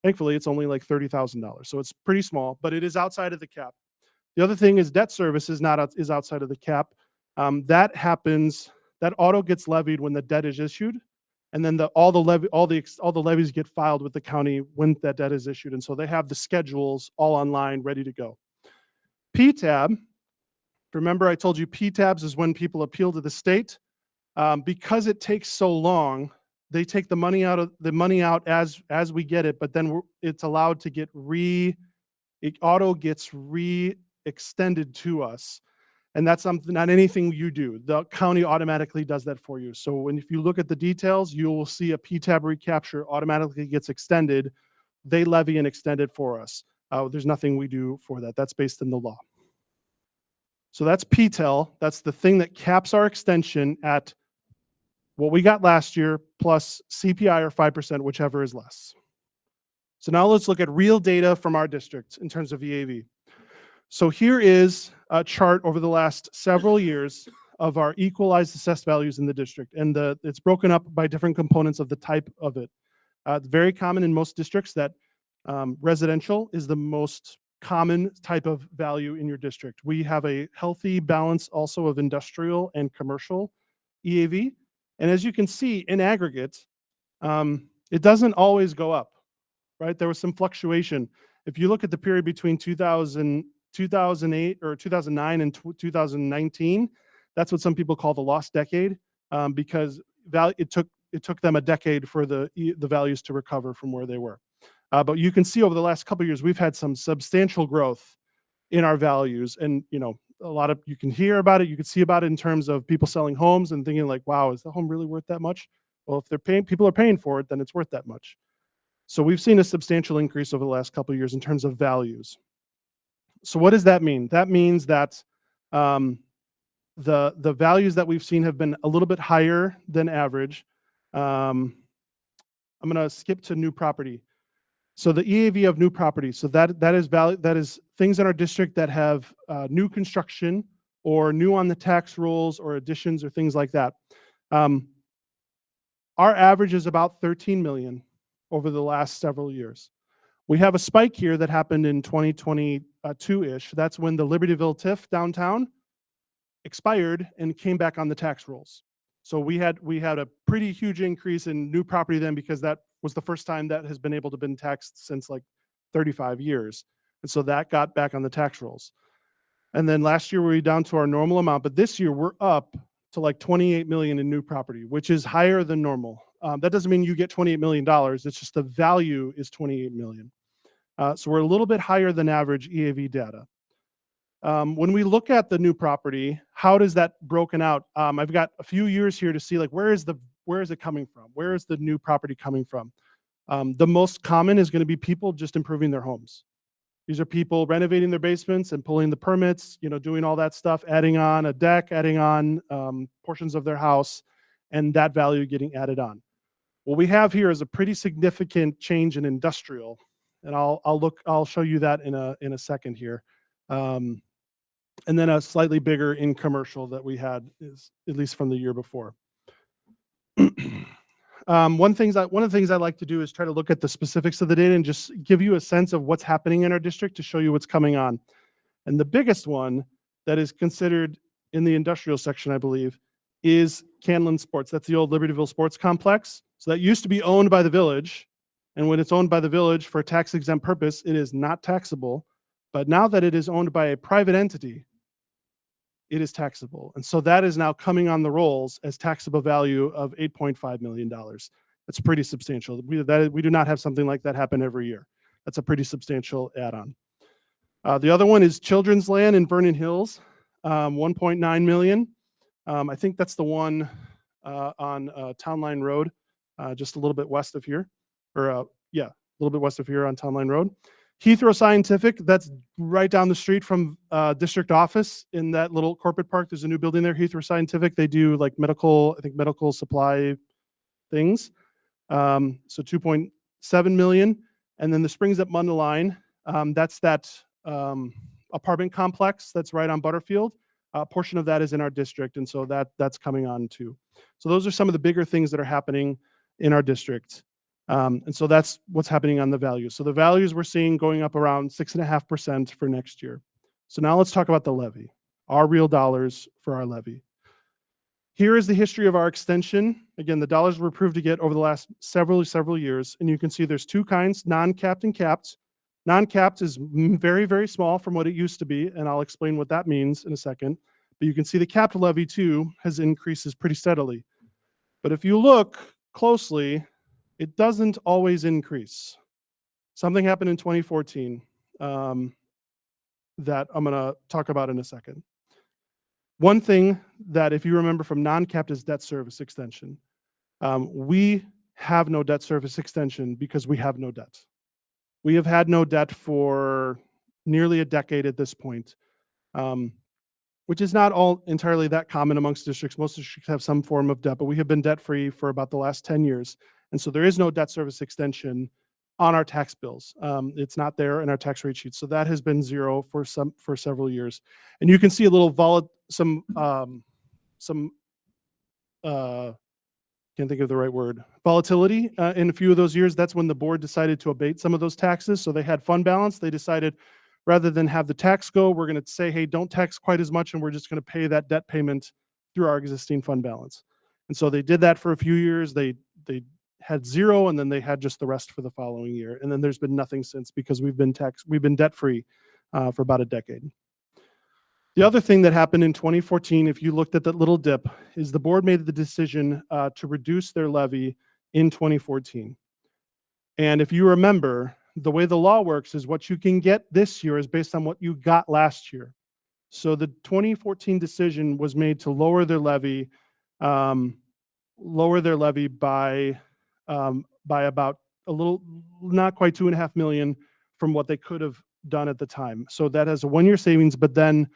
Thankfully, it's only like $30,000. So it's pretty small, but it is outside of the cap. The other thing is debt service is outside of the cap. That auto gets levied when the debt is issued. And then all the levies get filed with the county when that debt is issued. And so they have the schedules all online ready to go. PTAB, remember I told you PTABs is when people appeal to the state. Because it takes so long, they take the money out as we get it, but then it's allowed to get auto gets re-extended to us. And that's something, not anything you do. The county automatically does that for you. So if you look at the details, you will see a PTAB recapture automatically gets extended. They levy and extend it for us. There's nothing we do for that. That's based in the law. So that's PTEL. That's the thing that caps our extension at what we got last year plus CPI or 5%, whichever is less. So now let's look at real data from our district in terms of EAV. So here is a chart over the last several years of our equalized assessed values in the district. And it's broken up by different components of the type of it. It's very common in most districts that residential is the most common type of value in your district. We have a healthy balance also of industrial and commercial EAV. And as you can see, in aggregate, it doesn't always go up, right? There was some fluctuation. If you look at the period between 2008 or 2009 and 2019, that's what some people call the lost decade, because it took them a decade for the values to recover from where they were. But you can see over the last couple of years, we've had some substantial growth in our values. And a lot of, you can hear about it, you can see about it in terms of people selling homes and thinking like, wow, is the home really worth that much? Well, if people are paying for it, then it's worth that much. So we've seen a substantial increase over the last couple of years in terms of values. So what does that mean? That means that the values that we've seen have been a little bit higher than average. I'm going to skip to new property. So the EAV of new property, so that is things in our district that have new construction or new on the tax rolls or additions or things like that. Our average is about 13 million over the last several years. We have a spike here that happened in 2022-ish. That's when the Libertyville TIF downtown expired and came back on the tax rolls. So we had a pretty huge increase in new property then, because that was the first time that has been able to been taxed since like 35 years. And so that got back on the tax rolls. And then last year we were down to our normal amount, but this year we're up to like 28 million in new property, which is higher than normal. That doesn't mean you get $28 million. It's just the value is 28 million. So we're a little bit higher than average EAV data. When we look at the new property, how does that broken out? I've got a few years here to see like where is it coming from? Where is the new property coming from? The most common is going to be people just improving their homes. These are people renovating their basements and pulling the permits, doing all that stuff, adding on a deck, adding on portions of their house, and that value getting added on. What we have here is a pretty significant change in industrial, and I'll show you that in a second here. And then a slightly bigger in commercial that we had, is at least from the year before. One of the things I like to do is try to look at the specifics of the data and just give you a sense of what's happening in our district to show you what's coming on. And the biggest one that is considered in the industrial section, I believe, is Canlan Sports. That's the old Libertyville Sports Complex. So that used to be owned by the village. And when it's owned by the village for a tax exempt purpose, it is not taxable. But now that it is owned by a private entity, it is taxable. And so that is now coming on the rolls as taxable value of $8.5 million. That's pretty substantial. We do not have something like that happen every year. That's a pretty substantial add-on. The other one is Children's Land in Vernon Hills, 1.9 million. I think that's the one on Town Line Road, just a little bit west of here, or a little bit west of here on Town Line Road. Heathrow Scientific, that's right down the street from district office in that little corporate park. There's a new building there, Heathrow Scientific. They do like medical supply things. So 2.7 million. And then the Springs at Mundelein, that's that apartment complex that's right on Butterfield. A portion of that is in our district, and so that's coming on too. So those are some of the bigger things that are happening in our district. And so that's what's happening on the values. So the values we're seeing going up around 6.5% for next year. So now let's talk about the levy, our real dollars for our levy. Here is the history of our extension. Again, the dollars were approved to get over the last several years. And you can see there's two kinds, non-capped and capped. Non-capped is very, very small from what it used to be. And I'll explain what that means in a second. But you can see the capped levy too increases pretty steadily. But if you look closely, it doesn't always increase. Something happened in 2014 that I'm going to talk about in a second. One thing that, if you remember from non-capped, is debt service extension. We have no debt service extension because we have no debt. We have had no debt for nearly a decade at this point, which is not all entirely that common amongst districts. Most districts have some form of debt, but we have been debt-free for about the last 10 years. And so there is no debt service extension on our tax bills. It's not there in our tax rate sheet. So that has been zero for several years. And you can see a little can't think of the right word, volatility in a few of those years. That's when the board decided to abate some of those taxes. So they had fund balance. They decided, rather than have the tax go, we're going to say, hey, don't tax quite as much, and we're just going to pay that debt payment through our existing fund balance. And so they did that for a few years. They had zero, and then they had just the rest for the following year. And then there's been nothing since, because we've been debt-free for about a decade. The other thing that happened in 2014, if you looked at that little dip, is the board made the decision to reduce their levy in 2014. And if you remember, the way the law works is what you can get this year is based on what you got last year. So the 2014 decision was made to lower their levy, by about a little, not quite 2.5 million from what they could have done at the time. So that has a 1-year savings, but then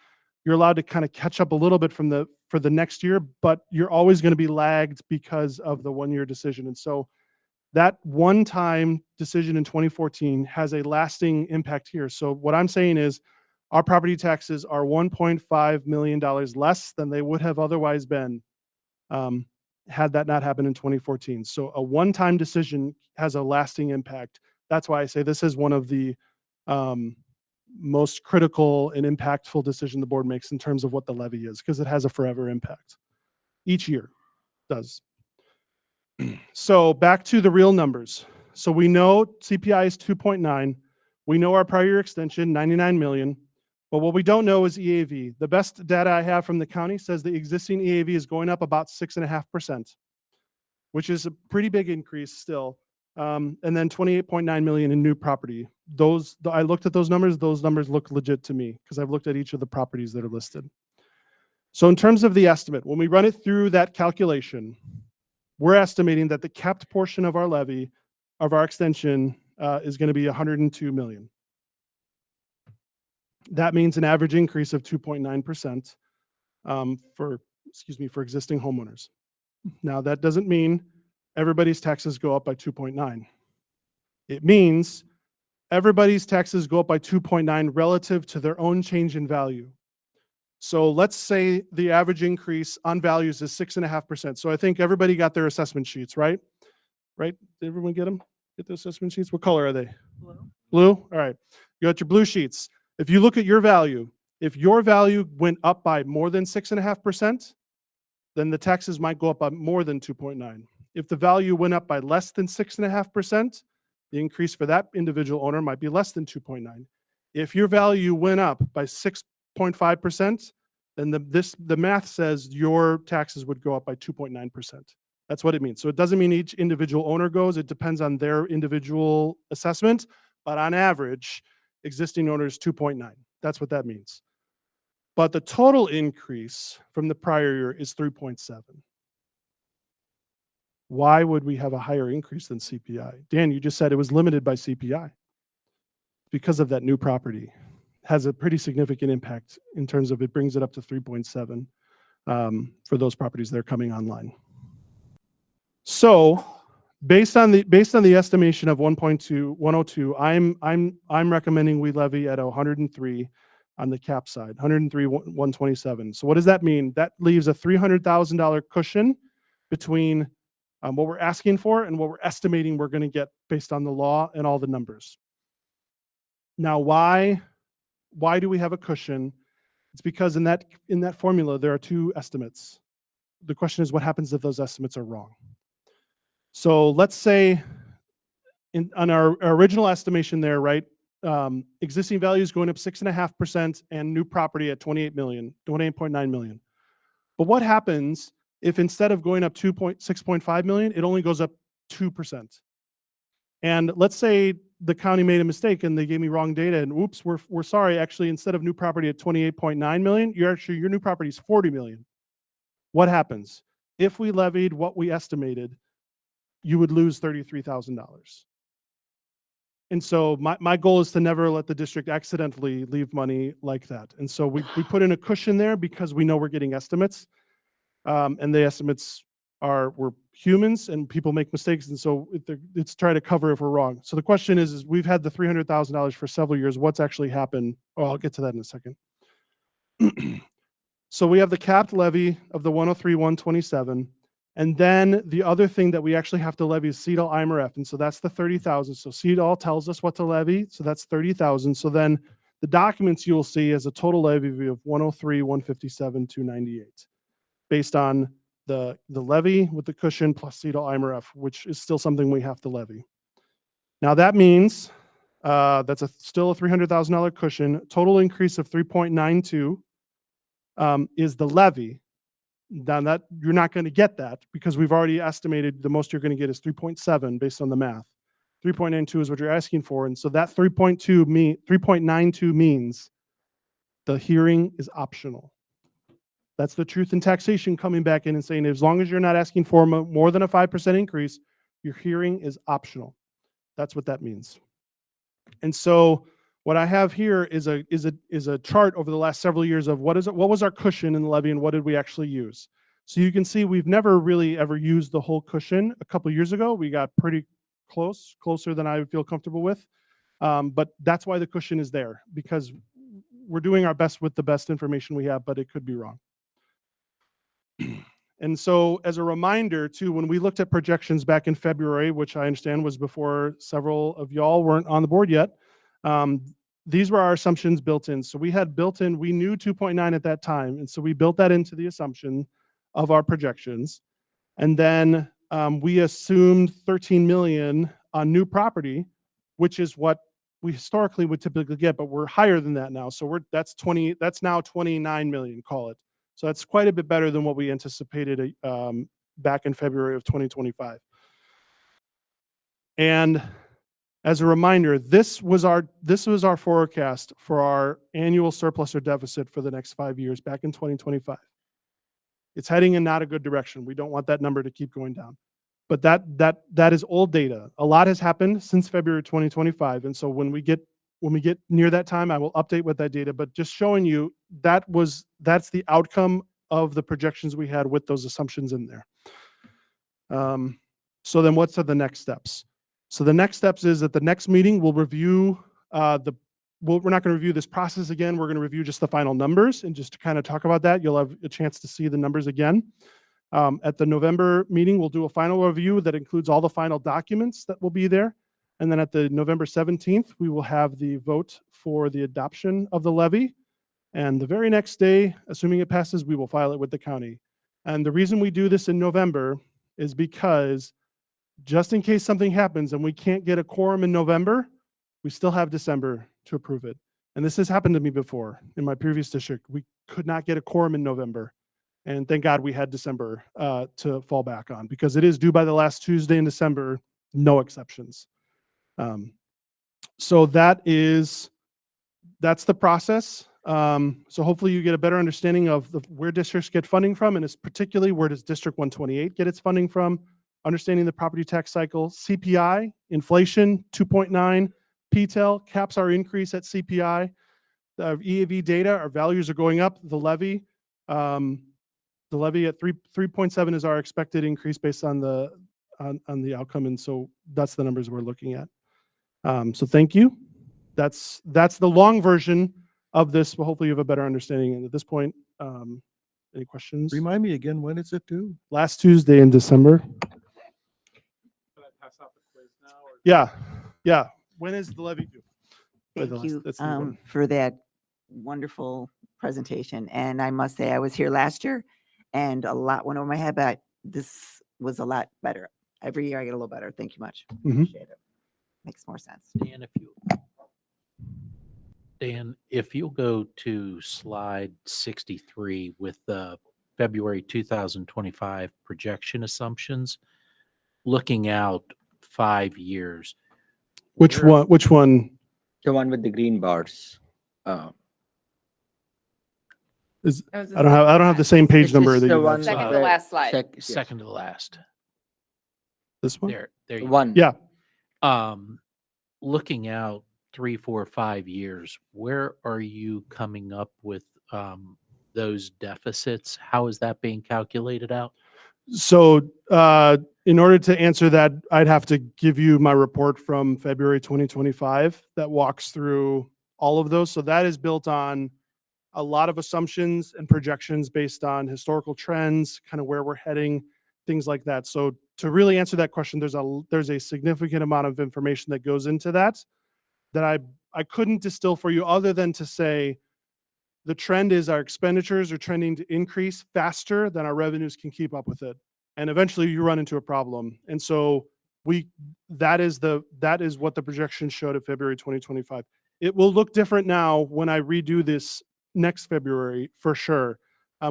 you're allowed to kind of catch up a little bit for the next year, but you're always going to be lagged because of the 1-year decision. And so that one-time decision in 2014 has a lasting impact here. So what I'm saying is our property taxes are $1.5 million less than they would have otherwise been had that not happened in 2014. So a one-time decision has a lasting impact. That's why I say this is one of the most critical and impactful decision the board makes in terms of what the levy is, because it has a forever impact. Each year does. So back to the real numbers. So we know CPI is 2.9. We know our prior year extension, 99 million. But what we don't know is EAV. The best data I have from the county says the existing EAV is going up about 6.5%, which is a pretty big increase still. And then 28.9 million in new property. I looked at those numbers look legit to me because I've looked at each of the properties that are listed. So in terms of the estimate, when we run it through that calculation, we're estimating that the capped portion of our levy, of our extension, is going to be 102 million. That means an average increase of 2.9% for existing homeowners. Now, that doesn't mean everybody's taxes go up by 2.9. It means everybody's taxes go up by 2.9 relative to their own change in value. So let's say the average increase on values is 6.5%. So I think everybody got their assessment sheets, right? Right? Did everyone get them? Get the assessment sheets? What color are they? Blue. Blue? All right. You got your blue sheets. If you look at your value, if your value went up by more than 6.5%, then the taxes might go up by more than 2.9. If the value went up by less than 6.5%, the increase for that individual owner might be less than 2.9. If your value went up by 6.5%, then the math says your taxes would go up by 2.9%. That's what it means. So it doesn't mean each individual owner goes. It depends on their individual assessment. But on average, existing owners 2.9. That's what that means. But the total increase from the prior year is 3.7. Why would we have a higher increase than CPI? Dan, you just said it was limited by CPI. Because of that new property. Has a pretty significant impact in terms of it brings it up to 3.7 for those properties that are coming online. So based on the estimation of 102, I'm recommending we levy at 103 on the cap side, 103, 127. So what does that mean? That leaves a $300,000 cushion between what we're asking for and what we're estimating we're going to get based on the law and all the numbers. Now, why do we have a cushion? It's because in that formula, there are two estimates. The question is, what happens if those estimates are wrong? So let's say on our original estimation there, right, existing values going up 6.5% and new property at 28.9 million. But what happens if instead of going up 6.5 million, it only goes up 2%? And let's say the county made a mistake and they gave me wrong data and oops, we're sorry, actually, instead of new property at 28.9 million, your new property is 40 million. What happens? If we levied what we estimated, you would lose $33,000. And so my goal is to never let the district accidentally leave money like that. And so we put in a cushion there because we know we're getting estimates. And the estimates we're humans and people make mistakes. And so it's trying to cover if we're wrong. So the question is we've had the $300,000 for several years. What's actually happened? Oh, I'll get to that in a second. So we have the capped levy of the 103, 127. And then the other thing that we actually have to levy is CEDAL, IMRF. And so that's the 30,000. So CEDAL tells us what to levy. So that's 30,000. So then the documents you will see is a total levy of 103, 157, 298 based on the levy with the cushion plus CEDAL, IMRF, which is still something we have to levy. Now that means that's still a $300,000 cushion. Total increase of 3.92 is the levy. Now that you're not going to get that because we've already estimated the most you're going to get is 3.7 based on the math. 3.92 is what you're asking for. And so that 3.92 means The hearing is optional. That's the truth in taxation coming back in and saying, as long as you're not asking for more than a 5% increase, your hearing is optional. That's what that means. And so what I have here is a chart over the last several years of what was our cushion in the levy and what did we actually use. So you can see we've never really ever used the whole cushion. A couple of years ago, we got pretty closer than I would feel comfortable with. But that's why the cushion is there, because we're doing our best with the best information we have, but it could be wrong. And so as a reminder too, when we looked at projections back in February, which I understand was before several of y'all weren't on the board yet, these were our assumptions built in. So we had built in, we knew 2.9 at that time. And so we built that into the assumption of our projections. And then we assumed 13 million on new property, which is what we historically would typically get, but we're higher than that now. So that's now 29 million, call it. So that's quite a bit better than what we anticipated back in February of 2025. And as a reminder, this was our forecast for our annual surplus or deficit for the next 5 years back in 2025. It's heading in not a good direction. We don't want that number to keep going down. But that is old data. A lot has happened since February 2025. And so when we get near that time, I will update with that data, but just showing you that's the outcome of the projections we had with those assumptions in there. So then what's the next steps? So the next steps is at the next meeting, we'll review we're not going to review this process again. We're going to review just the final numbers, and just to kind of talk about that, you'll have a chance to see the numbers again. At the November meeting, we'll do a final review that includes all the final documents that will be there. And then at the November 17th, we will have the vote for the adoption of the levy. And the very next day, assuming it passes, we will file it with the county. And the reason we do this in November is because just in case something happens and we can't get a quorum in November, we still have December to approve it. And this has happened to me before in my previous district. We could not get a quorum in November. And thank God we had December to fall back on, because it is due by the last Tuesday in December, no exceptions. So that's the process. So hopefully you get a better understanding of where districts get funding from, and it's particularly where does District 128 get its funding from, understanding the property tax cycle, CPI, inflation, 2.9, PTEL, caps our increase at CPI, the EAV data, our values are going up, the levy at 3.7 is our expected increase based on the outcome, and so that's the numbers we're looking at. So thank you. That's the long version of this, but hopefully you have a better understanding. And at this point, any questions? Remind me again, when is it due? Last Tuesday in December. Can I pass out the quiz now? Yeah. When is the levy due? Thank you That's the one. for that wonderful presentation. And I must say, I was here last year and a lot went over my head, but this was a lot better. Every year I get a little better. Thank you much. Mhm. Appreciate it. Makes more sense. Dan, if you'll go to slide 63 with the February 2025 projection assumptions, looking out 5 years. Which one? The one with the green bars. Is I don't have the same page This number is that the you one have. Second to where- last slide. Second to the last. This one? There you go. One. Yeah. Looking out 3, 4, 5 years, where are you coming up with those deficits? How is that being calculated out? So in order to answer that, I'd have to give you my report from February 2025 that walks through all of those. So that is built on a lot of assumptions and projections based on historical trends, kind of where we're heading, things like that. So to really answer that question, there's a significant amount of information that goes into that I couldn't distill for you, other than to say the trend is our expenditures are trending to increase faster than our revenues can keep up with it. And eventually you run into a problem. And so that is what the projections showed at February 2025. It will look different now when I redo this next February, for sure.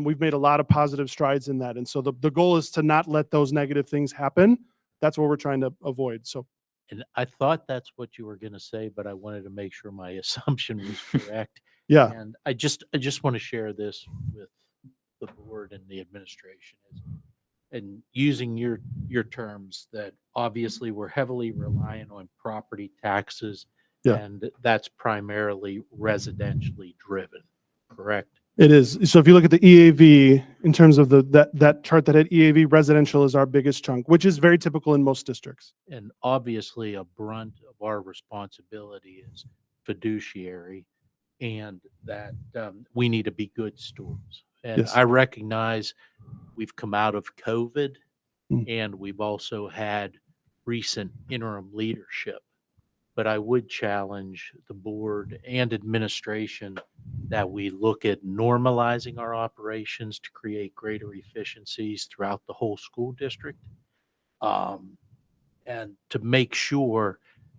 We've made a lot of positive strides in that. And so the goal is to not let those negative things happen. That's what we're trying to avoid. So. And I thought that's what you were going to say, but I wanted to make sure my assumption was correct. Yeah. And I just want to share this with the board and the administration. And using your terms, that obviously we're heavily reliant on property taxes, Yeah. and that's primarily residentially driven, correct? It is. So if you look at the EAV in terms of that chart that had EAV, residential is our biggest chunk, which is very typical in most districts. And obviously a brunt of our responsibility is fiduciary, and that we need to be good stewards. And Yes. I recognize we've come out of COVID, Mm. and we've also had recent interim leadership. But I would challenge the board and administration that we look at normalizing our operations to create greater efficiencies throughout the whole school district. And to make sure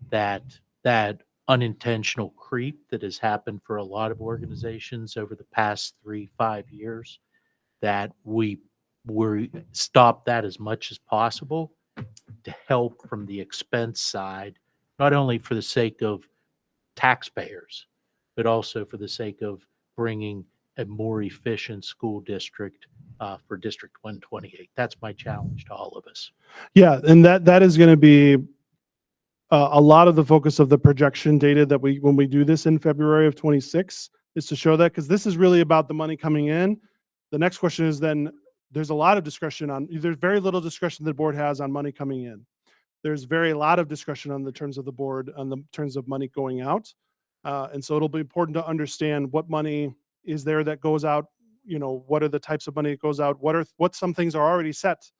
that that unintentional creep that has happened for a lot of organizations over the past 3-5 years, that we stop that as much as possible to help from the expense side, not only for the sake of taxpayers, but also for the sake of bringing a more efficient school district for District 128. That's my challenge to all of us. Yeah, and that is going to be a lot of the focus of the projection data that when we do this in February of 26 is to show that, because this is really about the money coming in. The next question is then there's a lot of discretion there's very little discretion the board has on money coming in. There's very lot of discretion on the terms of the board on the terms of money going out. And so it'll be important to understand what money is there that goes out, what are the types of money that goes out, what some things are already set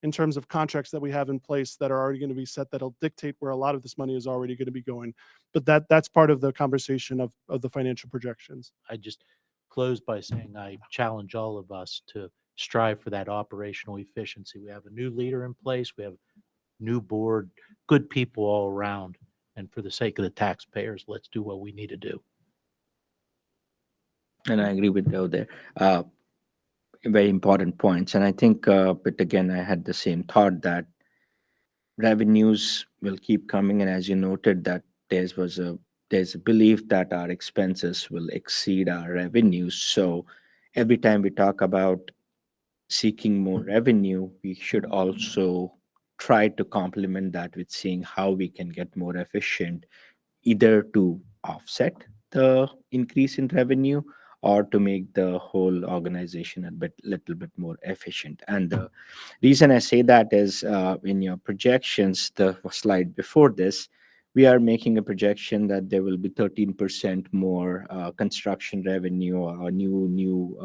in terms of contracts that we have in place that are already going to be set that'll dictate where a lot of this money is already going to be going. But that's part of the conversation of the financial projections. I just close by saying I challenge all of us to strive for that operational efficiency. We have a new leader in place. We have new board, good people all around. And for the sake of the taxpayers, let's do what we need to do. And I agree with Joe there. Very important points. And I think, but again, I had the same thought that revenues will keep coming. And as you noted, that there's a belief that our expenses will exceed our revenues. So every time we talk about seeking more revenue, we should also try to complement that with seeing how we can get more efficient, either to offset the increase in revenue or to make the whole organization little bit more efficient. And the reason I say that is in your projections, the slide before this, we are making a projection that there will be 13% more construction revenue or new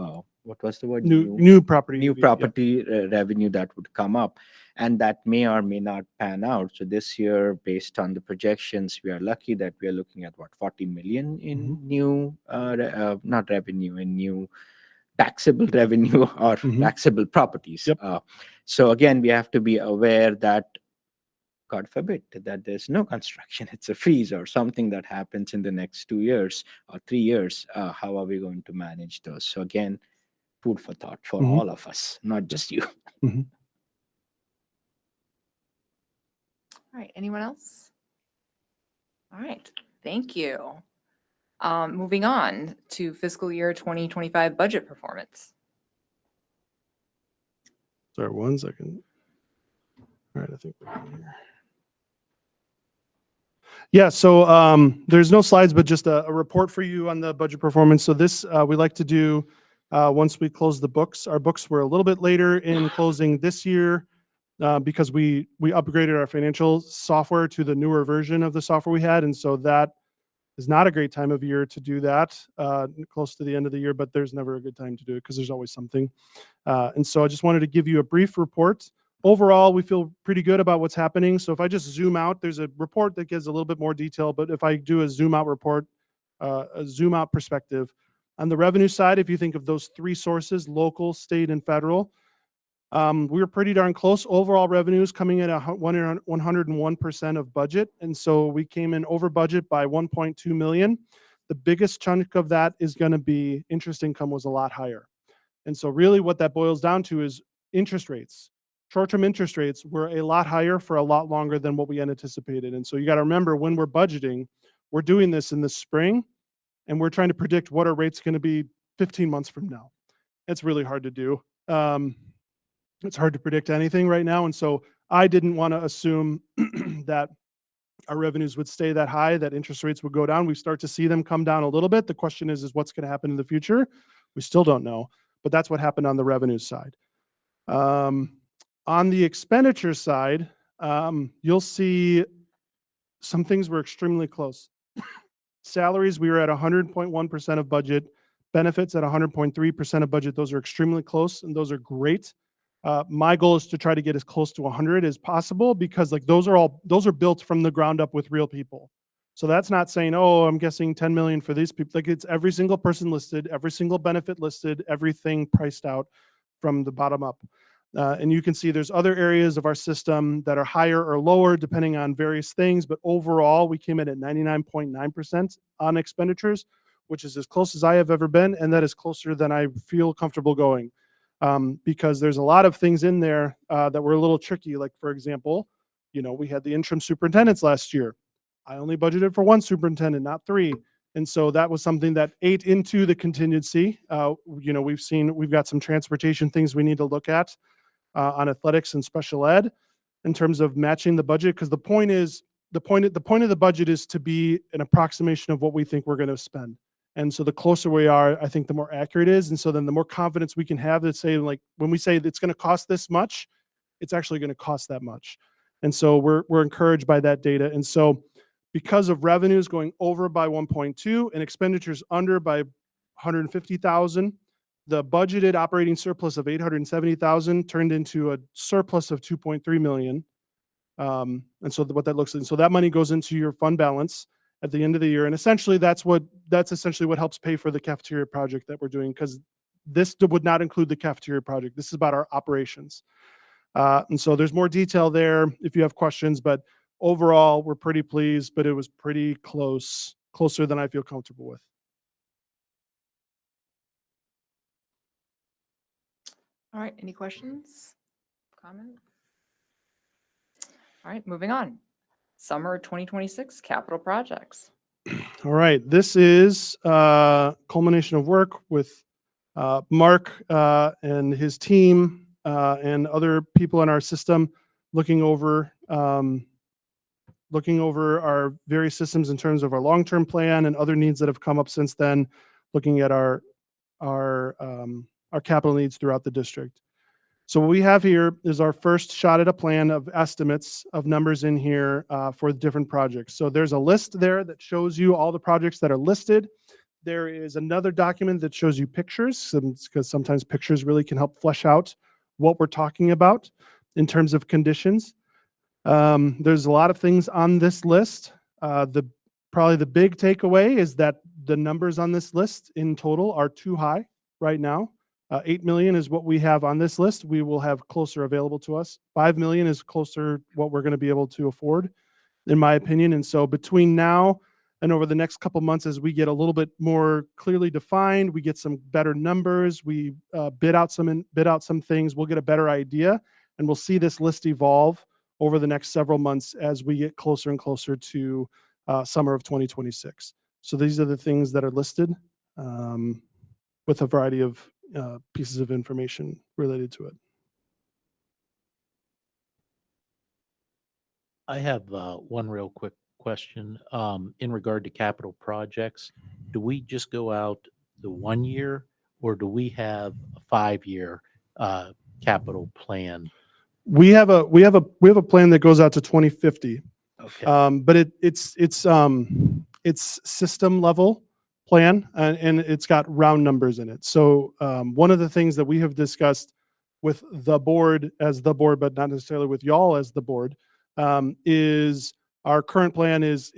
what was the word? New property. New property revenue that would come up, and that may or may not pan out. So this year, based on the projections, we are lucky that we are looking at 40 million in new, not revenue, in new taxable revenue or taxable properties. Yep. So again, we have to be aware that, God forbid, that there's no construction, it's a freeze or something that happens in the next 2 years or 3 years. How are we going to manage those? So again, food for thought for all of us, not just you. All right, anyone else? All right, thank you. Moving on to fiscal year 2025 budget performance. Sorry, 1 second. All right, I think we're done here. Yeah, so there's no slides, but just a report for you on the budget performance. So this we like to do once we close the books. Our books were a little bit later in closing this year because we upgraded our financial software to the newer version of the software we had. And so that is not a great time of year to do that close to the end of the year, but there's never a good time to do it because there's always something. And so I just wanted to give you a brief report. Overall, we feel pretty good about what's happening. So if I just zoom out, there's a report that gives a little bit more detail, but if I do a zoom out report, a zoom out perspective, on the revenue side, if you think of those three sources, local, state, and federal, we were pretty darn close. Overall revenues coming in at 101% of budget. And so we came in over budget by 1.2 million. The biggest chunk of that is going to be interest income was a lot higher. And so really what that boils down to is interest rates. Short-term interest rates were a lot higher for a lot longer than what we anticipated. And so you got to remember when we're budgeting, we're doing this in the spring. and we're trying to predict what our rate's going to be 15 months from now. It's really hard to do. It's hard to predict anything right now. And so I didn't want to assume that our revenues would stay that high, that interest rates would go down. We start to see them come down a little bit. The question is what's going to happen in the future? We still don't know, but that's what happened on the revenue side. On the expenditure side, you'll see some things were extremely close. Salaries, we were at 100.1% of budget. Benefits at 100.3% of budget. Those are extremely close, and those are great. My goal is to try to get as close to 100 as possible, because like those are built from the ground up with real people. So that's not saying, oh, I'm guessing 10 million for these people. Like, it's every single person listed, every single benefit listed, everything priced out from the bottom up. And you can see there's other areas of our system that are higher or lower depending on various things. But overall, we came in at 99.9% on expenditures, which is as close as I have ever been. And that is closer than I feel comfortable going. Because there's a lot of things in there that were a little tricky. Like, for example, we had the interim superintendents last year. I only budgeted for one superintendent, not three. And so that was something that ate into the contingency. We've got some transportation things we need to look at on athletics and special ed in terms of matching the budget. Because the point of the budget is to be an approximation of what we think we're going to spend. And so the closer we are, I think the more accurate it is. And so then the more confidence we can have that say, like, when we say it's going to cost this much, it's actually going to cost that much. And so we're encouraged by that data. And so because of revenues going over by 1.2 and expenditures under by 150,000, the budgeted operating surplus of 870,000 turned into a surplus of 2.3 million. And so what that looks like, so that money goes into your fund balance at the end of the year. And essentially that's essentially what helps pay for the cafeteria project that we're doing, because this would not include the cafeteria project. This is about our operations. And so there's more detail there if you have questions, but overall we're pretty pleased, but it was pretty closer than I feel comfortable with. All right, any questions, comments? All right, moving on. Summer 2026 capital projects. All right, this is culmination of work with Mark and his team and other people in our system, looking over our various systems in terms of our long-term plan and other needs that have come up since then, looking at our capital needs throughout the district. So what we have here is our first shot at a plan of estimates of numbers in here for the different projects. So there's a list there that shows you all the projects that are listed. There is another document that shows you pictures, because sometimes pictures really can help flesh out what we're talking about in terms of conditions. There's a lot of things on this list. Probably the big takeaway is that the numbers on this list in total are too high right now. 8 million is what we have on this list. We will have closer available to us. 5 million is closer what we're going to be able to afford, in my opinion. And so between now and over the next couple months, as we get a little bit more clearly defined, we get some better numbers, we bid out some things, we'll get a better idea, and we'll see this list evolve over the next several months as we get closer and closer to summer of 2026. So these are the things that are listed with a variety of pieces of information related to it. I have one real quick question in regard to capital projects. Do we just go out the 1 year, or do we have a 5-year capital plan? We have a plan that goes out to 2050. Okay. But it's system level plan, and it's got round numbers in it. So one of the things that we have discussed with the board as the board, but not necessarily with y'all as the board, is our current plan is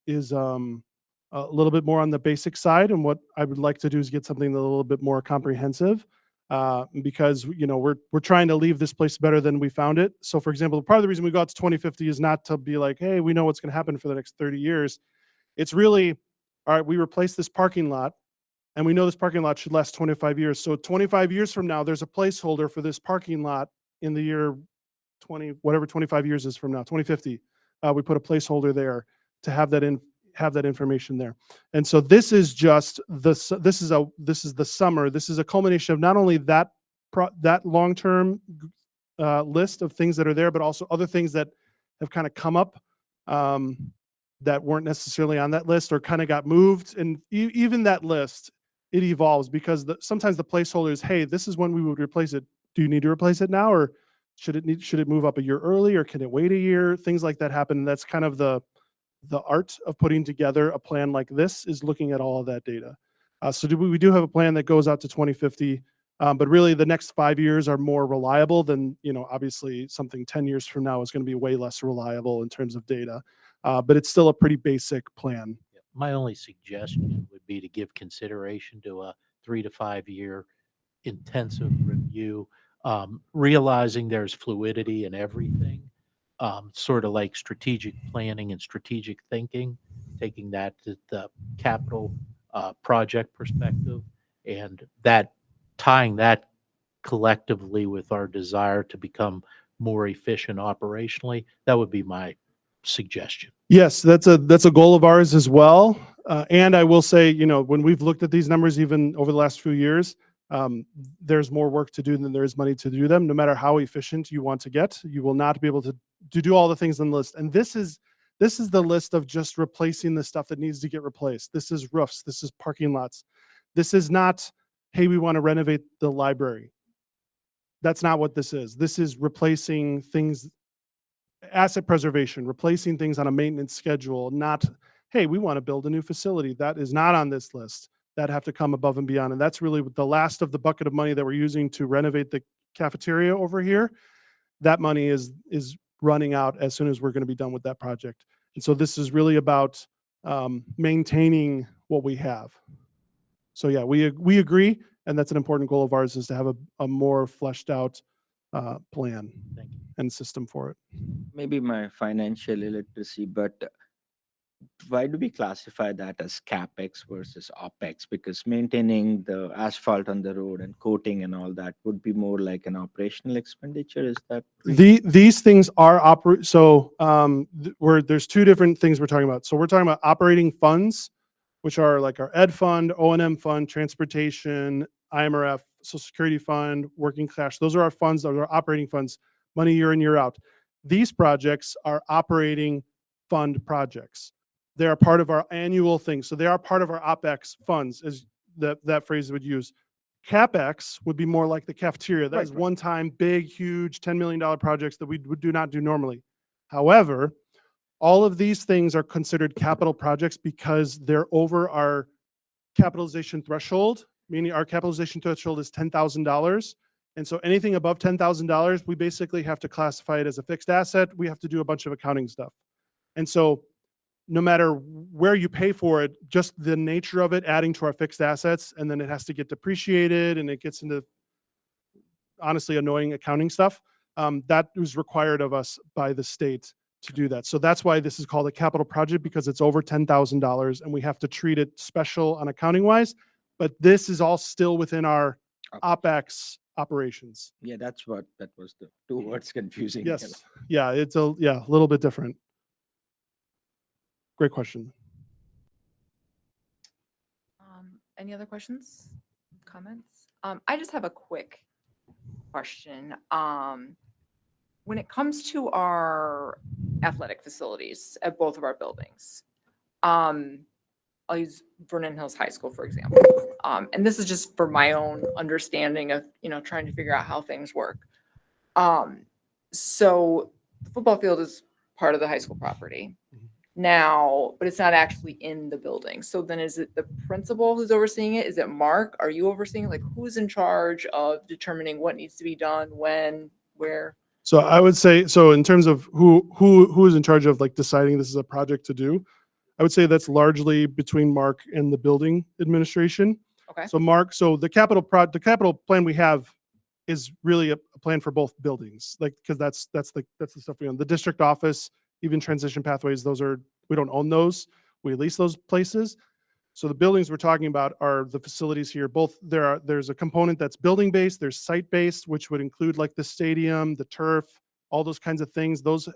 a little bit more on the basic side, and what I would like to do is get something a little bit more comprehensive, because we're trying to leave this place better than we found it. So, for example, part of the reason we go out to 2050 is not to be like, hey, we know what's going to happen for the next 30 years. It's really, all right, we replace this parking lot, and we know this parking lot should last 25 years. So 25 years from now, there's a placeholder for this parking lot in the year 25 years is from now, 2050. We put a placeholder there to have have that information there. And so this is just this is the summer. This is a culmination of not only that long-term list of things that are there, but also other things that have kind of come up that weren't necessarily on that list or kind of got moved. And even that list, it evolves because sometimes the placeholder is, hey, this is when we would replace it. Do you need to replace it now, or should it move up a year early, or can it wait a year? Things like that happen. And that's kind of the art of putting together a plan like this, is looking at all of that data. So we do have a plan that goes out to 2050. But really the next 5 years are more reliable than, obviously something 10 years from now is going to be way less reliable in terms of data. But it's still a pretty basic plan. My only suggestion would be to give consideration to a 3 to 5 year intensive review, realizing there's fluidity in everything, sort of like strategic planning and strategic thinking, taking that to the capital project perspective, and tying that collectively with our desire to become more efficient operationally. That would be my suggestion. Yes, that's a goal of ours as well. And I will say, when we've looked at these numbers, even over the last few years, there's more work to do than there is money to do them. No matter how efficient you want to get, you will not be able to do all the things on the list. And this is the list of just replacing the stuff that needs to get replaced. This is roofs. This is parking lots. This is not, hey, we want to renovate the library. That's not what this is. This is replacing things, asset preservation, replacing things on a maintenance schedule, not, hey, we want to build a new facility. That is not on this list. That have to come above and beyond. And that's really the last of the bucket of money that we're using to renovate the cafeteria over here. That money is running out as soon as we're going to be done with that project. And so this is really about maintaining what we have. So yeah, we agree, and that's an important goal of ours, is to have a more fleshed out plan and system for it. Maybe my financial illiteracy, but why do we classify that as CapEx versus OpEx? Because maintaining the asphalt on the road and coating and all that would be more like an operational expenditure. Is that? These things are there's two different things we're talking about. So we're talking about operating funds, which are like our ed fund, O&M fund, transportation, IMRF, Social Security fund, working cash. Those are our funds. Those are operating funds, money year in, year out. These projects are operating fund projects. They are part of our annual thing. So they are part of our OpEx funds, as that phrase would use. CapEx would be more like the cafeteria. That is one-time, big, huge, $10 million projects that we do not do normally. However, all of these things are considered capital projects because they're over our capitalization threshold, meaning our capitalization threshold is $10,000. And so anything above $10,000, we basically have to classify it as a fixed asset. We have to do a bunch of accounting stuff. And so no matter where you pay for it, just the nature of it adding to our fixed assets, and then it has to get depreciated, and it gets into honestly annoying accounting stuff. That was required of us by the state to do that. So that's why this is called a capital project, because it's over $10,000 and we have to treat it special on accounting wise. But this is all still within our OpEx operations. Yeah, that was the two words confusing. Yes. Yeah, it's a little bit different. Great question. Any other questions, comments? I just have a quick question. When it comes to our athletic facilities at both of our buildings, I'll use Vernon Hills High School, for example. And this is just for my own understanding of, trying to figure out how things work. So the football field is part of the high school property now, but it's not actually in the building. So then is it the principal who's overseeing it? Is it Mark? Are you overseeing it? Like, who's in charge of determining what needs to be done, when, where? So I would say, so in terms of who is in charge of like deciding this is a project to do, I would say that's largely between Mark and the building administration. Okay. So Mark, so the capital plan we have is really a plan for both buildings, like, because that's the stuff we own. The district office, even transition pathways, we don't own those. We lease those places. So the buildings we're talking about are the facilities here. There's a component that's building based, there's site based, which would include like the stadium, the turf, all those kinds of things. Those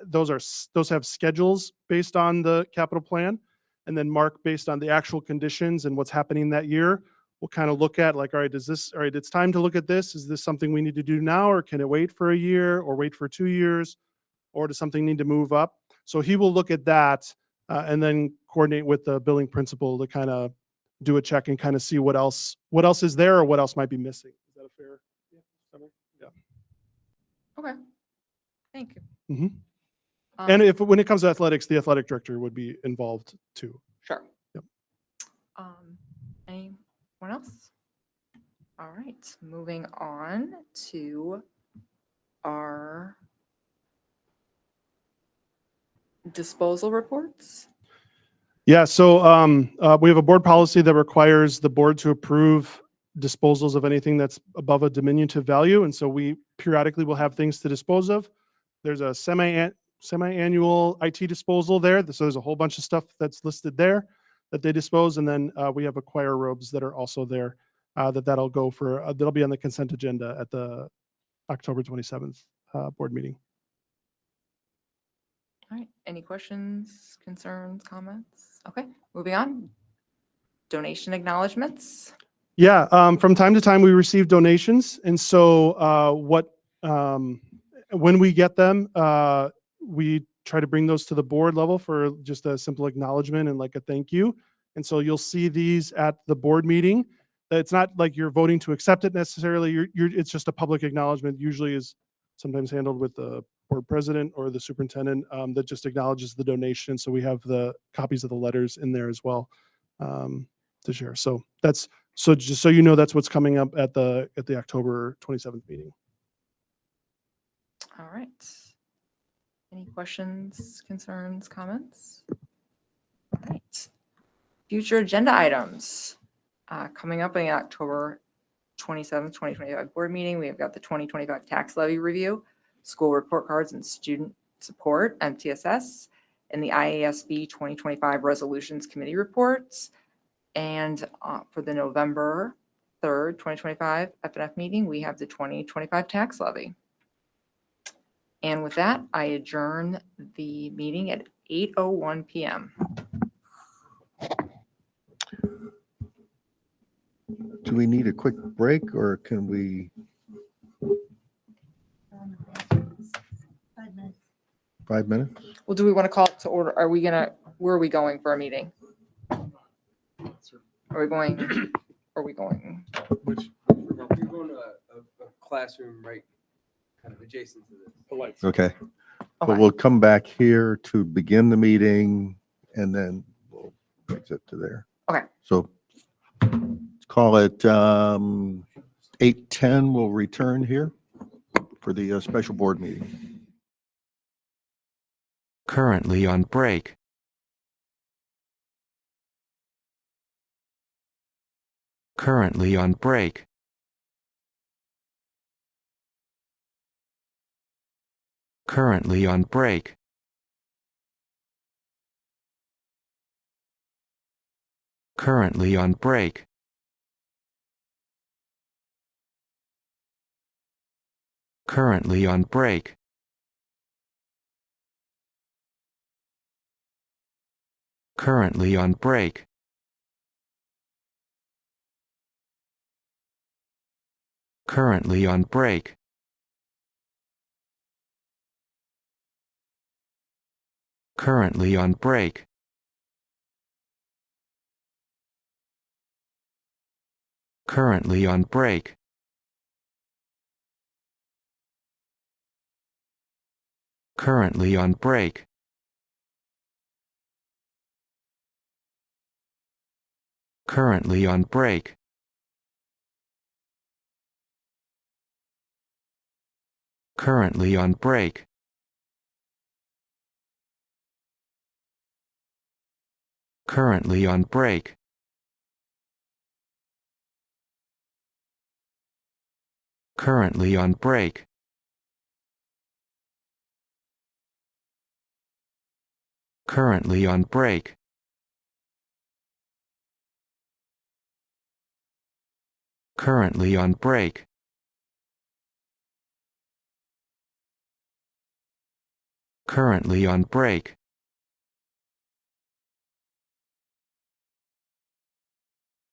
have schedules based on the capital plan. And then Mark, based on the actual conditions and what's happening that year, we'll kind of look at like, all right, all right, it's time to look at this. Is this something we need to do now, or can it wait for a year, or wait for 2 years? Or does something need to move up? So he will look at that and then coordinate with the billing principal to kind of do a check and kind of see what else is there or what else might be missing. Is that a fair summary? Yeah. Okay. Thank you. Mhm. Um, And when it comes to athletics, the athletic director would be involved too. Sure. Yep. Anyone else? All right, moving on to our disposal reports. Yeah, so we have a board policy that requires the board to approve disposals of anything that's above a diminutive value. And so we periodically will have things to dispose of. There's a semi-annual IT disposal there. So there's a whole bunch of stuff that's listed there that they dispose. And then we have choir robes that are also there that'll go for, that'll be on the consent agenda at the October 27th board meeting. All right, any questions, concerns, comments? Okay, moving on. Donation acknowledgements. Yeah, from time to time we receive donations, and so when we get them, we try to bring those to the board level for just a simple acknowledgement and like a thank you. And so you'll see these at the board meeting. It's not like you're voting to accept it necessarily. It's just a public acknowledgement. Usually is sometimes handled with the board president or the superintendent that just acknowledges the donation. So we have the copies of the letters in there as well to share. So that's. So just so you know, that's what's coming up at the October 27th meeting. All right. Any questions, concerns, comments? All right. Future agenda items. Coming up in October 27th, 2025 board meeting, we have got the 2025 tax levy review, school report cards and student support, MTSS, and the IASB 2025 resolutions committee reports. And for the November 3rd, 2025 FNF meeting, we have the 2025 tax levy. And with that, I adjourn the meeting at 8:01 p.m. Do we need a quick break or can we? 5 minutes? Well, do we want to call it to order? Where are we going for a meeting? Are we going? Which, you're going to a classroom right kind of adjacent to this. Okay. But we'll come back here to begin the meeting and then we'll exit to there. Okay. So let's call it 8:10. We'll return here for the special board meeting. Currently on break. Currently on break. Currently on break. Currently on break. Currently on break. Currently on break. Currently on break. Currently on break. Currently on break. Currently on break. Currently on break. Currently on break. Currently on break. Currently on break. Currently on break. Currently on break. Currently on break.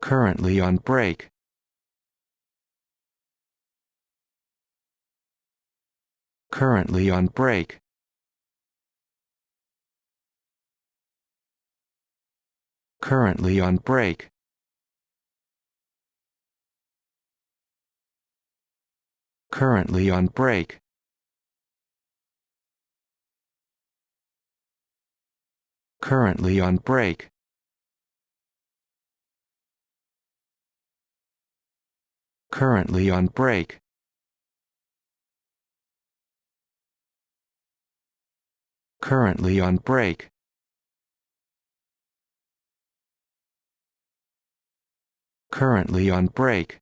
Currently on break. Currently on break. Currently on break. Currently on break. Currently on break. Currently on break. Currently on break. Currently on break.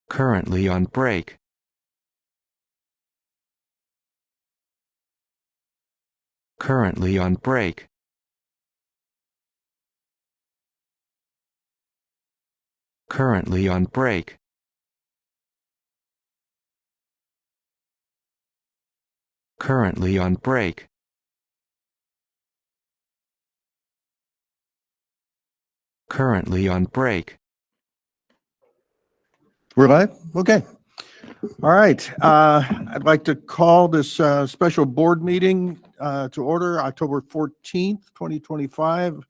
Currently on break. Currently on break. Currently on break. Currently on break. Currently on break. We're live? Okay. All right. I'd like to call this special board meeting to order October 14th, 2025.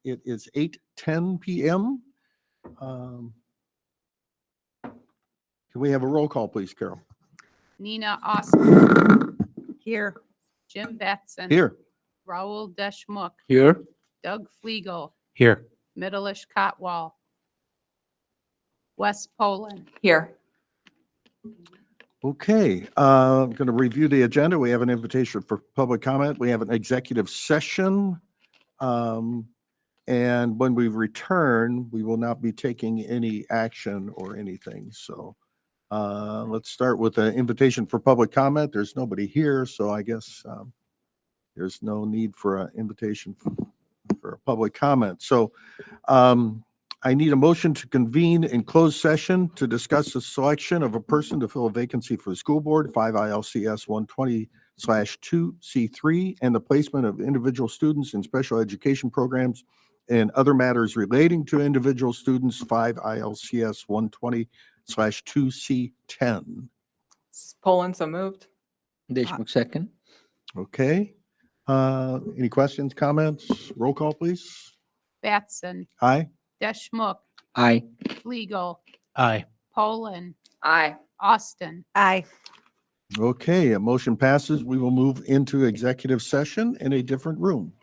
It is 8:10 p.m. Can we have a roll call, please, Carol? Nina Austin. Here. Jim Batson. Here. Raul Deschmuk. Here. Doug Fliegel. Here. Middleish Cotwall. West Poland. Here. Okay, I'm going to review the agenda. We have an invitation for public comment. We have an executive session. And when we return, we will not be taking any action or anything. So let's start with an invitation for public comment. There's nobody here, so I guess there's no need for an invitation for a public comment. So I need a motion to convene in closed session to discuss the selection of a person to fill a vacancy for the school board, 5 ILCS 120/2C3, and the placement of individual students in special education programs and other matters relating to individual students, 5 ILCS 120/2C10. Poland, so moved. Deshmukh second. Okay. Any questions, comments? Roll call, please. Batson. Aye. Deschmuk. Aye. Fliegel. Aye. Poland. Aye. Austin. Aye. Okay, a motion passes. We will move into executive session in a different room.